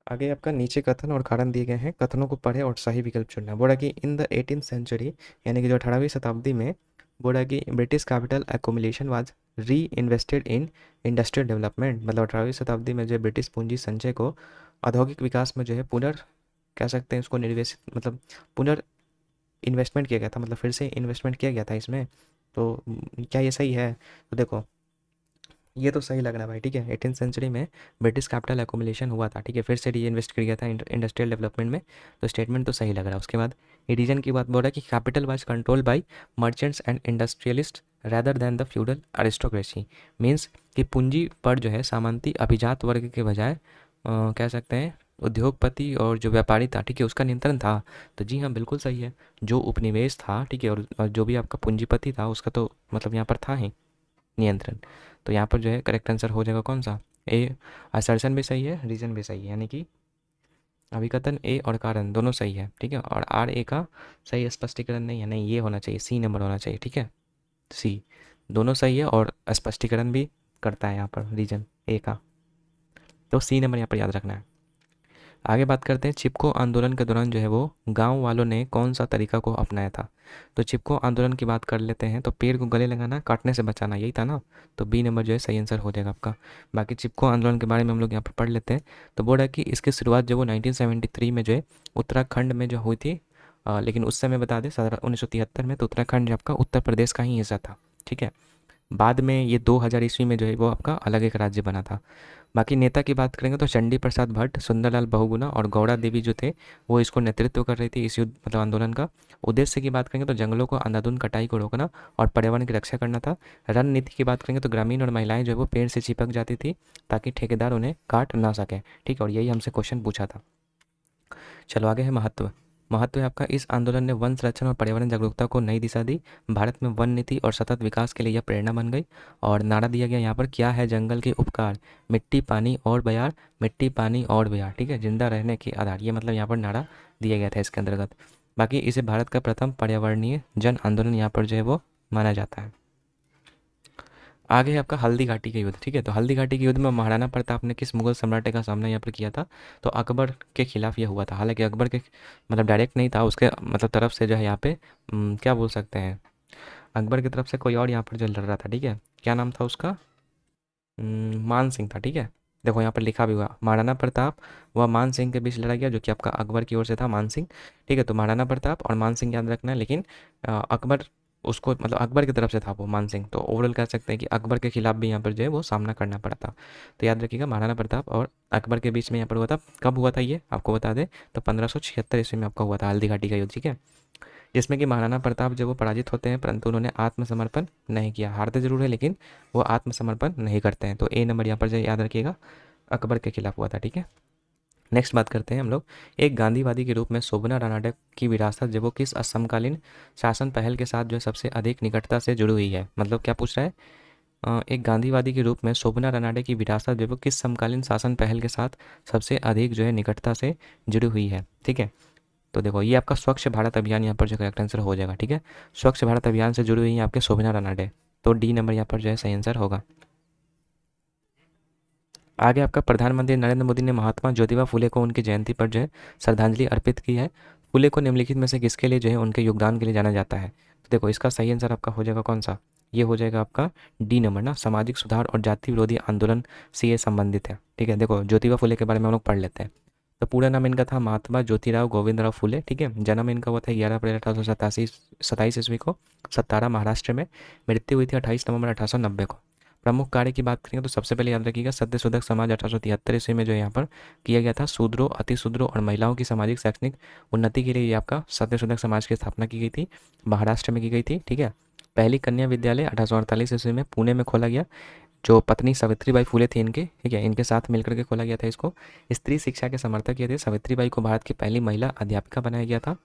आगे आपका नीचे कथन और कारण दिए गए हैं, कथनों को पढ़े और सही विकल्प चुनना है। बोला कि इन द 18th सेंचुरी, यानी कि जो 18वीं शताब्दी में, बोला कि ब्रिटिश कैपिटल एकोमुलेशन वाज री इन्वेस्टेड इन इंडस्ट्रियल डेवलपमेंट। मतलब 18वीं शताब्दी में जो ब्रिटिश पूंजी संचय को औद्योगिक विकास में जो है कह सकते हैं उसको निर्वेशित, मतलब पुनर् इन्वेस्टमेंट किया गया था, मतलब फिर से इन्वेस्टमेंट किया गया था इसमें। तो क्या ये सही है? तो देखो, ये तो सही लग रहा है भाई। ठीक है, 18th सेंचुरी में ब्रिटिश कैपिटल एकोमुलेशन हुआ था। ठीक है, फिर से री इन्वेस्ट किया गया था इंडस्ट्रियल डेवलपमेंट में। तो स्टेटमेंट तो सही लग रहा है। उसके बाद रीजन की बात बोल रहा है कि capital was control by merchants and industrialist rather than the feudal aristocracy. Means कि पूंजी पर जो है सामंती अभिजात वर्ग के बजाय कह सकते हैं उद्योगपति और जो व्यापारी था, ठीक है, उसका नियंत्रण था। तो जी हाँ, बिल्कुल सही है। जो उपनिवेश था, ठीक है, और जो भी आपका पूंजीपति था, उसका तो मतलब यहाँ पर था ही नियंत्रण। तो यहाँ पर जो है करेक्ट आंसर हो जाएगा कौन सा, ए। असर्शन भी सही है, रीजन भी सही है, यानी कि अभिकथन ए और कारण दोनों सही है। ठीक है, और आर ए का सही स्पष्टीकरण नहीं है, नहीं, ये होना चाहिए, सी नंबर होना चाहिए। ठीक है, सी, दोनों सही है और स्पष्टीकरण भी करता है यहाँ पर रीजन ए का। तो सी नंबर यहाँ पर याद रखना है। आगे बात करते हैं, चिपको आंदोलन के दौरान जो है वो गांव वालों ने कौन सा तरीका को अपनाया था। तो चिपको आंदोलन की बात कर लेते हैं, तो पेड़ को गले लगाना, काटने से बचाना, यही था ना। तो बी नंबर जो है सही आंसर हो जाएगा आपका। बाकी चिपको आंदोलन के बारे में हम लोग यहाँ पर पढ़ लेते हैं। तो बोल रहा है कि इसकी शुरुआत जो वो 1973 में जो है उत्तराखंड में जो हुई थी। लेकिन उस समय बता दें 1973 में तो उत्तराखंड जो आपका उत्तर प्रदेश का ही हिस्सा था। ठीक है, बाद में ये 2000 ईस्वी में जो है वो आपका अलग एक राज्य बना था। बाकी नेता की बात करेंगे तो चंडी प्रसाद भट्ट, सुंदरलाल बहुगुणा और गौड़ा देवी जो थे, वो इसको नेतृत्व कर रही थी इस युद्ध मतलब आंदोलन का। उद्देश्य की बात करेंगे तो जंगलों को अंधाधुंध कटाई को रोकना और पर्यावरण की रक्षा करना था। रणनीति की बात करेंगे तो ग्रामीण और महिलाएं जो है वो पेड़ से चिपक जाती थी ताकि ठेकेदार उन्हें काट ना सके। ठीक है, और यही हमसे क्वेश्चन पूछा था। चलो आगे है महत्व। महत्व है आपका, इस आंदोलन ने वन संरक्षण और पर्यावरण जागरूकता को नई दिशा दी। भारत में वन नीति और सतत विकास के लिए यह प्रेरणा बन गई। और नारा दिया गया यहाँ पर, क्या है जंगल के उपकार, मिट्टी पानी और बयार, मिट्टी पानी और बयार। ठीक है, जिंदा रहने के आधार, ये मतलब यहाँ पर नारा दिया गया था इसके अंतर्गत। बाकी इसे भारत का प्रथम पर्यावरणीय जन आंदोलन यहाँ पर जो है वो माना जाता है। आगे है आपका हल्दी घाटी का युद्ध। ठीक है, तो हल्दी घाटी के युद्ध में महाराणा प्रताप ने किस मुगल सम्राट का सामना यहाँ पर किया था। तो अकबर के खिलाफ ये हुआ था। हालांकि अकबर के मतलब डायरेक्ट नहीं था, उसके मतलब तरफ से जो है यहाँ पे क्या बोल सकते हैं, अकबर की तरफ से कोई और यहाँ पर जो लड़ रहा था। ठीक है, क्या नाम था उसका, मान सिंह था। ठीक है, देखो यहाँ पर लिखा भी हुआ, महाराणा प्रताप व मान सिंह के बीच लड़ा गया, जो कि आपका अकबर की ओर से था, मान सिंह। ठीक है, तो महाराणा प्रताप और मान सिंह याद रखना है, लेकिन अकबर उसको मतलब अकबर की तरफ से था वो मान सिंह। तो ओवरऑल कह सकते हैं कि अकबर के खिलाफ भी यहाँ पर जो है वो सामना करना पड़ा था। तो याद रखिएगा, महाराणा प्रताप और अकबर के बीच में यहाँ पर हुआ था। कब हुआ था ये आपको बता दें, तो 1576 ईस्वी में आपका हुआ था हल्दी घाटी का युद्ध। ठीक है, जिसमें कि महाराणा प्रताप जब वो पराजित होते हैं, परंतु उन्होंने आत्मसमर्पण नहीं किया। हारते जरूर है लेकिन वो आत्मसमर्पण नहीं करते हैं। तो ए नंबर यहाँ पर जो याद रखिएगा, अकबर के खिलाफ हुआ था। ठीक है, नेक्स्ट बात करते हैं हम लोग, एक गांधीवादी के रूप में शोभना रनाडे की विरासत जो वो किस समकालीन शासन पहल के साथ जो है सबसे अधिक निकटता से जुड़ी हुई है। मतलब क्या पूछ रहा है, एक गांधीवादी के रूप में शोभना रनाडे की विरासत जो वो किस समकालीन शासन पहल के साथ सबसे अधिक जो है निकटता से जुड़ी हुई है। ठीक है, तो देखो ये आपका स्वच्छ भारत अभियान यहाँ पर जो करेक्ट आंसर हो जाएगा। ठीक है, स्वच्छ भारत अभियान से जुड़ी हुई है आपके शोभना रनाडे। तो डी नंबर यहाँ पर जो है सही आंसर होगा। आगे आपका, प्रधानमंत्री नरेंद्र मोदी ने महात्मा ज्योतिबा फुले को उनकी जयंती पर जो है श्रद्धांजलि अर्पित की है। फुले को निम्नलिखित में से किसके लिए जो है उनके योगदान के लिए जाना जाता है। तो देखो इसका सही आंसर आपका हो जाएगा कौन सा, ये हो जाएगा आपका डी नंबर ना, सामाजिक सुधार और जाति विरोधी आंदोलन से ये संबंधित है। ठीक है, देखो ज्योतिबा फुले के बारे में हम लोग पढ़ लेते हैं। तो पूरा नाम इनका था महात्मा ज्योतिराव गोविंदराव फुले। ठीक है, जन्म इनका हुआ था 11 अप्रैल 1887 27 ईस्वी को सतारा महाराष्ट्र में। मृत्यु हुई थी 28 नवंबर 1890 को। प्रमुख कार्य की बात करेंगे तो सबसे पहले याद रखिएगा सत्यशोधक समाज 1873 ईस्वी में जो यहाँ पर किया गया था। शूद्रों, अतिशूद्रों और महिलाओं की सामाजिक शैक्षणिक उन्नति के लिए ये आपका सत्यशोधक समाज की स्थापना की गई थी, महाराष्ट्र में की गई थी। ठीक है, पहली कन्या विद्यालय 1848 ईस्वी में पुणे में खोला गया, जो पत्नी सावित्रीबाई फुले थी इनके, ठीक है, इनके साथ मिलकर के खोला गया था इसको। स्त्री शिक्षा के समर्थक ये थे। सावित्रीबाई को भारत की पहली महिला अध्यापिका बनाया गया था,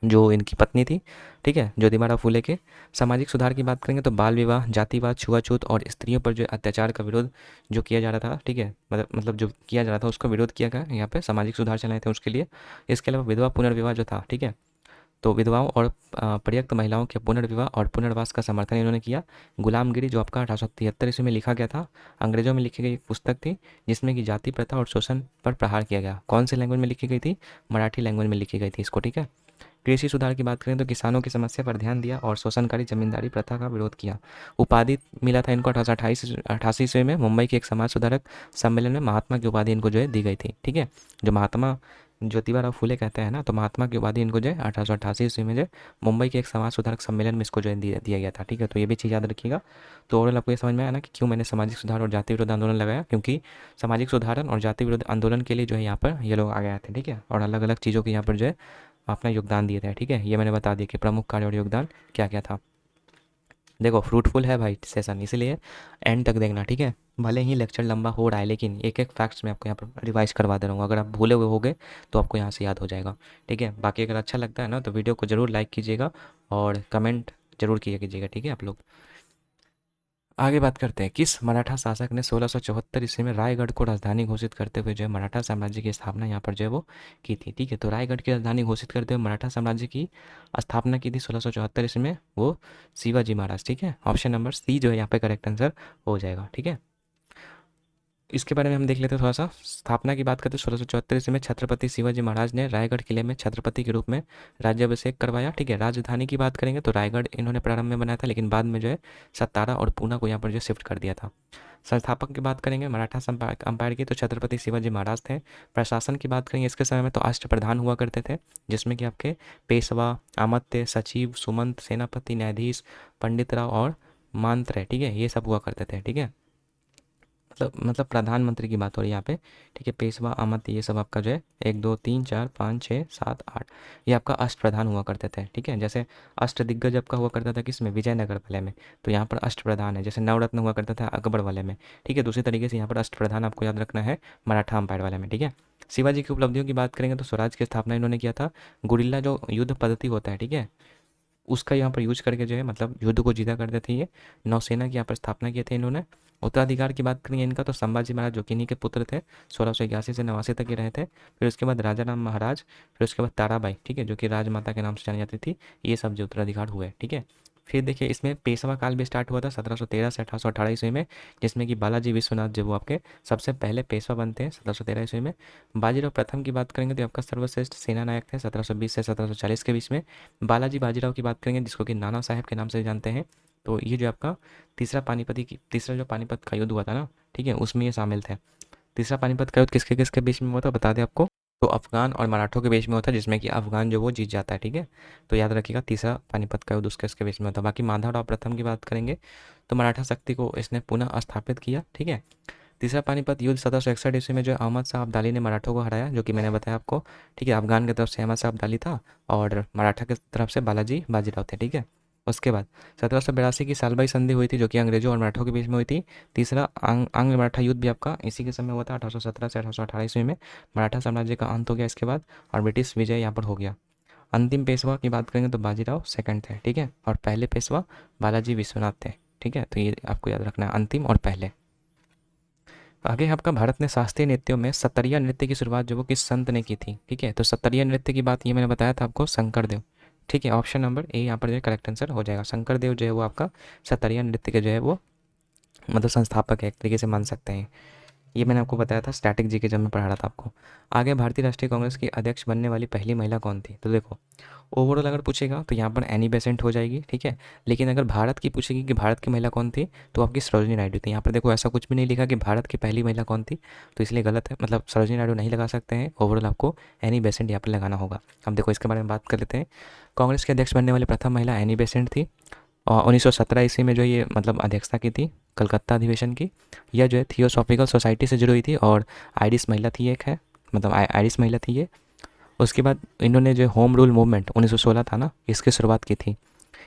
जो इनकी पत्नी थी। ठीक है, ज्योतिबा फुले के। सामाजिक सुधार की बात करेंगे तो बाल विवाह, जातिवाद, छुआछूत और स्त्रियों पर जो अत्याचार का विरोध जो किया जा रहा था, ठीक है, मतलब जो किया जा रहा था उसका विरोध किया गया, यहाँ पे सामाजिक सुधार चलाए थे उसके लिए। इसके अलावा विधवा पुनर्विवाह जो था, ठीक है, तो विधवाओं और पर्याप्त महिलाओं के पुनर्विवाह और पुनर्वास का समर्थन इन्होंने किया। गुलामगिरी जो आपका 1873 ईस्वी में लिखा गया था, अंग्रेजों में लिखी गई एक पुस्तक थी जिसमें कि जाति प्रथा और शोषण पर प्रहार किया गया। कौन सी लैंग्वेज में लिखी गई थी? मराठी लैंग्वेज में लिखी गई थी इसको। ठीक है, कृषि सुधार की बात करें तो किसानों की समस्या पर ध्यान दिया और शोषणकारी जमींदारी प्रथा का विरोध किया। उपाधि मिला था इनको 1888 में मुंबई के एक समाज सुधारक सम्मेलन में महात्मा की उपाधि इनको जो है दी गई थी। ठीक है, जो महात्मा ज्योतिबा फुले कहते हैं ना, तो महात्मा की उपाधि इनको जो है 1888 ईस्वी में जो मुंबई के एक समाज सुधारक सम्मेलन में इसको जो है दिया गया था। ठीक है, तो ये भी चीज़ याद रखिएगा। तो ओवरऑल आपको ये समझ में आया ना कि क्यों मैंने सामाजिक सुधार और जाति विरोध आंदोलन लगाया, क्योंकि सामाजिक सुधारण और जाति विरोध आंदोलन के लिए जो है यहाँ पर ये लोग आ गए थे। ठीक है, और अलग अलग चीज़ों के यहाँ पर जो है अपना योगदान दिए थे। ठीक है, ये मैंने बता दिया कि प्रमुख कार्य और योगदान क्या क्या था। देखो फ्रूटफुल है भाई सेशन, इसीलिए एंड तक देखना। ठीक है, भले ही लेक्चर लंबा हो रहा है लेकिन एक एक फैक्ट्स मैं आपको यहाँ पर रिवाइज करवा दे रहा हूँ। अगर आप भूले हुए होगे तो आपको यहाँ से याद हो जाएगा। ठीक है, बाकी अगर अच्छा लगता है ना तो वीडियो को ज़रूर लाइक कीजिएगा और कमेंट जरूर किया कीजिएगा। ठीक है, आप लोग आगे बात करते हैं। किस मराठा शासक ने 1674 ईस्वी में रायगढ़ को राजधानी घोषित करते हुए जो है मराठा साम्राज्य की स्थापना यहाँ पर जो है वो की थी? ठीक है, तो रायगढ़ की राजधानी घोषित करते हुए मराठा साम्राज्य की स्थापना की थी 1674 ईस्वी में, वो शिवाजी महाराज। ठीक है, ऑप्शन नंबर सी जो है यहाँ पे करेक्ट आंसर हो जाएगा। ठीक है, इसके बारे में हम देख लेते हैं थोड़ा सा। स्थापना की बात करते हैं 1674 ईस्वी में छत्रपति शिवाजी महाराज ने रायगढ़ किले में छत्रपति के रूप में राज्याभिषेक करवाया। ठीक है, राजधानी की बात करेंगे तो रायगढ़ इन्होंने प्रारंभ में बनाया था, लेकिन बाद में जो है सतारा और पूना को यहाँ पर जो शिफ्ट कर दिया था। संस्थापक की बात करेंगे मराठा अंपायर की तो छत्रपति शिवाजी महाराज थे। प्रशासन की बात करेंगे इसके समय में तो अष्टप्रधान हुआ करते थे, जिसमें कि आपके पेशवा, आमत्य, सचिव, सुमंत, सेनापति, न्यायाधीश, पंडित राव और मांत्रे, ठीक है, ये सब हुआ करते थे। ठीक है, मतलब प्रधानमंत्री की बात हो रही है यहाँ पे। ठीक है, पेशवा, अमात्य, ये सब आपका जो है 1 2 3 4 5 6 7 8 ये आपका अष्ट प्रधान हुआ करते थे। ठीक है, जैसे अष्ट दिग्गज आपका हुआ करता था किसमें? विजयनगर वाले में, तो यहाँ पर अष्ट प्रधान है। जैसे नवरत्न हुआ करता था अकबर वाले में। ठीक है, दूसरी तरीके से यहाँ पर अष्ट प्रधान आपको याद रखना है मराठा अंपायर वाले में। ठीक है, शिवाजी की उपलब्धियों की बात करेंगे तो स्वराज की स्थापना इन्होंने किया था। गुरिल्ला जो युद्ध पद्धति होता है, ठीक है, उसका यहाँ पर यूज करके जो है मतलब युद्ध को जीता करते थे ये। नौसेना की यहाँ पर स्थापना किए थे इन्होंने। उत्तराधिकार की बात करेंगे इनका तो संभाजी महाराज जो कि इन्हीं के पुत्र थे, 1681 से 89 तक ये रहे थे। फिर उसके बाद राजा राम महाराज, फिर उसके बाद ताराबाई, ठीक है, जो कि राजमाता के नाम से जानी जाती थी। ये सब जो उत्तराधिकार हुए। ठीक है, फिर देखिए इसमें पेशवा काल भी स्टार्ट हुआ था 1713 से 1818 ईस्वी में, जिसमें कि बालाजी विश्वनाथ जो वो आपके सबसे पहले पेशवा बनते हैं 1713 ईस्वी में। बाजीराव प्रथम की बात करेंगे तो आपका सर्वश्रेष्ठ सेना नायक थे 1720 से 1740 के बीच में। बालाजी बाजीराव की बात करेंगे जिसको कि नाना साहेब के नाम से जानते हैं, तो ये जो आपका तीसरा जो पानीपत का युद्ध हुआ था ना, ठीक है, उसमें ये शामिल थे। तीसरा पानीपत का युद्ध किसके किसके बीच में हुआ था बता दें आपको? तो अफगान और मराठों के बीच में होता है, जिसमें कि अफगान जो वो जीत जाता है। ठीक है, तो याद रखिएगा तीसरा पानीपत का युद्ध उसके बीच में होता है। बाकी माधवराव प्रथम की बात करेंगे तो मराठा शक्ति को इसने पुनः स्थापित किया। ठीक है, तीसरा पानीपत युद्ध 1761 ईस्वी में जो अहमद शाह अब्दाली ने मराठों को हराया, जो कि मैंने बताया आपको। ठीक है, अफगान की तरफ से अहमद शाह अब्दाली था और मराठा की तरफ से बालाजी बाजीराव थे। ठीक है, उसके बाद 1782 की सालबाई संधि हुई थी, जो कि अंग्रेजों और मराठों के बीच में हुई थी। तीसरा आंग्ल मराठा युद्ध भी आपका इसी के समय हुआ था 1817 से 1818 ईस्वी में। मराठा साम्राज्य का अंत हो गया इसके बाद और ब्रिटिश विजय यहाँ पर हो गया। अंतिम पेशवा की बात करेंगे तो बाजीराव सेकंड थे। ठीक है, और पहले पेशवा बालाजी विश्वनाथ थे। ठीक है, तो ये आपको याद रखना है, अंतिम और पहले। आगे आपका भारत ने शास्त्रीय नृत्यों में सत्तरिया नृत्य की शुरुआत जो वो किस संत ने की थी? ठीक है, तो सत्तरिया नृत्य की बात ये मैंने बताया था आपको, शंकरदेव। ठीक है, ऑप्शन नंबर ए यहाँ पर जो है करेक्ट आंसर हो जाएगा। शंकरदेव जो है वो आपका सत्तरिया नृत्य के जो है वो मतलब संस्थापक है, एक तरीके से मान सकते हैं। ये मैंने आपको बताया था स्टैटिक जीके जब मैं पढ़ा रहा था आपको। आगे भारतीय राष्ट्रीय कांग्रेस की अध्यक्ष बनने वाली पहली महिला कौन थी? तो देखो ओवरऑल अगर पूछेगा तो यहाँ पर एनी बेसेंट हो जाएगी, ठीक है। लेकिन अगर भारत की पूछेगी कि भारत की महिला कौन थी, तो आपकी सरोजिनी नायडू थी। यहाँ पर देखो ऐसा कुछ भी नहीं लिखा कि भारत की पहली महिला कौन थी, तो इसलिए गलत है, मतलब सरोजिनी नायडू नहीं लगा सकते हैं। ओवरऑल आपको एनी बेसेंट यहाँ पर लगाना होगा। अब देखो इसके बारे में बात कर लेते हैं। कांग्रेस के अध्यक्ष बनने वाली प्रथम महिला एनी बेसेंट थी और 1917 ईस्वी में जो ये मतलब अध्यक्षता की थी कलकत्ता अधिवेशन की। यह जो है थियोसॉफिकल सोसाइटी से जुड़ी हुई थी और आयरिश महिला थी, एक है मतलब आयरिश महिला थी ये। उसके बाद इन्होंने जो होम रूल मूवमेंट 1916 था ना, इसकी शुरुआत की थी।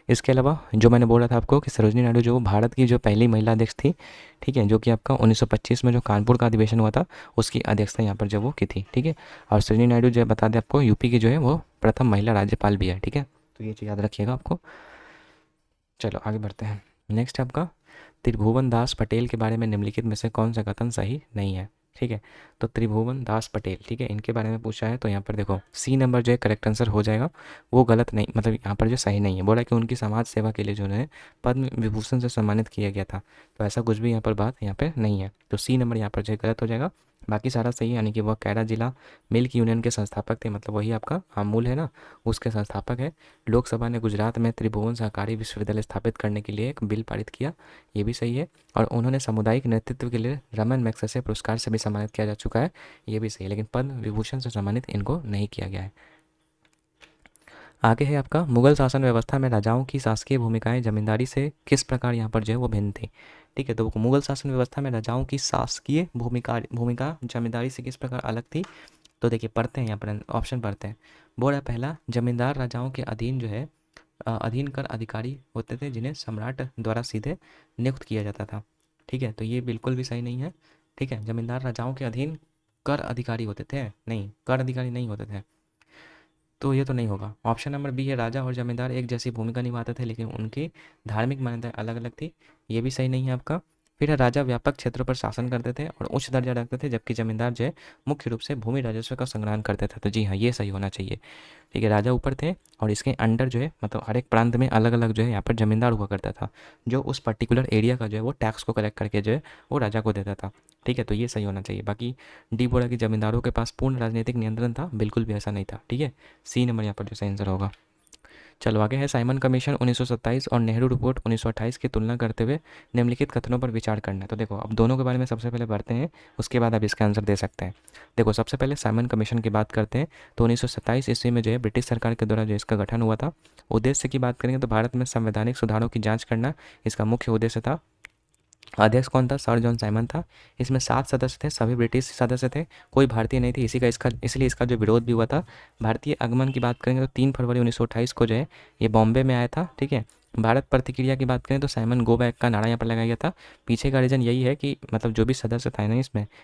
इसके अलावा जो मैंने बोला था आपको कि सरोजिनी नायडू जो भारत की जो पहली महिला अध्यक्ष थी, ठीक है, जो कि आपका 1925 में जो कानपुर का अधिवेशन हुआ था उसकी अध्यक्षता यहाँ पर जो वो की थी, ठीक है। और सरोजिनी नायडू जो है बता दें आपको यूपी की जो है वो प्रथम महिला राज्यपाल भी है, ठीक है। तो ये चीज़ याद रखिएगा आपको। चलो आगे बढ़ते हैं। नेक्स्ट है आपका त्रिभुवन दास पटेल के बारे में निम्नलिखित में से कौन सा कथन सही नहीं है, ठीक है। तो त्रिभुवन दास पटेल, ठीक है, इनके बारे में पूछा है तो यहाँ पर देखो सी नंबर जो है करेक्ट आंसर हो जाएगा। वो गलत नहीं, मतलब यहाँ पर जो सही नहीं है, बोला कि उनकी समाज सेवा के लिए जो है पद्म विभूषण से सम्मानित किया गया था। तो ऐसा कुछ भी यहाँ पर बात यहाँ पर नहीं है, तो सी नंबर यहाँ पर जो है गलत हो जाएगा। बाकी सारा सही है, यानी कि वह कैरा जिला मिल्क यूनियन के संस्थापक थे, मतलब वही आपका अमूल है ना, उसके संस्थापक है। लोकसभा ने गुजरात में त्रिभुवन सहकारी विश्वविद्यालय स्थापित करने के लिए एक बिल पारित किया, ये भी सही है। और उन्होंने सामुदायिक नेतृत्व के लिए रमन मैग्सेसे पुरस्कार से भी सम्मानित किया जा चुका है, ये भी सही है। लेकिन पद्म विभूषण से सम्मानित इनको नहीं किया गया है। आगे है आपका मुगल शासन व्यवस्था में राजाओं की शासकीय भूमिकाएं जमींदारी से किस प्रकार यहाँ पर जो है वो भिन्न थी, ठीक है। तो मुगल शासन व्यवस्था में राजाओं की शासकीय भूमिका भूमिका जमींदारी से किस प्रकार अलग थी? तो देखिए पढ़ते हैं यहाँ पर ऑप्शन पढ़ते हैं। बोल रहा है पहला, जमींदार राजाओं के अधीन जो है अधीन कर अधिकारी होते थे जिन्हें सम्राट द्वारा सीधे नियुक्त किया जाता था, ठीक है। तो ये बिल्कुल भी सही नहीं है, ठीक है। जमींदार राजाओं के अधीन कर अधिकारी होते थे, नहीं कर अधिकारी नहीं होते थे, तो ये तो नहीं होगा। ऑप्शन नंबर बी है, राजा और जमींदार एक जैसी भूमिका निभाते थे लेकिन उनकी धार्मिक मान्यताएं अलग अलग थी, ये भी सही नहीं है आपका। फिर है, राजा व्यापक क्षेत्रों पर शासन करते थे और उच्च दर्जा रखते थे जबकि जमींदार जो है मुख्य रूप से भूमि राजस्व का संग्रहण करते थे। तो जी हाँ, ये सही होना चाहिए, ठीक है। राजा ऊपर थे और इसके अंडर जो है मतलब हर एक प्रांत में अलग अलग जो है यहाँ पर जमींदार हुआ करता था, जो उस पर्टिकुलर एरिया का जो है वो टैक्स को कलेक्ट करके जो है वो राजा को देता था, ठीक है। तो ये सही होना चाहिए। बाकी डी बोला कि जमींदारों के पास पूर्ण राजनीतिक नियंत्रण था, बिल्कुल भी ऐसा नहीं था, ठीक है। सी नंबर यहाँ पर जो सही आंसर होगा। चलो आगे है, साइमन कमीशन 1927 और नेहरू रिपोर्ट 1928 की तुलना करते हुए निम्नलिखित कथनों पर विचार करना है। तो देखो अब दोनों के बारे में सबसे पहले पढ़ते हैं, उसके बाद आप इसका आंसर दे सकते हैं। देखो सबसे पहले साइमन कमीशन की बात करते हैं तो 1927 ईस्वी में जो है ब्रिटिश सरकार के द्वारा जो इसका गठन हुआ था। उद्देश्य की बात करेंगे तो भारत में संवैधानिक सुधारों की जाँच करना इसका मुख्य उद्देश्य था। अध्यक्ष कौन था? सर जॉन साइमन था। इसमें 7 सदस्य थे, सभी ब्रिटिश सदस्य थे, कोई भारतीय नहीं थे। इसलिए इसका जो विरोध भी हुआ था। भारतीय आगमन की बात करेंगे तो 3 फरवरी 1928 को जो है ये बॉम्बे में आया था, ठीक है। भारत प्रतिक्रिया की बात करें तो साइमन गो बैक का नारा यहाँ पर लगाया गया था। पीछे का रीज़न यही है कि मतलब जो भी सदस्य था ना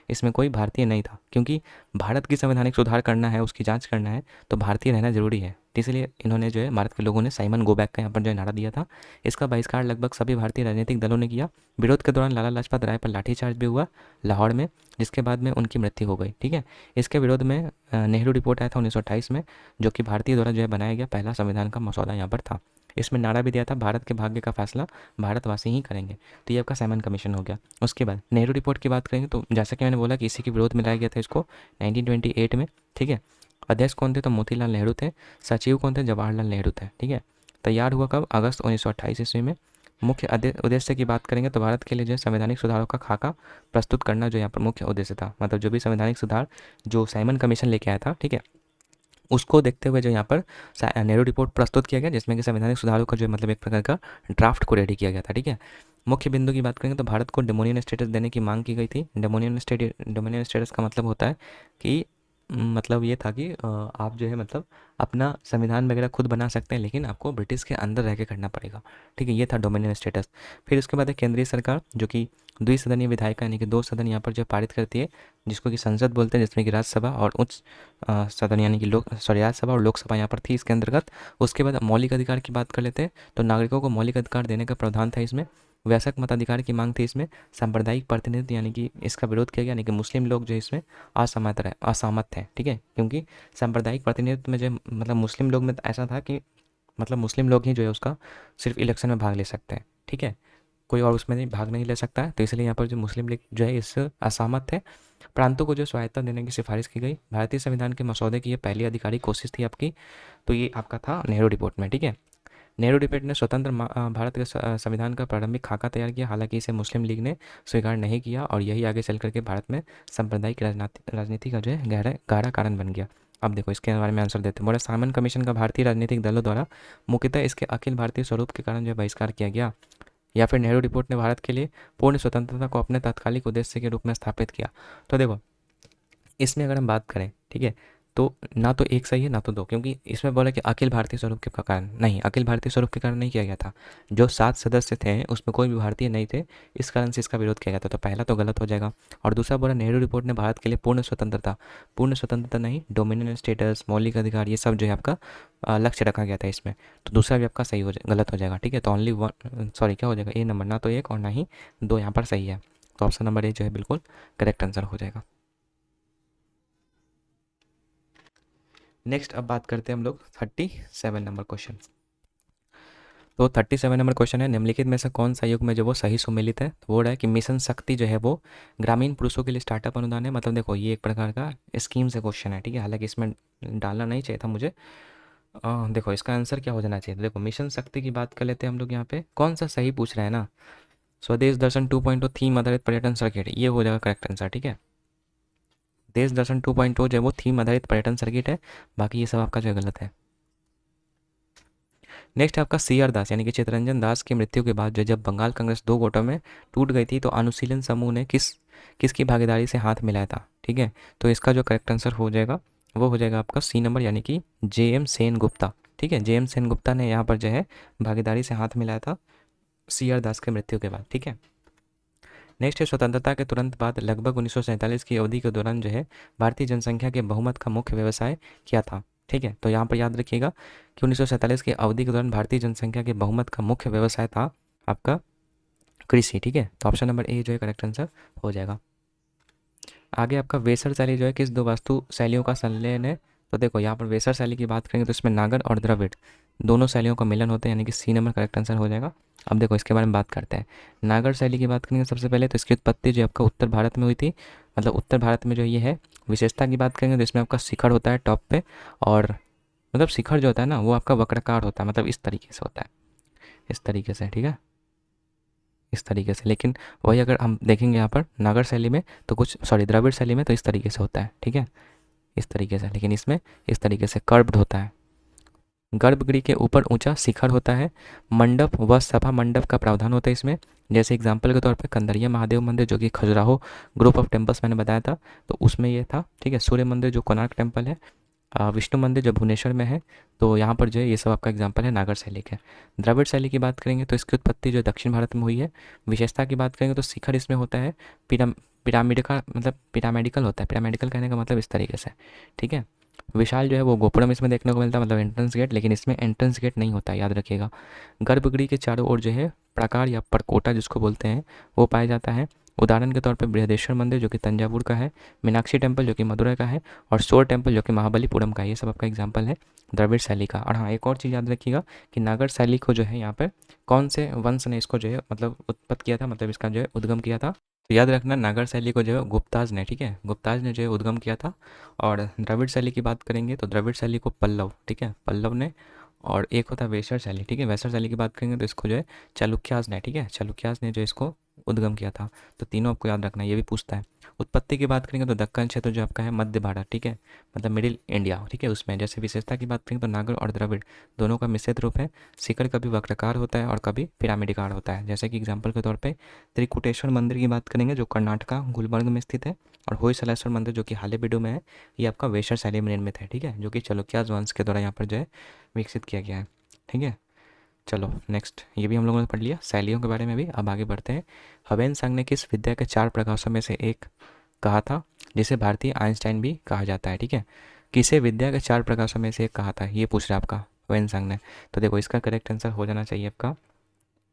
इसमें कोई भारतीय नहीं था, क्योंकि भारत की संवैधानिक सुधार करना है, उसकी जाँच करना है तो भारतीय रहना ज़रूरी है। इसलिए इन्होंने जो है भारत के लोगों ने साइमन गो बैक का यहाँ पर जो है नारा दिया था। इसका बहिष्कार लगभग सभी भारतीय राजनीतिक दलों ने किया। विरोध के दौरान लाला लाजपत राय पर लाठीचार्ज भी हुआ लाहौर में, जिसके बाद में उनकी मृत्यु हो गई, ठीक है। इसके विरोध में नेहरू रिपोर्ट आया था 1928 में, जो कि भारतीय द्वारा जो है बनाया गया पहला संविधान का मसौदा यहाँ पर था। इसमें नारा भी दिया था, भारत के भाग्य का फैसला भारतवासी ही करेंगे। तो ये आपका साइमन कमीशन हो गया। उसके बाद नेहरू रिपोर्ट की बात करेंगे तो जैसा कि मैंने बोला कि इसी के विरोध में लाया गया था इसको 1928 में, ठीक है। अध्यक्ष कौन थे? तो मोतीलाल नेहरू थे। सचिव कौन थे? जवाहरलाल नेहरू थे, ठीक है। तैयार हुआ कब? अगस्त 1928 ईस्वी में। मुख्य उद्देश्य की बात करेंगे तो भारत के लिए जो है संवैधानिक सुधारों का खाका प्रस्तुत करना जो यहाँ पर मुख्य उद्देश्य था। मतलब जो भी संवैधानिक सुधार जो साइमन कमीशन लेके आया था, ठीक है, उसको देखते हुए जो यहाँ पर नेहरू रिपोर्ट प्रस्तुत किया गया, जिसमें कि संवैधानिक सुधारों का जो मतलब एक प्रकार का ड्राफ्ट को रेडी किया गया था, ठीक है। मुख्य बिंदु की बात करेंगे तो भारत को डोमिनियन स्टेटस देने की मांग की गई थी। डोमिनियन स्टेटस का मतलब होता है कि मतलब ये था कि आप जो है मतलब अपना संविधान वगैरह खुद बना सकते हैं लेकिन आपको ब्रिटिश के अंदर रह के करना पड़ेगा, ठीक है। ये था डोमिनियन स्टेटस। फिर उसके बाद है केंद्रीय सरकार, जो कि द्विसदनीय विधायिका यानी कि 2 सदन यहाँ पर जो पारित करती है, जिसको कि संसद बोलते हैं, जिसमें कि राज्यसभा और उच्च सदन यानी कि राज्यसभा और लोकसभा यहाँ पर थी इसके अंतर्गत। उसके बाद मौलिक अधिकार की बात कर लेते हैं तो नागरिकों को मौलिक अधिकार देने का प्रावधान था इसमें। वयस्क मताधिकार की मांग थी इसमें। सांप्रदायिक प्रतिनिधित्व यानी कि इसका विरोध किया गया, यानी कि मुस्लिम लोग जो इसमें असहमत थे, ठीक है, क्योंकि सांप्रदायिक प्रतिनिधित्व में जो मतलब मुस्लिम लोग में ऐसा था कि मतलब मुस्लिम लोग ही जो है उसका सिर्फ इलेक्शन में भाग ले सकते हैं, ठीक है। कोई और उसमें नहीं भाग नहीं ले सकता है। तो इसलिए यहाँ पर जो मुस्लिम लीग जो है इससे असहमत थे। प्रांतों को जो स्वायत्ता देने की सिफारिश की गई। भारतीय संविधान के मसौदे की ये पहली आधिकारिक कोशिश थी आपकी। तो ये आपका था नेहरू रिपोर्ट में, ठीक है। नेहरू रिपोर्ट ने स्वतंत्र भारत के संविधान का प्रारंभिक खाका तैयार किया, हालांकि इसे मुस्लिम लीग ने स्वीकार नहीं किया और यही आगे चल करके भारत में सांप्रदायिक राजनीति का जो है गाढ़ा कारण बन गया। अब देखो इसके बारे में आंसर देते हैं। बोला साइमन कमीशन का भारतीय राजनीतिक दलों द्वारा मुख्यतः इसके अखिल भारतीय स्वरूप के कारण जो है बहिष्कार किया गया, या फिर नेहरू रिपोर्ट ने भारत के लिए पूर्ण स्वतंत्रता को अपने तात्कालिक उद्देश्य के रूप में स्थापित किया। तो देखो इसमें अगर हम बात करें, ठीक है, तो ना तो एक सही है ना तो दो, क्योंकि इसमें बोला कि अखिल भारतीय स्वरूप के कारण नहीं, अखिल भारतीय स्वरूप के कारण नहीं किया गया था। जो 7 सदस्य थे उसमें कोई भी भारतीय नहीं थे, इस कारण से इसका विरोध किया गया था। तो पहला तो गलत हो जाएगा। और दूसरा बोला नेहरू रिपोर्ट ने भारत के लिए पूर्ण स्वतंत्रता नहीं, डोमिनियन स्टेटस, मौलिक अधिकार, ये सब जो है आपका लक्ष्य रखा गया था इसमें। तो दूसरा भी आपका सही गलत हो जाएगा, ठीक है। तो ओनली वन, सॉरी क्या हो जाएगा, ए नंबर, ना तो एक और ना ही दो यहाँ पर सही है। तो ऑप्शन नंबर ए जो है बिल्कुल करेक्ट आंसर हो जाएगा। नेक्स्ट अब बात करते हैं हम लोग 37 नंबर क्वेश्चन। तो 37 नंबर क्वेश्चन है, निम्नलिखित में से कौन सा युग में जो वो सही सुमेलित है। तो वो रहा है कि मिशन शक्ति जो है वो ग्रामीण पुरुषों के लिए स्टार्टअप अनुदान है। मतलब देखो ये एक प्रकार का स्कीम से क्वेश्चन है, ठीक है। हालांकि इसमें डालना नहीं चाहिए था मुझे। देखो इसका आंसर क्या हो जाना चाहिए। तो देखो मिशन शक्ति की बात कर लेते हैं हम लोग। यहाँ पे कौन सा सही पूछ रहे हैं ना, स्वदेश दर्शन 2.0 थीम आधारित पर्यटन सर्किट, ये हो जाएगा करेक्ट आंसर, ठीक है। देश दर्शन 2.0 जो है वो थीम आधारित पर्यटन सर्किट है, बाकी ये सब आपका जो है गलत है। नेक्स्ट आपका सी आर दास यानी कि चित्तरंजन दास की मृत्यु के बाद जो जब बंगाल कांग्रेस 2 गुटों में टूट गई थी, तो अनुशीलन समूह ने किसकी भागीदारी से हाथ मिलाया था, ठीक है। तो इसका जो करेक्ट आंसर हो जाएगा वो हो जाएगा आपका सी नंबर, यानी कि जे एम सेन गुप्ता, ठीक है। जे एम सेन गुप्ता ने यहाँ पर जो है भागीदारी से हाथ मिलाया था सी आर दास की मृत्यु के बाद, ठीक है। नेक्स्ट है स्वतंत्रता के तुरंत बाद लगभग 1947 की अवधि के दौरान जो है भारतीय जनसंख्या के बहुमत का मुख्य व्यवसाय क्या था, ठीक है। तो यहाँ पर याद रखिएगा कि 1947 की अवधि के दौरान भारतीय जनसंख्या के बहुमत का मुख्य व्यवसाय था आपका कृषि, ठीक है। तो ऑप्शन नंबर ए जो है करेक्ट आंसर हो जाएगा। आगे आपका वेसर शैली जो है किस दो वास्तु शैलियों का संलयन है। तो देखो यहाँ पर वेसर शैली की बात करेंगे तो इसमें नागर और द्रविड़ दोनों शैलियों का मिलन होता है, यानी कि सी नंबर करेक्ट आंसर हो जाएगा। अब देखो इसके बारे में बात करते हैं। नागर शैली की बात करेंगे सबसे पहले, तो इसकी उत्पत्ति जो आपका उत्तर भारत में हुई थी। मतलब उत्तर भारत में जो ये है, विशेषता की बात करेंगे तो इसमें आपका शिखर होता है टॉप पे, और मतलब शिखर जो होता है ना वो आपका वक्राकार होता है, मतलब इस तरीके से होता है, इस तरीके से, ठीक है, इस तरीके से। लेकिन वही अगर हम देखेंगे यहाँ पर नागर शैली में तो कुछ, सॉरी द्रविड़ शैली में तो इस तरीके से होता है, ठीक है, इस तरीके से। लेकिन इसमें इस तरीके से कर्व्ड होता है। गर्भगृह के ऊपर ऊंचा शिखर होता है। मंडप व सभा मंडप का प्रावधान होता है इसमें। जैसे एग्जाम्पल के तौर पे कंदरिया महादेव मंदिर जो कि खजुराहो ग्रुप ऑफ टेम्पल्स मैंने बताया था, तो उसमें ये था, ठीक है। सूर्य मंदिर जो कोणार्क टेम्पल है, विष्णु मंदिर जो भुवनेश्वर में है। तो यहाँ पर जो है ये सब आपका एग्जाम्पल है नागर शैली के। द्रविड़ शैली की बात करेंगे तो इसकी उत्पत्ति जो दक्षिण भारत में हुई है। विशेषता की बात करेंगे तो शिखर इसमें होता है पिरामिड का, मतलब पिरामिडिकल होता है। पिरामिडिकल कहने का मतलब इस तरीके से, ठीक है। विशाल जो है वो गोपुरम इसमें देखने को मिलता है, मतलब एंट्रेंस गेट, लेकिन इसमें एंट्रेंस गेट नहीं होता है, याद रखिएगा। गर्भगृह के चारों ओर जो है प्राकार या परकोटा जिसको बोलते हैं वो पाया जाता है। उदाहरण के तौर पे बृहदेश्वर मंदिर जो कि तंजावुर का है, मीनाक्षी टेम्पल जो कि मदुरै का है, और शोर टेम्पल जो कि महाबलीपुरम का है। ये सब आपका एग्जाम्पल है द्रविड़ शैली का। और हाँ, एक और चीज़ याद रखिएगा कि नागर शैली को जो है यहाँ पर कौन से वंश ने इसको जो है मतलब उत्पत्ति किया था, मतलब इसका जो है उद्गम किया था। तो याद रखना नागर शैली को जो है गुप्ताज ने, ठीक है, गुप्ताज ने जो है उद्गम किया था। और द्रविड़ शैली की बात करेंगे तो द्रविड़ शैली को पल्लव, ठीक है, पल्लव ने। और एक होता है वेसर शैली, ठीक है, वेसर शैली की बात करेंगे तो इसको जो है चालुक्यास ने, ठीक है, चालुक्यास ने जो इसको उद्गम किया था। तो तीनों आपको याद रखना है, ये भी पूछता है। उत्पत्ति की बात करेंगे तो दक्कन क्षेत्र जो आपका है मध्य भारत, ठीक है, मतलब मिडिल इंडिया, ठीक है, उसमें। जैसे विशेषता की बात करेंगे तो नागर और द्रविड़ दोनों का मिश्रित रूप है। शिखर कभी वक्राकार होता है और कभी पिरामिडिकार होता है। जैसे कि एग्जाम्पल के तौर पर त्रिकुटेश्वर मंदिर की बात करेंगे जो कर्नाटका गुलबर्ग में स्थित है, और होयसलेश्वर मंदिर जो कि हालेबीडु में है, ये आपका वेसर शैली में निर्मित है, ठीक है, जो कि चालुक्यास वंश के द्वारा यहाँ पर जो है विकसित किया गया है, ठीक है। चलो नेक्स्ट, ये भी हम लोगों ने पढ़ लिया शैलियों के बारे में भी। अब आगे बढ़ते हैं। हवेन सांग ने किस विद्या के 4 प्रकाशों में से एक कहा था, जिसे भारतीय आइंस्टाइन भी कहा जाता है, ठीक है। किसे विद्या के 4 प्रकाशों में से एक कहा था, ये पूछ रहा है आपका हवेन सांग ने। तो देखो इसका करेक्ट आंसर हो जाना चाहिए आपका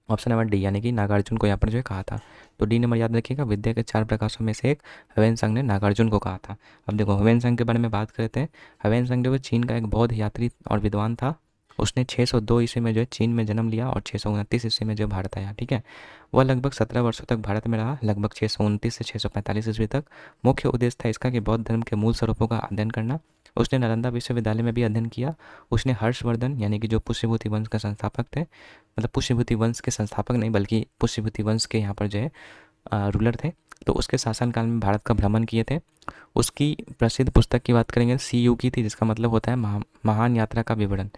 ऑप्शन नंबर डी, यानी कि नागार्जुन को यहाँ पर जो है कहा था। तो डी नंबर याद रखिएगा, विद्या के 4 प्रकाशों में से एक हवेन सांग ने नागार्जुन को कहा था। अब देखो हवेन सांग के बारे में बात करते हैं। हवेन सांग जो है चीन का एक बौद्ध यात्री और विद्वान था। उसने 602 ईस्वी में जो है चीन में जन्म लिया और 629 ईस्वी में जो भारत आया, ठीक है। वह लगभग 17 वर्षों तक भारत में रहा, लगभग 629 से 645 ईस्वी तक। मुख्य उद्देश्य था इसका कि बौद्ध धर्म के मूल स्वरूपों का अध्ययन करना। उसने नालंदा विश्वविद्यालय में भी अध्ययन किया। उसने हर्षवर्धन यानी कि जो पुष्यभूति वंश का संस्थापक थे, मतलब पुष्यभूति वंश के संस्थापक नहीं बल्कि पुष्यभूति वंश के यहाँ पर जो है रूलर थे, तो उसके शासनकाल में भारत का भ्रमण किए थे। उसकी प्रसिद्ध पुस्तक की बात करेंगे CU की थी, जिसका मतलब होता है महान यात्रा का विवरण।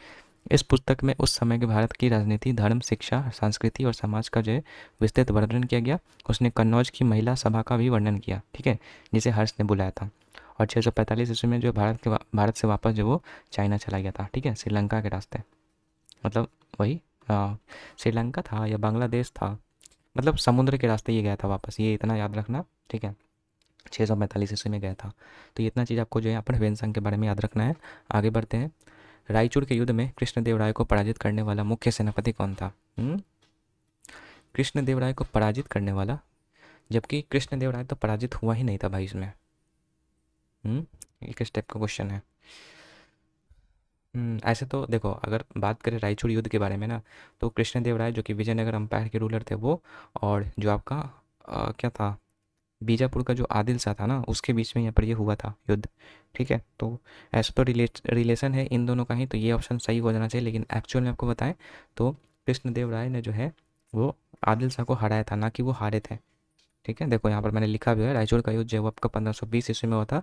इस पुस्तक में उस समय के भारत की राजनीति, धर्म, शिक्षा, संस्कृति और समाज का जो है विस्तृत वर्णन किया गया। उसने कन्नौज की महिला सभा का भी वर्णन किया, ठीक है, जिसे हर्ष ने बुलाया था। और 645 ईस्वी में जो भारत से वापस जो वो चाइना चला गया था, ठीक है, श्रीलंका के रास्ते, मतलब वही श्रीलंका था या बांग्लादेश था, मतलब समुद्र के रास्ते ये गया था वापस, ये इतना याद रखना, ठीक है। 645 ईस्वी में गया था। तो ये इतना चीज़ आपको जो है यहाँ पर ह्वेनसांग के बारे में याद रखना है। आगे बढ़ते हैं। रायचूर के युद्ध में कृष्णदेवराय को पराजित करने वाला मुख्य सेनापति कौन था? कृष्णदेवराय को पराजित करने वाला, जबकि कृष्णदेवराय तो पराजित हुआ ही नहीं था भाई इसमें। ये किस टाइप का क्वेश्चन है? ऐसे तो देखो, अगर बात करें रायचूर युद्ध के बारे में ना, तो कृष्णदेवराय जो कि विजयनगर अंपायर के रूलर थे वो, और जो आपका क्या था, बीजापुर का जो आदिल शाह था ना, उसके बीच में यहाँ पर ये हुआ था युद्ध, ठीक है। तो ऐसा तो रिलेशन है इन दोनों का ही, तो ये ऑप्शन सही हो जाना चाहिए। लेकिन एक्चुअल में आपको बताएं तो कृष्णदेव राय ने जो है वो आदिल शाह को हराया था, ना कि वो हारे थे, ठीक है। देखो यहाँ पर मैंने लिखा भी है, रायचूर का युद्ध जो है वो आपका 1520 ईस्वी में हुआ था।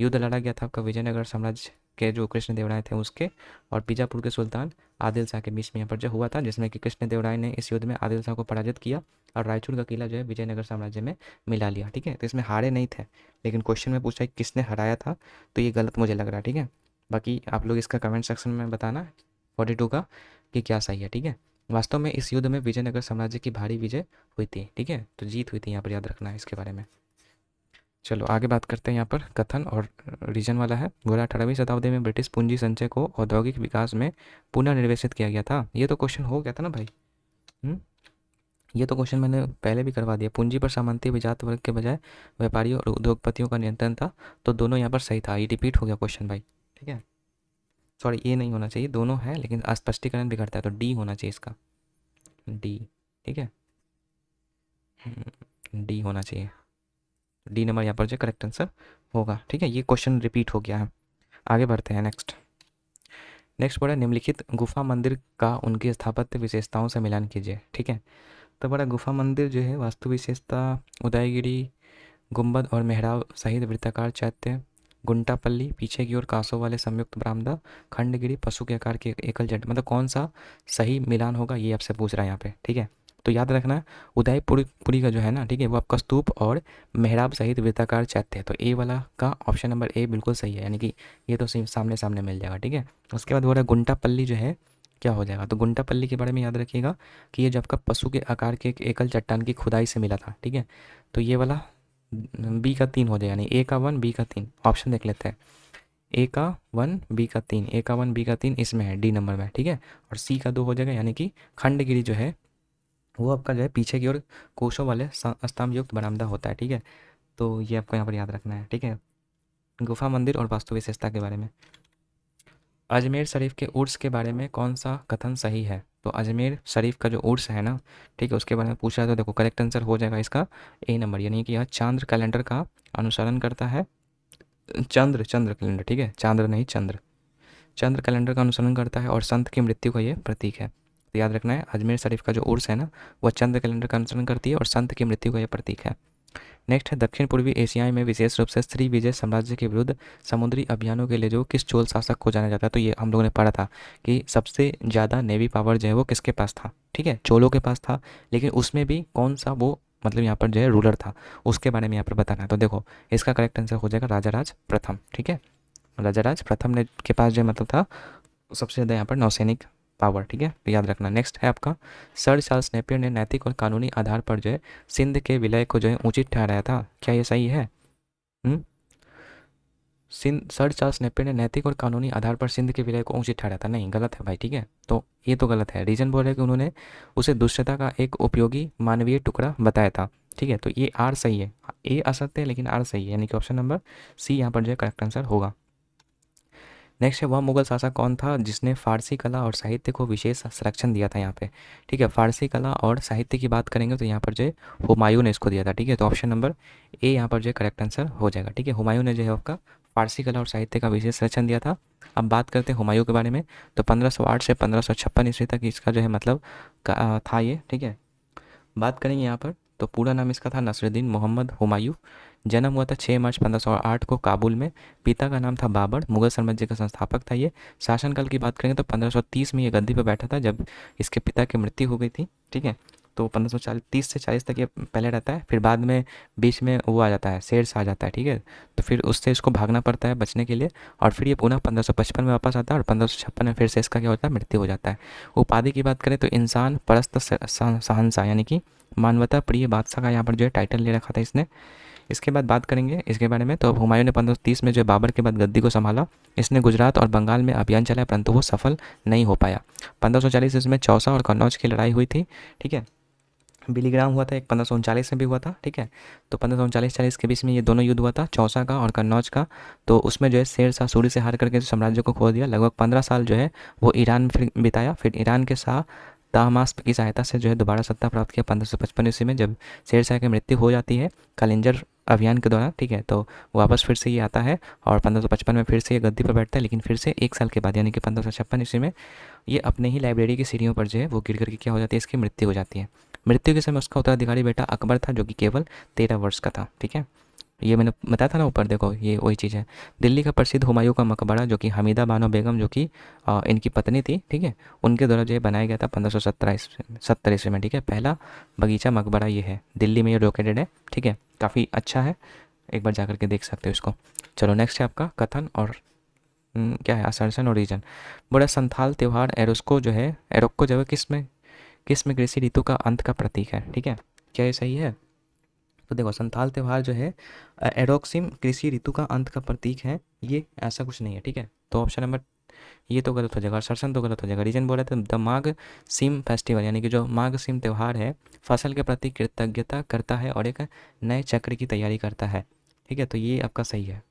युद्ध लड़ा गया था आपका विजयनगर साम्राज्य के जो कृष्णदेवराय थे उसके और बीजापुर के सुल्तान आदिल शाह के बीच में यहाँ पर जो हुआ था, जिसमें कि कृष्णदेवराय ने इस युद्ध में आदिल शाह को पराजित किया और रायचूर का किला जो है विजयनगर साम्राज्य में मिला लिया, ठीक है। तो इसमें हारे नहीं थे, लेकिन क्वेश्चन में पूछा है किसने हराया था, तो ये गलत मुझे लग रहा है, ठीक है। बाकी आप लोग इसका कमेंट सेक्शन में बताना 42 का कि क्या सही है, ठीक है। वास्तव में इस युद्ध में विजयनगर साम्राज्य की भारी विजय हुई थी, ठीक है, तो जीत हुई थी, यहाँ पर याद रखना है इसके बारे में। चलो आगे बात करते हैं। यहाँ पर कथन और रीजन वाला है। बोला 18वीं शताब्दी में ब्रिटिश पूंजी संचय को औद्योगिक विकास में पुनर्निर्देशित किया गया था। ये तो क्वेश्चन हो गया था ना भाई। ये तो क्वेश्चन मैंने पहले भी करवा दिया। पूंजी पर सामंती विजात वर्ग के बजाय व्यापारियों और उद्योगपतियों का नियंत्रण था, तो दोनों यहाँ पर सही था। ये रिपीट हो गया क्वेश्चन भाई, ठीक है। सॉरी, ये नहीं होना चाहिए, दोनों है लेकिन स्पष्टीकरण भी करता है, तो डी होना चाहिए इसका, डी, ठीक है। डी होना चाहिए, डी नंबर यहाँ पर जो करेक्ट आंसर होगा, ठीक है। ये क्वेश्चन रिपीट हो गया है। आगे बढ़ते हैं। नेक्स्ट बोला निम्नलिखित गुफा मंदिर का उनकी स्थापत्य विशेषताओं से मिलान कीजिए, ठीक है। तो बड़ा गुफा मंदिर जो है वास्तु विशेषता उदयगिरी गुंबद और मेहराब सहित वृत्ताकार चैत्य, गुंटापल्ली पीछे की ओर कांसों वाले संयुक्त बरामदा, खंडगिरी पशु के आकार के एकल जट, मतलब कौन सा सही मिलान होगा ये आपसे पूछ रहा है यहाँ पे, ठीक है। तो याद रखना है उदयपुरी का जो है ना, ठीक है, वो आपका स्तूप और मेहराब सहित वृत्ताकार चैत्य है, तो ए वाला का ऑप्शन नंबर ए बिल्कुल सही है, यानी कि ये तो सामने सामने मिल जाएगा, ठीक है। उसके बाद हो रहा है गुंटापल्ली जो है क्या हो जाएगा, तो गुंटापल्ली के बारे में याद रखिएगा कि ये जो आपका पशु के आकार के एक एकल चट्टान की खुदाई से मिला था, ठीक है। तो ये वाला बी का 3 हो जाए, यानी ए का 1 बी का 3। ऑप्शन देख लेते हैं, ए का 1 बी का 3, ए का 1 बी का 3 इसमें है, डी नंबर में, ठीक है। और सी का 2 हो जाएगा, यानी कि खंडगिरी जो है वो आपका जो है पीछे की ओर कोशों वाले स्तंभ युक्त बरामदा होता है, ठीक है। तो ये आपको यहाँ पर याद रखना है, ठीक है। गुफा मंदिर और वास्तु विशेषता के बारे में। अजमेर शरीफ के उर्स के बारे में कौन सा कथन सही है? तो अजमेर शरीफ का जो उर्स है ना, ठीक है, उसके बारे में पूछा है, तो देखो करेक्ट आंसर हो जाएगा इसका ए नंबर, यानी कि यह चांद्र कैलेंडर का अनुसरण करता है। चंद्र चंद्र कैलेंडर, ठीक है, चांद्र नहीं चंद्र, चंद्र कैलेंडर का अनुसरण करता है और संत की मृत्यु का ये प्रतीक है। तो याद रखना है अजमेर शरीफ का जो उर्स है ना, वह चंद्र कैलेंडर का अनुसरण करती है और संत की मृत्यु का यह प्रतीक है। नेक्स्ट है दक्षिण पूर्वी एशिया में विशेष रूप से श्री विजय साम्राज्य के विरुद्ध समुद्री अभियानों के लिए जो किस चोल शासक को जाना जाता है? तो ये हम लोगों ने पढ़ा था कि सबसे ज़्यादा नेवी पावर जो है वो किसके पास था, ठीक है, चोलों के पास था। लेकिन उसमें भी कौन सा वो मतलब यहाँ पर जो है रूलर था, उसके बारे में यहाँ पर बताना है। तो देखो इसका करेक्ट आंसर हो जाएगा राजाराज प्रथम, ठीक है। राजाराज प्रथम ने के पास जो मतलब था सबसे ज़्यादा यहाँ पर नौसैनिक पावर, ठीक है, तो याद रखना। नेक्स्ट है आपका सर चार्ल्स नेपियर ने नैतिक और कानूनी आधार पर जो है सिंध के विलय को जो है उचित ठहराया था, क्या ये सही है? सर चार्ल्स नेपियर ने नैतिक और कानूनी आधार पर सिंध के विलय को उचित ठहराया था, नहीं, गलत है भाई, ठीक है। तो ये तो गलत है। रीजन बोल रहे कि उन्होंने उसे दुष्टता का एक उपयोगी मानवीय टुकड़ा बताया था, ठीक है। तो ये आर सही है, ए असत्य है लेकिन आर सही है, यानी कि ऑप्शन नंबर सी यहाँ पर जो है करेक्ट आंसर होगा। नेक्स्ट है, वह मुगल शासक कौन था जिसने फारसी कला और साहित्य को विशेष संरक्षण दिया था यहाँ पे। ठीक है, फारसी कला और साहित्य की बात करेंगे तो यहाँ पर जो है हुमायूं ने इसको दिया था। ठीक है, तो ऑप्शन नंबर ए यहाँ पर जो है करेक्ट आंसर हो जाएगा। ठीक है, हुमायूं ने जो है आपका फारसी कला और साहित्य का विशेष संरक्षण दिया था। अब बात करते हैं हुमायूं के बारे में। तो 1508 से 1556 ईस्वी तक इसका जो है मतलब था ये। ठीक है, बात करेंगे यहाँ पर तो पूरा नाम इसका था नसरुद्दीन मोहम्मद हुमायूं। जन्म हुआ था 6 मार्च 1508 को काबुल में। पिता का नाम था बाबर, मुगल साम्राज्य का संस्थापक था ये। शासनकाल की बात करेंगे तो 1530 में ये गद्दी पर बैठा था जब इसके पिता की मृत्यु हो गई थी। ठीक है, तो 1530 से 40 तक ये पहले रहता है, फिर बाद में बीच में वो आ जाता है, शेर शाह आ जाता है। ठीक है, तो फिर उससे इसको भागना पड़ता है बचने के लिए, और फिर ये पुनः 1555 में वापस आता है और 1556 में फिर से इसका क्या होता है, मृत्यु हो जाता है। उपाधि की बात करें तो इंसान परस्त शहंशाह यानी कि मानवता प्रिय बादशाह का यहाँ पर जो है टाइटल ले रखा था इसने। इसके बाद बात करेंगे इसके बारे में। तो अब हुमायूं ने 1530 में जो बाबर के बाद गद्दी को संभाला। इसने गुजरात और बंगाल में अभियान चलाया परंतु वो सफल नहीं हो पाया। 1540 इसमें चौसा और कन्नौज की लड़ाई हुई थी। ठीक है, बिलीग्राम हुआ था एक, 1539 में भी हुआ था। ठीक है, तो 1539-40 के बीच में ये दोनों युद्ध हुआ था, चौसा का और कन्नौज का। तो उसमें जो है शेर शाह सूरी से हार करके साम्राज्य को खो दिया। लगभग 15 साल जो है वो ईरान में फिर बिताया। फिर ईरान के शाह ताहमास्प की सहायता से जो है दोबारा सत्ता प्राप्त किया 1555 ईस्वी में, जब शेर शाह की मृत्यु हो जाती है कलिंजर अभियान के दौरान। ठीक है, तो वापस फिर से ये आता है और 1555 में फिर से ये गद्दी पर बैठता है, लेकिन फिर से 1 साल के बाद यानी कि 1556 ईस्वी में ये अपने ही लाइब्रेरी की सीढ़ियों पर जो है वो गिर करके क्या हो जाती है, इसकी मृत्यु हो जाती है। मृत्यु के समय उसका उत्तराधिकारी बेटा अकबर था जो कि केवल 13 वर्ष का था। ठीक है, ये मैंने बताया था ना ऊपर, देखो ये वही चीज़ है। दिल्ली का प्रसिद्ध हुमायूं का मकबरा जो कि हमीदा बानो बेगम जो कि इनकी पत्नी थी, ठीक है, उनके द्वारा जो है बनाया गया था 1570 ईस्वी में। ठीक है, पहला बगीचा मकबरा ये है, दिल्ली में ये लोकेटेड है। ठीक है, काफ़ी अच्छा है, एक बार जा कर के देख सकते हो इसको। चलो नेक्स्ट है आपका कथन और क्या है, असर्शन और रीजन। बड़ा संथाल त्यौहार एरोक्को जो है किस में कृषि ऋतु का अंत का प्रतीक है। ठीक है, क्या ये सही है? तो देखो संथाल त्यौहार जो है एरोक्सिम कृषि ऋतु का अंत का प्रतीक है, ये ऐसा कुछ नहीं है। ठीक है, तो ऑप्शन नंबर ये तो गलत हो जाएगा, सरसन तो गलत हो जाएगा। रीजन बोल रहे थे द माघ सिम फेस्टिवल यानी कि जो माघ सिम त्यौहार है फसल के प्रति कृतज्ञता करता है और एक नए चक्र की तैयारी करता है। ठीक है, तो ये आपका सही है,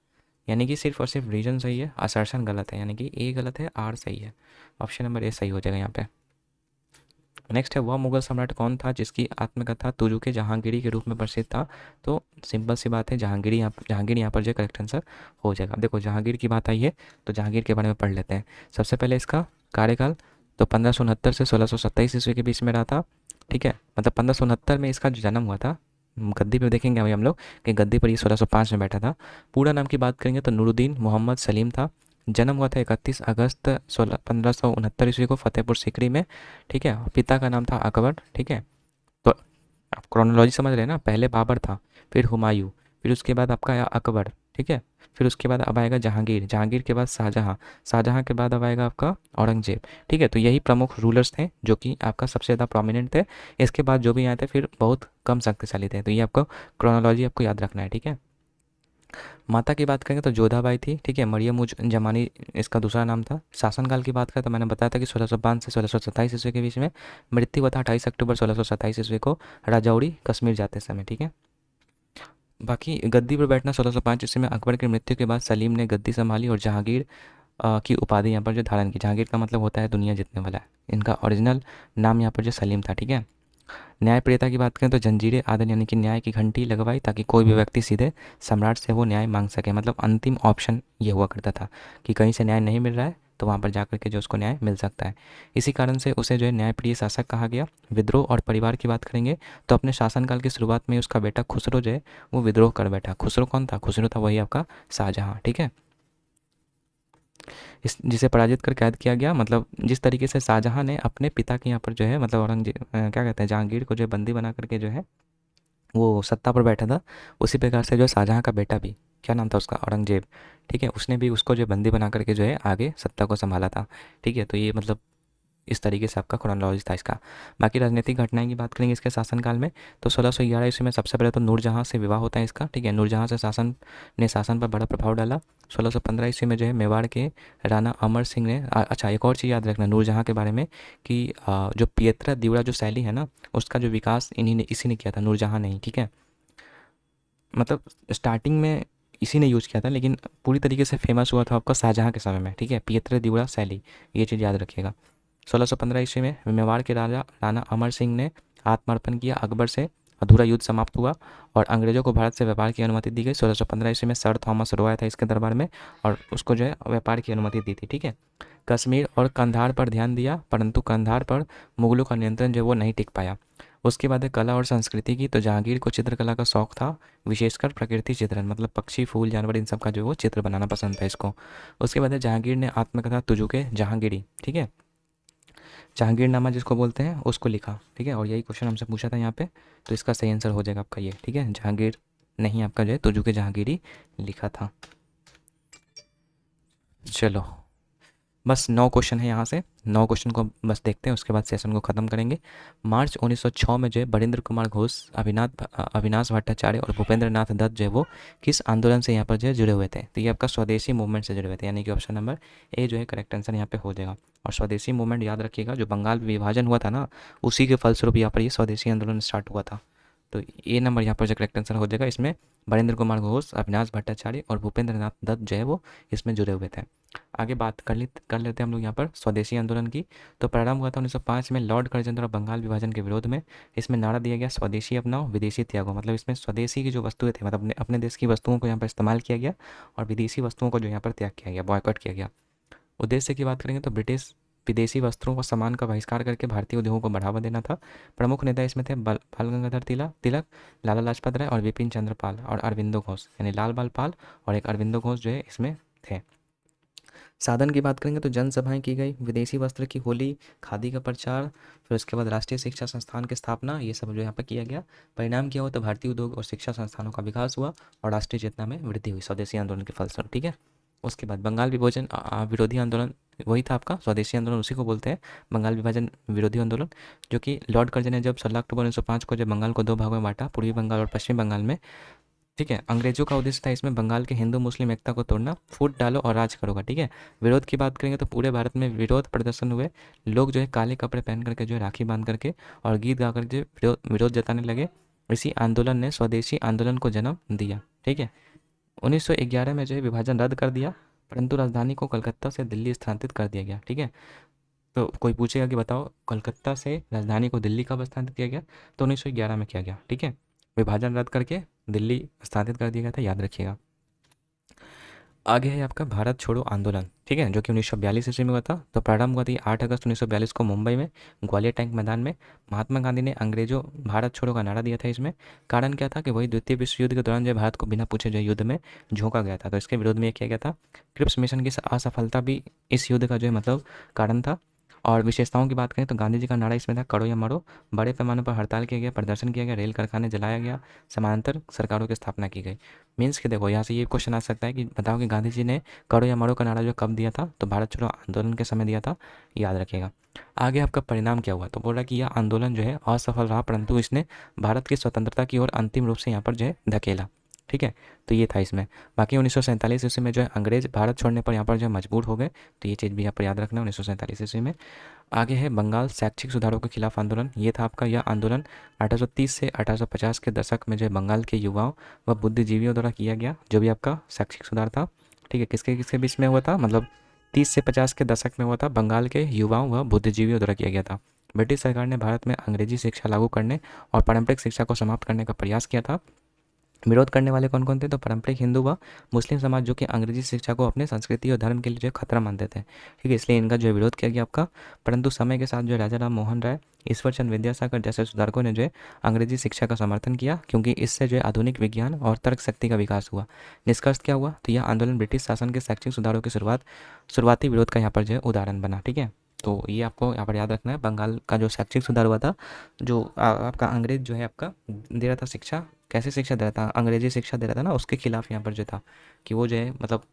यानी कि सिर्फ और सिर्फ रीजन सही है, असर्शन गलत है, यानी कि ए गलत है, आर सही है। ऑप्शन नंबर ए सही हो जाएगा यहाँ पे। नेक्स्ट है, वह मुगल सम्राट कौन था जिसकी आत्मकथा तुजुके जहांगीरी के रूप में प्रसिद्ध था। तो सिंपल सी बात है, जहांगीर यहाँ पर जो करेक्ट आंसर हो जाएगा। देखो जहांगीर की बात आई है तो जहांगीर के बारे में पढ़ लेते हैं। सबसे पहले इसका कार्यकाल तो 1569 से 1627 ईस्वी के बीच में रहा था। ठीक है, मतलब 1569 में इसका जो जन्म हुआ था। गद्दी पे देखेंगे अभी हम लोग कि गद्दी पर ये 1605 में बैठा था। पूरा नाम की बात करेंगे तो नूरुद्दीन मोहम्मद सलीम था। जन्म हुआ था 31 अगस्त 1569 ईस्वी को फतेहपुर सीकरी में। ठीक है, पिता का नाम था अकबर। ठीक है, तो आप क्रोनोलॉजी समझ रहे हैं ना, पहले बाबर था, फिर हुमायूं, फिर उसके बाद आपका आया अकबर। ठीक है, फिर उसके बाद अब आएगा जहांगीर, जहांगीर के बाद शाहजहां, शाहजहां के बाद अब आएगा आपका औरंगजेब। ठीक है, तो यही प्रमुख रूलर्स थे जो कि आपका सबसे ज़्यादा प्रोमिनेंट थे। इसके बाद जो भी आए थे फिर बहुत कम शक्तिशाली थे, तो ये आपको क्रोनोलॉजी आपको याद रखना है। ठीक है, माता की बात करेंगे तो जोधाबाई थी। ठीक है, मरियम उज जमानी इसका दूसरा नाम था। शासनकाल की बात करें तो मैंने बताया था कि 1605 से 1627 ईस्वी के बीच में। मृत्यु हुआ था 28 अक्टूबर 1627 ईस्वी को राजौरी कश्मीर जाते समय। ठीक है, बाकी गद्दी पर बैठना 1605 ईस्वी में अकबर की मृत्यु के बाद सलीम ने गद्दी संभाली और जहांगीर की उपाधि यहाँ पर जो धारण की। जहांगीर का मतलब होता है दुनिया जीतने वाला है, इनका ओरिजिनल नाम यहाँ पर जो सलीम था। ठीक है, न्यायप्रियता की बात करें तो जंजीरें आदन यानी कि न्याय की घंटी लगवाई ताकि कोई भी व्यक्ति सीधे सम्राट से वो न्याय मांग सके। मतलब अंतिम ऑप्शन ये हुआ करता था कि कहीं से न्याय नहीं मिल रहा है तो वहाँ पर जाकर के जो उसको न्याय मिल सकता है। इसी कारण से उसे जो है न्यायप्रिय शासक कहा गया। विद्रोह और परिवार की बात करेंगे तो अपने शासनकाल की शुरुआत में उसका बेटा खुसरो जो है वो विद्रोह कर बैठा। खुसरो कौन था? खुसरो था वही आपका शाहजहाँ। ठीक है, इस जिसे पराजित कर कैद किया गया। मतलब जिस तरीके से शाहजहाँ ने अपने पिता के यहाँ पर जो है मतलब औरंगजेब क्या कहते हैं जहांगीर को जो है बंदी बना करके जो है वो सत्ता पर बैठा था, उसी प्रकार से जो है शाहजहाँ का बेटा भी, क्या नाम था उसका, औरंगजेब। ठीक है, उसने भी उसको जो है बंदी बना करके जो है आगे सत्ता को संभाला था। ठीक है, तो ये मतलब इस तरीके से आपका क्रोनोलॉजी था इसका। बाकी राजनीतिक घटनाएं की बात करेंगे इसके शासनकाल में तो 1611 ईस्वी में सबसे पहले तो नूरजहाँ से विवाह होता है इसका। ठीक है, नूरजहाँ से शासन पर बड़ा प्रभाव डाला। 1615 ईस्वी में जो है मेवाड़ के राणा अमर सिंह ने अच्छा एक और चीज़ याद रखना नूरजहाँ के बारे में कि जो पियत्रा दिवड़ा जो शैली है ना उसका जो विकास इसी ने किया था, नूरजहाँ ने ही। ठीक है, मतलब स्टार्टिंग में इसी ने यूज़ किया था, लेकिन पूरी तरीके से फेमस हुआ था आपका शाहजहाँ के समय में, ठीक है। पियत्र दिउड़ा शैली, ये चीज़ याद रखिएगा। 1615 ईस्वी में मेवाड़ के राजा राणा अमर सिंह ने आत्मर्पण किया, अकबर से अधूरा युद्ध समाप्त हुआ और अंग्रेजों को भारत से व्यापार की अनुमति दी गई। 1615 ईस्वी में सर थॉमस रो आया था इसके दरबार में और उसको जो है व्यापार की अनुमति दी थी, ठीक है। कश्मीर और कंधार पर ध्यान दिया, परंतु कंधार पर मुगलों का नियंत्रण जो है वो नहीं टिक पाया। उसके बाद है कला और संस्कृति की, तो जहांगीर को चित्रकला का शौक था, विशेषकर प्रकृति चित्रण, मतलब पक्षी फूल जानवर इन सब का जो है वो चित्र बनाना पसंद था इसको। उसके बाद है जहांगीर ने आत्मकथा तुजुके जहांगीरी, ठीक है, जहांगीरनामा जिसको बोलते हैं उसको लिखा, ठीक है। और यही क्वेश्चन हमसे पूछा था यहाँ पे, तो इसका सही आंसर हो जाएगा आपका ये, ठीक है। जहांगीर नहीं आपका जो है तुजुके जहांगीरी लिखा था। चलो, बस 9 क्वेश्चन है यहाँ से, 9 क्वेश्चन को बस देखते हैं, उसके बाद सेशन को ख़त्म करेंगे। मार्च 1906 में जो है बरिंद्र कुमार घोष, अविनाश भट्टाचार्य और भूपेंद्र नाथ दत्त जो है वो किस आंदोलन से यहाँ पर जो है जुड़े हुए थे? तो ये आपका स्वदेशी मूवमेंट से जुड़े हुए थे, यानी कि ऑप्शन नंबर ए जो है करेक्ट आंसर यहाँ पे हो जाएगा। और स्वदेशी मूवमेंट याद रखिएगा, जो बंगाल विभाजन हुआ था ना, उसी के फलस्वरूप यहाँ पर ये स्वदेशी आंदोलन स्टार्ट हुआ था। तो ये नंबर यहाँ पर जो करेक्ट आंसर हो जाएगा, इसमें बरिंद्र कुमार घोष, अविनाश भट्टाचार्य और भूपेंद्र नाथ दत्त जो है वो इसमें जुड़े हुए थे। आगे बात कर लेते हैं हम लोग यहाँ पर स्वदेशी आंदोलन की। तो प्रारंभ हुआ था 1905 में लॉर्ड कर्जन द्वारा बंगाल विभाजन के विरोध में। इसमें नारा दिया गया स्वदेशी अपनाओ विदेशी त्यागो, मतलब इसमें स्वदेशी की जो वस्तुएं थी, मतलब अपने देश की वस्तुओं को यहाँ पर इस्तेमाल किया गया और विदेशी वस्तुओं को जो यहाँ पर त्याग किया गया, बॉयकॉट किया गया। उद्देश्य की बात करेंगे तो ब्रिटिश विदेशी वस्त्रों और सामान का बहिष्कार करके भारतीय उद्योगों को बढ़ावा देना था। प्रमुख नेता इसमें थे बाल गंगाधर तिलक, लाला लाजपत राय और विपिन चंद्र पाल और अरविंदो घोष, यानी लाल बाल पाल और एक अरविंदो घोष जो है इसमें थे। साधन की बात करेंगे तो जनसभाएं की गई, विदेशी वस्त्र की होली, खादी का प्रचार, फिर उसके बाद राष्ट्रीय शिक्षा संस्थान की स्थापना, ये सब जो यहाँ पर किया गया। परिणाम क्या हुआ तो भारतीय उद्योग और शिक्षा संस्थानों का विकास हुआ और राष्ट्रीय चेतना में वृद्धि हुई स्वदेशी आंदोलन के फलस्वरूप, ठीक है। उसके बाद बंगाल विभाजन विरोधी आंदोलन, वही था आपका स्वदेशी आंदोलन, उसी को बोलते हैं बंगाल विभाजन विरोधी आंदोलन, जो कि लॉर्ड कर्जन ने जब 16 अक्टूबर 1905 को जब बंगाल को 2 भागों में बांटा, पूर्वी बंगाल और पश्चिमी बंगाल में, ठीक है। अंग्रेजों का उद्देश्य था इसमें बंगाल के हिंदू मुस्लिम एकता को तोड़ना, फूट डालो और राज करोगा, ठीक है। विरोध की बात करेंगे तो पूरे भारत में विरोध प्रदर्शन हुए, लोग जो है काले कपड़े पहन करके जो है राखी बांध करके और गीत गा कर जो विरोध जताने लगे। इसी आंदोलन ने स्वदेशी आंदोलन को जन्म दिया, ठीक है। 1911 में जो है विभाजन रद्द कर दिया, परंतु राजधानी को कलकत्ता से दिल्ली स्थानांतरित कर दिया गया, ठीक है। तो कोई पूछेगा कि बताओ कलकत्ता से राजधानी को दिल्ली कब स्थानांतरित किया गया, तो 1911 में किया गया, ठीक है। विभाजन रद्द करके दिल्ली स्थानांतरित कर दिया गया था, याद रखिएगा। आगे है आपका भारत छोड़ो आंदोलन, ठीक है, जो कि 1942 ईस्वी में हुआ था। तो प्रारंभ हुआ था 8 अगस्त 1942 को मुंबई में ग्वालियर टैंक मैदान में। महात्मा गांधी ने अंग्रेजों भारत छोड़ो का नारा दिया था इसमें। कारण क्या था कि वही द्वितीय विश्व युद्ध के दौरान जो भारत को बिना पूछे जो युद्ध में झोंका गया था, तो इसके विरोध में ये किया गया था। क्रिप्स मिशन की असफलता भी इस युद्ध का जो है मतलब कारण था। और विशेषताओं की बात करें तो गांधी जी का नारा इसमें था करो या मरो। बड़े पैमाने पर हड़ताल किया गया, प्रदर्शन किया गया, रेल कारखाने जलाया गया, समानांतर सरकारों की स्थापना की गई। मीन्स कि देखो यहाँ से ये क्वेश्चन आ सकता है कि बताओ कि गांधी जी ने करो या मरो का नारा जो कब दिया था, तो भारत छोड़ो आंदोलन के समय दिया था, याद रखिएगा। आगे आपका परिणाम क्या हुआ, तो बोल रहा है कि यह आंदोलन जो है असफल रहा, परंतु इसने भारत की स्वतंत्रता की ओर अंतिम रूप से यहाँ पर जो है धकेला, ठीक है। तो ये था इसमें। बाकी 1947 ईस्वी में जो है अंग्रेज भारत छोड़ने पर यहाँ पर जो है मजबूर हो गए, तो ये चीज़ भी यहाँ पर याद रखना 1947 ईस्वी में। आगे है बंगाल शैक्षिक सुधारों के खिलाफ आंदोलन, ये था आपका। यह आंदोलन 1830 से 1850 के दशक में जो है बंगाल के युवाओं व बुद्धिजीवियों द्वारा किया गया, जो भी आपका शैक्षिक सुधार था, ठीक है। किसके किसके बीच में हुआ था, मतलब 30 से 50 के दशक में हुआ था, बंगाल के युवाओं व बुद्धिजीवियों द्वारा किया गया था। ब्रिटिश सरकार ने भारत में अंग्रेजी शिक्षा लागू करने और पारंपरिक शिक्षा को समाप्त करने का प्रयास किया था। विरोध करने वाले कौन कौन थे, तो पारंपरिक हिंदू व मुस्लिम समाज, जो कि अंग्रेजी शिक्षा को अपने संस्कृति और धर्म के लिए जो है खतरा मानते थे, ठीक है। इसलिए इनका जो है विरोध किया गया आपका। परंतु समय के साथ जो है राजा राम मोहन राय, ईश्वर चंद्र विद्यासागर जैसे सुधारकों ने जो है अंग्रेजी शिक्षा का समर्थन किया, क्योंकि इससे जो है आधुनिक विज्ञान और तर्क शक्ति का विकास हुआ। निष्कर्ष क्या हुआ, तो यह आंदोलन ब्रिटिश शासन के शैक्षिक सुधारों की शुरुआती विरोध का यहाँ पर जो है उदाहरण बना, ठीक है। तो ये आपको यहाँ पर याद रखना है, बंगाल का जो शैक्षिक सुधार हुआ था, जो आपका अंग्रेज जो है आपका दे रहा था शिक्षा, कैसे शिक्षा दे रहा था, अंग्रेजी शिक्षा दे रहा था ना, उसके खिलाफ यहाँ पर जो था कि वो जो है मतलब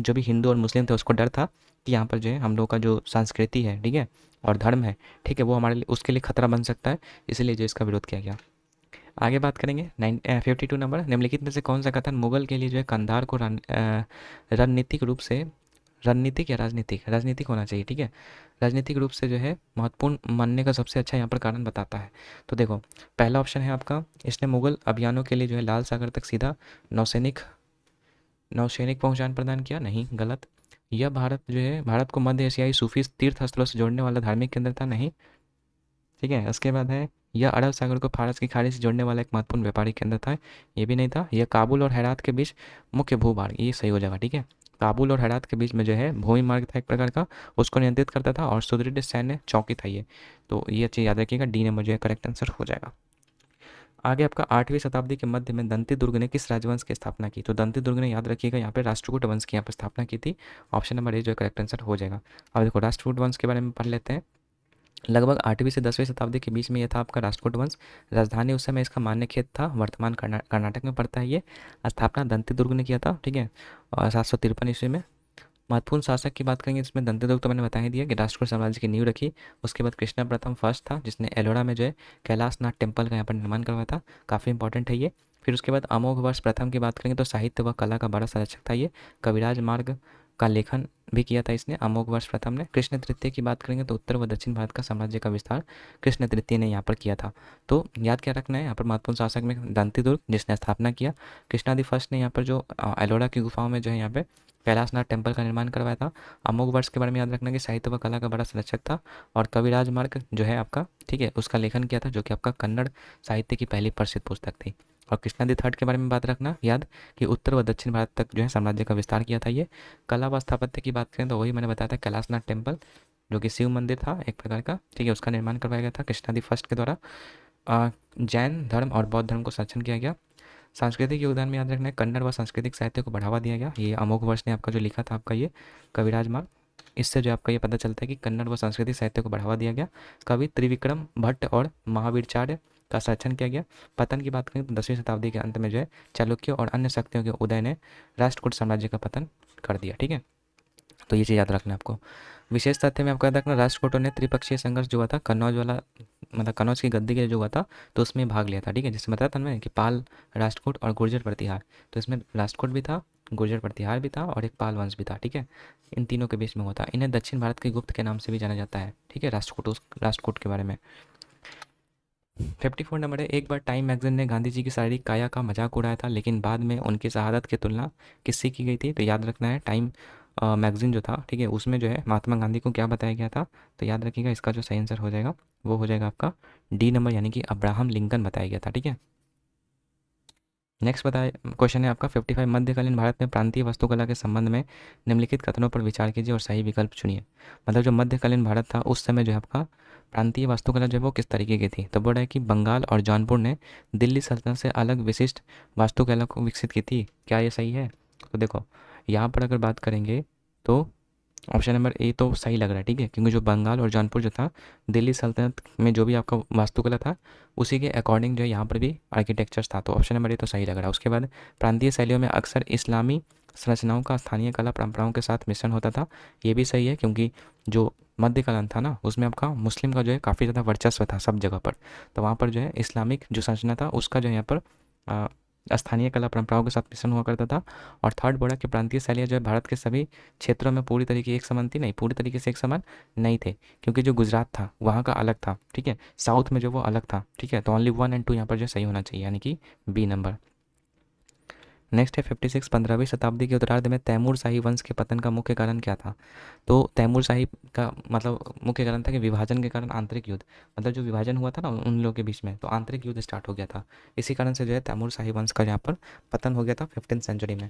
जो भी हिंदू और मुस्लिम थे उसको डर था कि यहाँ पर जो है हम लोग का जो संस्कृति है, ठीक है, और धर्म है, ठीक है, वो हमारे लिए उसके लिए खतरा बन सकता है, इसलिए जो इसका विरोध किया गया। आगे बात करेंगे 52 नंबर, निम्नलिखित में से कौन सा कथन मुगल के लिए जो है कंधार को रणनीतिक रूप से, रणनीतिक या राजनीतिक, राजनीतिक होना चाहिए, ठीक है, राजनीतिक रूप से जो है महत्वपूर्ण मानने का सबसे अच्छा यहाँ पर कारण बताता है। तो देखो पहला ऑप्शन है आपका, इसने मुगल अभियानों के लिए जो है लाल सागर तक सीधा नौसैनिक नौसैनिक पहुँचान प्रदान किया? नहीं, गलत। यह भारत जो है, भारत को मध्य एशियाई सूफी तीर्थ स्थलों से जोड़ने वाला धार्मिक केंद्र था? नहीं। ठीक है, उसके बाद है, यह अरब सागर को फारस की खाड़ी से जोड़ने वाला एक महत्वपूर्ण व्यापारिक केंद्र था? ये भी नहीं था। यह काबुल और हेरात के बीच मुख्य भूभाग, ये सही हो जाएगा। ठीक है, काबुल और हेरात के बीच में जो है भूमि मार्ग था एक प्रकार का, उसको नियंत्रित करता था, और सुदृढ़ सैन्य चौकी था ये। तो ये चीज़ याद रखिएगा, डी नंबर जो है करेक्ट आंसर हो जाएगा। आगे आपका 8वीं शताब्दी के मध्य में दंती दुर्ग ने किस राजवंश की स्थापना की? तो दंती दुर्ग ने, याद रखिएगा, यहाँ पे राष्ट्रकूट वंश की यहाँ पर स्थापना की थी। ऑप्शन नंबर ए जो है करेक्ट आंसर हो जाएगा। अब देखो राष्ट्रकूट वंश के बारे में पढ़ लेते हैं। लगभग 8वीं से 10वीं शताब्दी के बीच में यह था आपका राष्ट्रकूट वंश। राजधानी उस समय इसका मान्यखेत था, वर्तमान कर्नाटक में पड़ता है ये। स्थापना दंती दुर्ग ने किया था। ठीक है, और 753 ईस्वी में। महत्वपूर्ण शासक की बात करेंगे इसमें दंती दुर्ग तो मैंने बता ही दिया कि राष्ट्रकूट साम्राज्य की नींव रखी। उसके बाद कृष्ण प्रथम फर्स्ट था, जिसने एलोरा में जो है कैलाशनाथ टेम्पल का यहाँ पर निर्माण करवाया था। काफ़ी इंपॉर्टेंट है ये। फिर उसके बाद अमोघ वर्ष प्रथम की बात करेंगे तो साहित्य व कला का बड़ा संरक्षक था ये। कविराज मार्ग का लेखन भी किया था इसने, अमोघ वर्ष प्रथम ने। कृष्ण तृतीय की बात करेंगे तो उत्तर व दक्षिण भारत का साम्राज्य का विस्तार कृष्ण तृतीय ने यहाँ पर किया था। तो याद क्या रखना है यहाँ पर, महत्वपूर्ण शासक में दंती दुर्ग जिसने स्थापना किया। कृष्णादि फर्स्ट ने यहाँ पर जो एलोरा की गुफाओं में जो है यहाँ पे कैलाशनाथ टेम्पल का निर्माण करवाया था। अमोघ वर्ष के बारे में याद रखना कि साहित्य व कला का बड़ा संरक्षक था। और कविराज मार्ग जो है आपका, ठीक है, उसका लेखन किया था, जो कि आपका कन्नड़ साहित्य की पहली प्रसिद्ध पुस्तक थी। और कृष्णादि थर्ड के बारे में बात रखना याद कि उत्तर व दक्षिण भारत तक जो है साम्राज्य का विस्तार किया था ये। कला व स्थापत्य की बात करें तो वही मैंने बताया था, कैलाशनाथ टेम्पल जो कि शिव मंदिर था एक प्रकार का, ठीक है, उसका निर्माण करवाया गया था कृष्णादि फर्स्ट के द्वारा। जैन धर्म और बौद्ध धर्म को संरक्षण किया गया। सांस्कृतिक योगदान में याद रखना है, कन्नड़ व सांस्कृतिक साहित्य को बढ़ावा दिया गया। ये अमोघ वर्ष ने आपका जो लिखा था आपका ये कविराज मार्ग, इससे जो आपका ये पता चलता है कि कन्नड़ व सांस्कृतिक साहित्य को बढ़ावा दिया गया। कवि त्रिविक्रम भट्ट और महावीरचार्य का संरक्षण किया गया। पतन की बात करें तो 10वीं शताब्दी के अंत में जो है चालुक्य और अन्य शक्तियों के उदय ने राष्ट्रकूट साम्राज्य का पतन कर दिया। ठीक है, तो ये चीज़ याद रखना है आपको। विशेष तथ्य में आपको याद रखना, राष्ट्रकूटों ने त्रिपक्षीय संघर्ष जो हुआ था कन्नौज वाला, मतलब कन्नौज की गद्दी के लिए जो हुआ था, तो उसमें भाग लिया था। ठीक है, जिससे बताया था मैं कि पाल राष्ट्रकूट और गुर्जर प्रतिहार, तो इसमें राष्ट्रकूट भी था, गुर्जर प्रतिहार भी था, और एक पाल वंश भी था। ठीक है, इन तीनों के बीच में हुआ था। इन्हें दक्षिण भारत के गुप्त के नाम से भी जाना जाता है। ठीक है, राष्ट्रकूट के बारे में। 54 नंबर है, एक बार टाइम मैगजीन ने गांधी जी की शारीरिक काया का मजाक उड़ाया था, लेकिन बाद में उनकी शहादत की तुलना किससे की गई थी? तो याद रखना है, टाइम मैगजीन जो था, ठीक है, उसमें जो है महात्मा गांधी को क्या बताया गया था? तो याद रखिएगा, इसका जो सही आंसर हो जाएगा वो हो जाएगा आपका डी नंबर, यानी कि अब्राहम लिंकन बताया गया था। ठीक है, नेक्स्ट बताए क्वेश्चन है आपका 55, मध्यकालीन भारत में प्रांतीय वास्तुकला के संबंध में निम्नलिखित कथनों पर विचार कीजिए और सही विकल्प चुनिए। मतलब जो मध्यकालीन भारत था उस समय जो है आपका प्रांतीय वास्तुकला जो है वो किस तरीके की थी? तो बोल रहा है कि बंगाल और जौनपुर ने दिल्ली सल्तनत से अलग विशिष्ट वास्तुकला को विकसित की थी। क्या ये सही है? तो देखो यहाँ पर अगर बात करेंगे तो ऑप्शन नंबर ए तो सही लग रहा है। ठीक है, क्योंकि जो बंगाल और जौनपुर जो था, दिल्ली सल्तनत में जो भी आपका वास्तुकला था उसी के अकॉर्डिंग जो है यहाँ पर भी आर्किटेक्चर्स था। तो ऑप्शन नंबर ए तो सही लग रहा है। उसके बाद प्रांतीय शैलियों में अक्सर इस्लामी संरचनाओं का स्थानीय कला परंपराओं के साथ मिश्रण होता था। ये भी सही है, क्योंकि जो मध्यकालीन था ना उसमें आपका मुस्लिम का जो है काफ़ी ज़्यादा वर्चस्व था सब जगह पर, तो वहाँ पर जो है इस्लामिक जो संरचना था उसका जो है यहाँ पर स्थानीय कला परंपराओं के साथ मिश्रण हुआ करता था। और थर्ड बोला कि प्रांतीय शैलियाँ जो है भारत के सभी क्षेत्रों में पूरी तरीके एक समान थी? नहीं, पूरी तरीके से एक समान नहीं थे, क्योंकि जो गुजरात था वहाँ का अलग था। ठीक है, साउथ में जो वो अलग था। ठीक है, तो ओनली 1 एंड 2 यहाँ पर जो सही होना चाहिए, यानी कि बी नंबर। नेक्स्ट है 56, 15वीं शताब्दी के उत्तरार्ध में तैमूर शाही वंश के पतन का मुख्य कारण क्या था? तो तैमूर शाही का मतलब मुख्य कारण था कि विभाजन के कारण आंतरिक युद्ध, मतलब जो विभाजन हुआ था ना उन लोगों के बीच में, तो आंतरिक युद्ध स्टार्ट हो गया था। इसी कारण से जो है तैमूर शाही वंश का यहाँ पर पतन हो गया था 15th सेंचुरी में।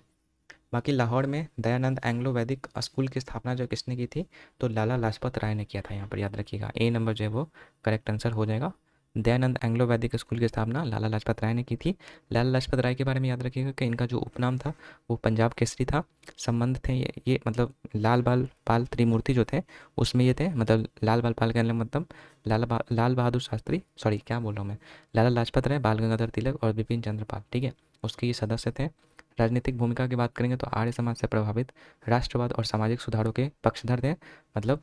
बाकी लाहौर में दयानंद एंग्लो वैदिक स्कूल की स्थापना जो किसने की थी? तो लाला लाजपत राय ने किया था। यहाँ पर याद रखिएगा, ए नंबर जो है वो करेक्ट आंसर हो जाएगा। दयानंद एंग्लो वैदिक स्कूल की स्थापना लाला लाजपत राय ने की थी। लाला लाजपत राय के बारे में याद रखिएगा कि इनका जो उपनाम था वो पंजाब केसरी था। संबंध थे ये मतलब लाल बाल पाल त्रिमूर्ति जो थे उसमें ये थे, मतलब लाल बाल पाल का मतलब लाल बहादुर शास्त्री, सॉरी क्या बोल रहा हूँ मैं, लाला लाजपत राय, बाल गंगाधर तिलक और बिपिन चंद्र पाल, ठीक है, उसके ये सदस्य थे। राजनीतिक भूमिका की बात करेंगे तो आर्य समाज से प्रभावित राष्ट्रवाद और सामाजिक सुधारों के पक्षधर थे। मतलब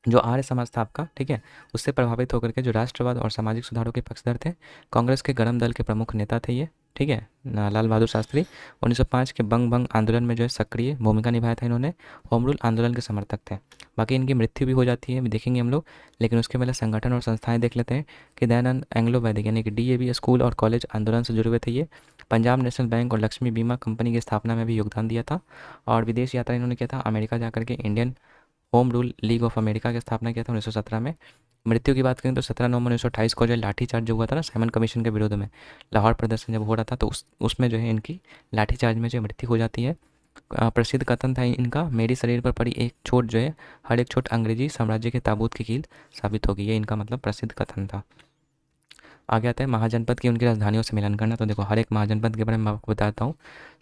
जो आर्य समाज था आपका, ठीक है, उससे प्रभावित होकर के जो राष्ट्रवाद और सामाजिक सुधारों के पक्षधर थे। कांग्रेस के गरम दल के प्रमुख नेता थे ये, ठीक है, लाल बहादुर शास्त्री। 1905 के बंग भंग आंदोलन में जो है सक्रिय भूमिका निभाया था इन्होंने। होम रूल आंदोलन के समर्थक थे। बाकी इनकी मृत्यु भी हो जाती है, देखेंगे हम लोग। लेकिन उसके पहले संगठन और संस्थाएं देख लेते हैं कि दयानंद एंग्लो वैदिक यानी कि डीएवी स्कूल और कॉलेज आंदोलन से जुड़े हुए थे ये। पंजाब नेशनल बैंक और लक्ष्मी बीमा कंपनी की स्थापना में भी योगदान दिया था। और विदेश यात्रा इन्होंने किया था, अमेरिका जाकर के Indian home rule league of America की स्थापना किया था 1917 में। मृत्यु की बात करें तो 17 नवंबर 1928 को जो लाठीचार्ज जो हुआ था ना साइमन कमीशन के विरोध में, लाहौर प्रदर्शन जब हो रहा था, तो उसमें जो है इनकी लाठीचार्ज में जो मृत्यु हो जाती है। प्रसिद्ध कथन था इनका, मेरी शरीर पर पड़ी एक चोट जो है हर एक चोट अंग्रेजी साम्राज्य के ताबूत की कील साबित होगी, ये इनका मतलब प्रसिद्ध कथन था। आगे आता है महाजनपद की उनकी राजधानियों से मिलन करना। तो देखो हर एक महाजनपद के बारे में मैं आपको बताता हूँ।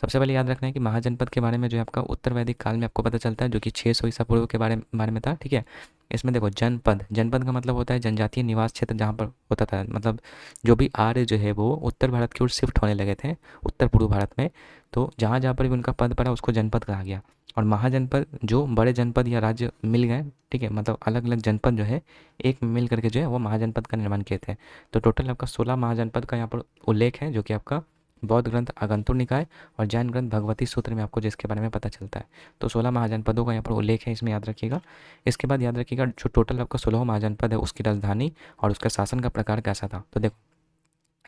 सबसे पहले याद रखना है कि महाजनपद के बारे में जो है आपका उत्तर वैदिक काल में आपको पता चलता है, जो कि 600 ईसा पूर्व के बारे में था, ठीक है। इसमें देखो जनपद, जनपद का मतलब होता है जनजातीय निवास क्षेत्र जहाँ पर होता था, मतलब जो भी आर्य जो है वो उत्तर भारत की ओर शिफ्ट होने लगे थे, उत्तर पूर्व भारत में, तो जहाँ जहाँ पर भी उनका पद पड़ा उसको जनपद कहा गया। और महाजनपद जो बड़े जनपद या राज्य मिल गए, ठीक है, मतलब अलग अलग जनपद जो है एक मिल करके जो है वो महाजनपद का निर्माण किए थे। तो टोटल आपका 16 महाजनपद का यहाँ पर उल्लेख है, जो कि आपका बौद्ध ग्रंथ आगंतुर निकाय और जैन ग्रंथ भगवती सूत्र में आपको जिसके बारे में पता चलता है। तो 16 महाजनपदों का यहाँ पर उल्लेख है, इसमें याद रखिएगा। इसके बाद याद रखिएगा जो टोटल आपका 16 महाजनपद है उसकी राजधानी और उसका शासन का प्रकार कैसा था। तो देखो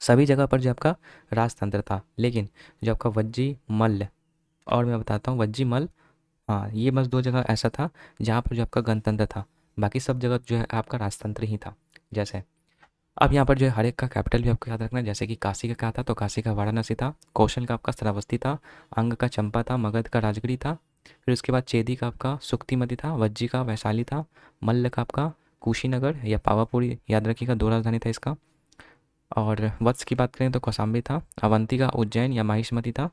सभी जगह पर जो आपका राजतंत्र था, लेकिन जो आपका वज्जी मल्ल, और मैं बताता हूँ वज्जी मल्ल, हाँ ये बस दो जगह ऐसा था जहाँ पर जो आपका गणतंत्र था, बाकी सब जगह जो है आपका राजतंत्र ही था। जैसे अब यहाँ पर जो है हर एक का कैपिटल भी आपको याद रखना है, जैसे कि काशी का क्या था, तो काशी का वाराणसी था। कौशल का आपका श्रावस्ती था। अंग का चंपा था। मगध का राजगिरी था। फिर उसके बाद चेदी का आपका सुक्तिमती था। वज्जी का वैशाली था। मल्ल का आपका कुशीनगर या पावापुरी, याद रखिएगा, दो राजधानी था इसका। और वत्स की बात करें तो कौशाम्बी था। अवंती का उज्जैन या माहिष्मती था।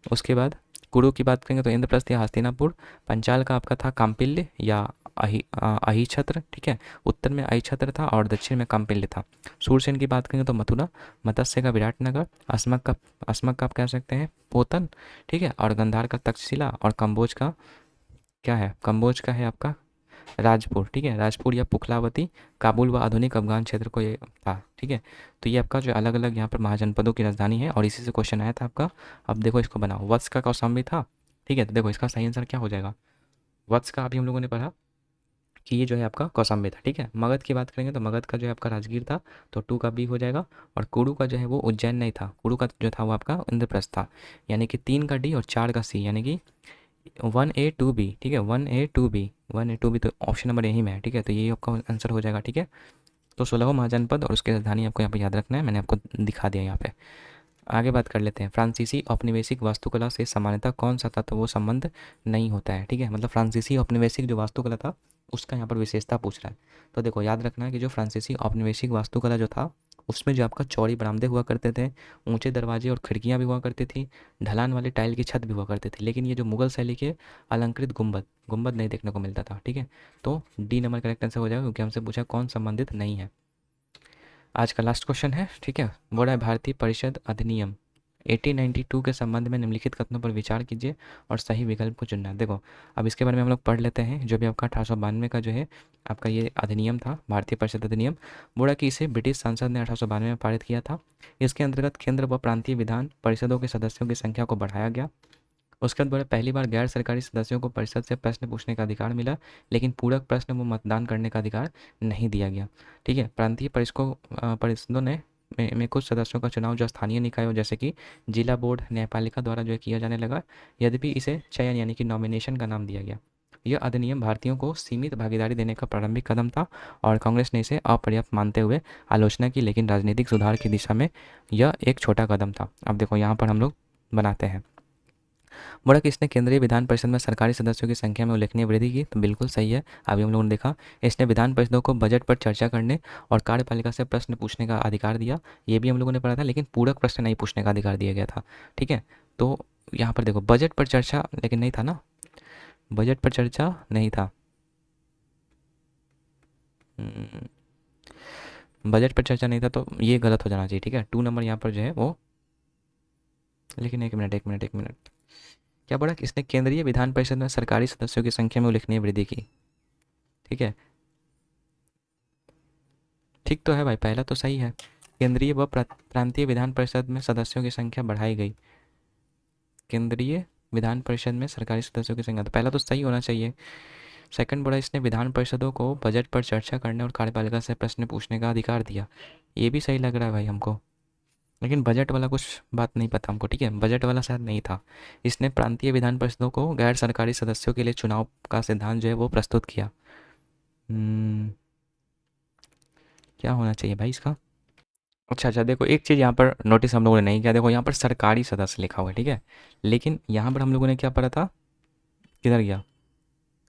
उसके बाद कुरु की बात करेंगे तो इंद्रप्रस्थ या हस्तिनापुर। पंचाल का आपका था काम्पिल्य या अहिछत्र, ठीक है, उत्तर में अहिछत्र था और दक्षिण में काम्पिल्य था। सूरसेन की बात करेंगे तो मथुरा। मत्स्य का विराटनगर। अस्मक का आप कह सकते हैं पोतन, ठीक है, और गंधार का तक्षशिला। और कंबोज का क्या है, कंबोज का है आपका राजपुर, ठीक है, राजपुर या पुखलावती। काबुल व आधुनिक अफगान क्षेत्र को ये था, ठीक है। तो ये आपका जो अलग अलग यहाँ पर महाजनपदों की राजधानी है और इसी से क्वेश्चन आया था आपका। अब देखो इसको बनाओ, वत्स का कौशाम्बी था, ठीक है, तो देखो इसका सही आंसर क्या हो जाएगा। वत्स का अभी हम लोगों ने पढ़ा कि ये जो है आपका कौशाम्बी था, ठीक है। मगध की बात करेंगे तो मगध का जो है आपका राजगीर था, तो टू का बी हो जाएगा। और कुरु का जो है वो उज्जैन नहीं था, कुरु का जो था वो आपका इंद्रप्रस्थ था, यानी कि 3 का डी और 4 का सी, यानी कि 1A 2B, ठीक है, 1A 2B, 1A 2B, तो ऑप्शन नंबर यही में है, ठीक है, तो यही आपका आंसर हो जाएगा, ठीक है। तो 16 महाजनपद और उसकी राजधानी आपको यहाँ पे याद रखना है, मैंने आपको दिखा दिया यहाँ पे। आगे बात कर लेते हैं, फ्रांसीसी औपनिवेशिक वास्तुकला से सामान्यतः कौन सा तत्व वो संबंध नहीं होता है, ठीक है, मतलब फ्रांसीसी औपनिवेशिक जो वास्तुकला था उसका यहाँ पर विशेषता पूछ रहा है। तो देखो याद रखना है कि जो फ्रांसीसी औपनिवेशिक वास्तुकला जो था उसमें जो आपका चौड़ी बरामदे हुआ करते थे, ऊंचे दरवाजे और खिड़कियाँ भी हुआ करती थी, ढलान वाली टाइल की छत भी हुआ करती थी, लेकिन ये जो मुगल शैली के अलंकृत गुंबद गुंबद नहीं देखने को मिलता था, ठीक है। तो डी नंबर करेक्ट आंसर हो जाएगा, क्योंकि हमसे पूछा कौन संबंधित नहीं है। आज का लास्ट क्वेश्चन है, ठीक है, बोला है भारतीय परिषद अधिनियम 1892 के संबंध में निम्नलिखित कथनों पर विचार कीजिए और सही विकल्प को चुनना है। देखो अब इसके बारे में हम लोग पढ़ लेते हैं। जो भी आपका 1892 का जो है आपका ये अधिनियम था, भारतीय परिषद अधिनियम, बोला कि इसे ब्रिटिश संसद ने 1892 में पारित किया था। इसके अंतर्गत केंद्र व प्रांतीय विधान परिषदों के सदस्यों की संख्या को बढ़ाया गया। उसके बाद बोले पहली बार गैर सरकारी सदस्यों को परिषद से प्रश्न पूछने का अधिकार मिला, लेकिन पूरक प्रश्न व मतदान करने का अधिकार नहीं दिया गया, ठीक है। प्रांतीय परिषदों ने में कुछ सदस्यों का चुनाव जो स्थानीय निकायों जैसे कि जिला बोर्ड न्यायपालिका द्वारा जो है किया जाने लगा, यद्यपि इसे चयन यानी कि नॉमिनेशन का नाम दिया गया। यह अधिनियम भारतीयों को सीमित भागीदारी देने का प्रारंभिक कदम था और कांग्रेस ने इसे अपर्याप्त मानते हुए आलोचना की, लेकिन राजनीतिक सुधार की दिशा में यह एक छोटा कदम था। अब देखो यहाँ पर हम लोग बनाते हैं, बोला कि इसने केंद्रीय विधान परिषद में सरकारी सदस्यों की संख्या में उल्लेखनीय वृद्धि की, तो बिल्कुल सही है। अभी हम लोगों ने देखा इसने विधान परिषदों को बजट पर चर्चा करने और कार्यपालिका से प्रश्न पूछने का अधिकार दिया, ये भी हम लोगों ने पढ़ा था, लेकिन पूरक प्रश्न नहीं पूछने का अधिकार दिया गया था, ठीक है। तो यहाँ पर देखो बजट पर चर्चा लेकिन नहीं था ना, बजट पर चर्चा नहीं था, बजट पर चर्चा नहीं था, तो ये गलत हो जाना चाहिए, ठीक है। 2 नंबर यहाँ पर जो है वो, लेकिन एक मिनट क्या बोला कि इसने केंद्रीय विधान परिषद में सरकारी सदस्यों की संख्या में उल्लेखनीय वृद्धि की, ठीक है, ठीक तो है भाई, पहला तो सही है। केंद्रीय व प्रांतीय विधान परिषद में सदस्यों की संख्या बढ़ाई गई, केंद्रीय विधान परिषद में सरकारी सदस्यों की संख्या, तो पहला तो सही होना चाहिए। सेकंड बोला इसने विधान परिषदों को बजट पर चर्चा करने और कार्यपालिका से प्रश्न पूछने का अधिकार दिया। ये भी सही लग रहा है भाई हमको, लेकिन बजट वाला कुछ बात नहीं पता हमको, ठीक है, बजट वाला शायद नहीं था। इसने प्रांतीय विधान परिषदों को गैर सरकारी सदस्यों के लिए चुनाव का सिद्धांत जो है वो प्रस्तुत किया। हम्म, क्या होना चाहिए भाई इसका? अच्छा अच्छा, देखो एक चीज़ यहाँ पर नोटिस हम लोगों ने नहीं किया, देखो यहाँ पर सरकारी सदस्य लिखा हुआ है, ठीक है, लेकिन यहाँ पर हम लोगों ने क्या पढ़ा था, किधर गया,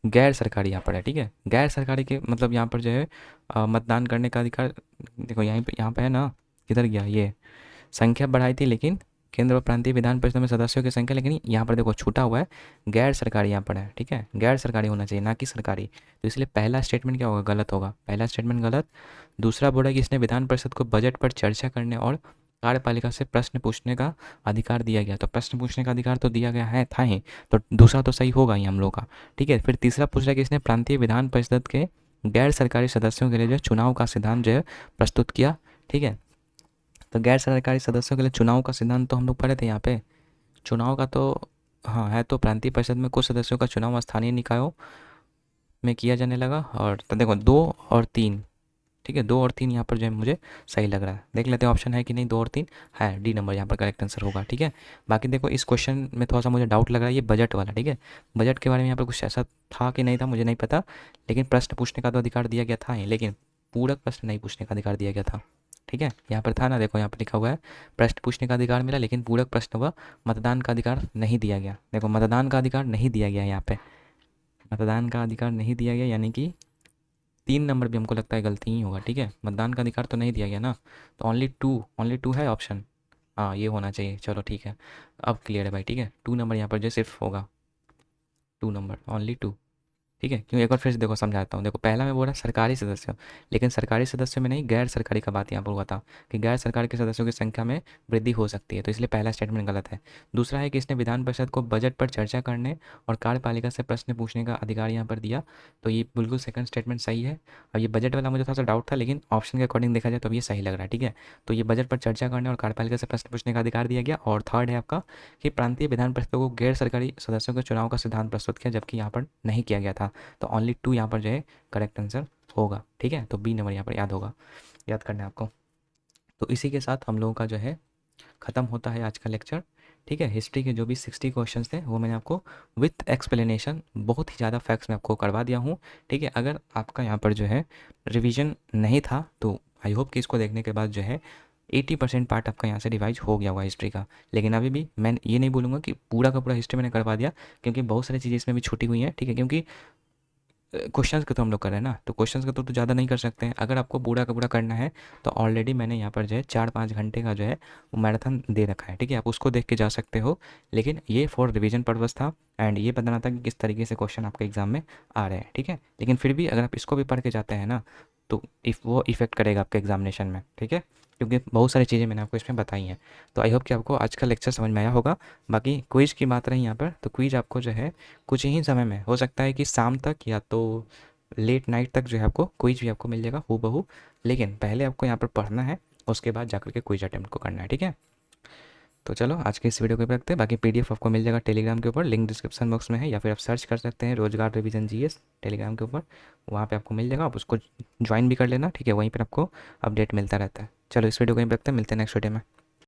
गैर सरकारी यहाँ पर है, ठीक है, गैर सरकारी के मतलब यहाँ पर जो है मतदान करने का अधिकार, देखो यहाँ पे है ना, किधर गया ये, संख्या बढ़ाई थी लेकिन केंद्र और प्रांतीय विधान परिषद में सदस्यों की संख्या, लेकिन यहाँ पर देखो छूटा हुआ है, गैर सरकारी यहाँ पर है, ठीक है, गैर सरकारी होना चाहिए ना कि सरकारी। तो इसलिए पहला स्टेटमेंट क्या होगा, गलत होगा, पहला स्टेटमेंट गलत। दूसरा बोला कि इसने विधान परिषद को बजट पर चर्चा करने और कार्यपालिका से प्रश्न पूछने का अधिकार दिया गया, तो प्रश्न पूछने का अधिकार तो दिया गया है, था ही, तो दूसरा तो सही होगा ही हम लोग का, ठीक है। फिर तीसरा पूछ रहा है कि इसने प्रांतीय विधान परिषद के गैर सरकारी सदस्यों के लिए जो चुनाव का सिद्धांत जो है प्रस्तुत किया, ठीक है। तो गैर सरकारी सदस्यों के लिए चुनाव का सिद्धांत तो हम लोग पढ़े थे यहाँ पे, चुनाव का तो हाँ है, तो प्रांतीय परिषद में कुछ सदस्यों का चुनाव स्थानीय निकायों में किया जाने लगा, और तो देखो 2 और 3, ठीक है, 2 और 3 यहाँ पर जो है मुझे सही लग रहा है, देख लेते हैं ऑप्शन है कि नहीं, 2 और 3 है, डी नंबर यहाँ पर करेक्ट आंसर होगा, ठीक है। बाकी देखो इस क्वेश्चन में थोड़ा सा मुझे डाउट लग रहा है, ये बजट वाला, ठीक है, बजट के बारे में यहाँ पर कुछ ऐसा था कि नहीं था मुझे नहीं पता, लेकिन प्रश्न पूछने का तो अधिकार दिया गया था ही, लेकिन पूरक प्रश्न नहीं पूछने का अधिकार दिया गया था, ठीक है, यहाँ पर था ना, देखो यहाँ पर लिखा हुआ है प्रश्न पूछने का अधिकार मिला लेकिन पूरक प्रश्न व मतदान का अधिकार नहीं दिया गया, देखो मतदान का अधिकार नहीं दिया गया यहाँ पे, मतदान का अधिकार नहीं दिया गया, यानी कि 3 नंबर भी हमको लगता है गलती ही होगा, ठीक है, मतदान का अधिकार तो नहीं दिया गया ना, तो ओनली टू है ऑप्शन, हाँ ये होना चाहिए, चलो ठीक है, अब क्लियर है भाई, ठीक है, 2 नंबर यहाँ पर जो सिर्फ होगा, 2 नंबर ओनली 2, ठीक है, क्यों एक बार फिर से देखो समझाता हूँ, देखो पहला मैं बोला सरकारी सदस्य, लेकिन सरकारी सदस्यों में नहीं, गैर सरकारी का बात यहाँ पर हुआ था कि गैर सरकारी के सदस्यों की संख्या में वृद्धि हो सकती है, तो इसलिए पहला स्टेटमेंट गलत है। दूसरा है कि इसने विधान परिषद को बजट पर चर्चा करने और कार्यपालिका से प्रश्न पूछने का अधिकार यहाँ पर दिया, तो ये बिल्कुल सेकंड स्टेटमेंट सही है। अब ये बजट वाला मुझे थोड़ा सा डाउट था, लेकिन ऑप्शन के अकॉर्डिंग देखा जाए तो अब ये सही लग रहा है, ठीक है, तो ये बजट पर चर्चा करने और कार्यपालिका से प्रश्न पूछने का अधिकार दिया गया। और थर्ड है आपका कि प्रांतीय विधान परिषदों को गैर सरकारी सदस्यों के चुनाव का सिद्धांत प्रस्तुत किया, जबकि यहाँ पर नहीं किया गया था, तो ओनली 2 यहाँ पर जो है करेक्ट आंसर होगा, ठीक है, तो बी नंबर यहाँ पर याद होगा, याद करना है आपको। तो इसी के साथ हम लोगों का जो है ख़त्म होता है आज का लेक्चर, ठीक है। हिस्ट्री के जो भी 60 क्वेश्चंस थे वो मैंने आपको विथ एक्सप्लेनेशन बहुत ही ज़्यादा फैक्ट्स में आपको करवा दिया हूँ, ठीक है। अगर आपका यहाँ पर जो है रिवीजन नहीं था तो आई होप कि इसको देखने के बाद जो है 80% पार्ट आपका यहाँ से रिवाइज हो गया होगा हिस्ट्री का, लेकिन अभी भी मैं ये नहीं बोलूँगा कि पूरा का पूरा हिस्ट्री मैंने करवा दिया, क्योंकि बहुत सारी चीज़ें इसमें भी छूटी हुई हैं, ठीक है, क्योंकि क्वेश्चंस का तो हम लोग कर रहे हैं ना, तो क्वेश्चंस का तो ज़्यादा नहीं कर सकते हैं। अगर आपको पूरा का पूरा करना है तो ऑलरेडी मैंने यहाँ पर जो है 4-5 घंटे का जो है वो मैराथन दे रखा है, ठीक है, आप उसको देख के जा सकते हो, लेकिन ये फॉर रिवीजन पर्पस था एंड ये बताना था कि किस तरीके से क्वेश्चन आपके एग्जाम में आ रहे हैं, ठीक है। लेकिन फिर भी अगर आप इसको भी पढ़ के जाते हैं ना तो वो इफ़ेक्ट करेगा आपके एग्जामिनेशन में, ठीक है, क्योंकि बहुत सारी चीज़ें मैंने आपको इसमें बताई हैं। तो आई होप कि आपको आज का लेक्चर समझ में आया होगा। बाकी क्विज़ की बात रही यहाँ पर, तो क्विज़ आपको जो है कुछ ही समय में, हो सकता है कि शाम तक या तो लेट नाइट तक जो है आपको क्विज भी आपको मिल जाएगा हूबहू, लेकिन पहले आपको यहाँ पर पढ़ना है, उसके बाद जाकर के क्विज अटेम्प्ट को करना है, ठीक है। तो चलो आज के इस वीडियो को भी रखते हैं, बाकी पीडीएफ आपको मिल जाएगा टेलीग्राम के ऊपर, लिंक डिस्क्रिप्शन बॉक्स में है, या फिर आप सर्च कर सकते हैं रोजगार रिवीजन जीएस टेलीग्राम के ऊपर, वहाँ पे आपको मिल जाएगा, आप उसको ज्वाइन भी कर लेना, ठीक है, वहीं पर आपको अपडेट मिलता रहता है। चलो इस वीडियो को यहीं पे रखते हैं, मिलते हैं नेक्स्ट वीडियो में।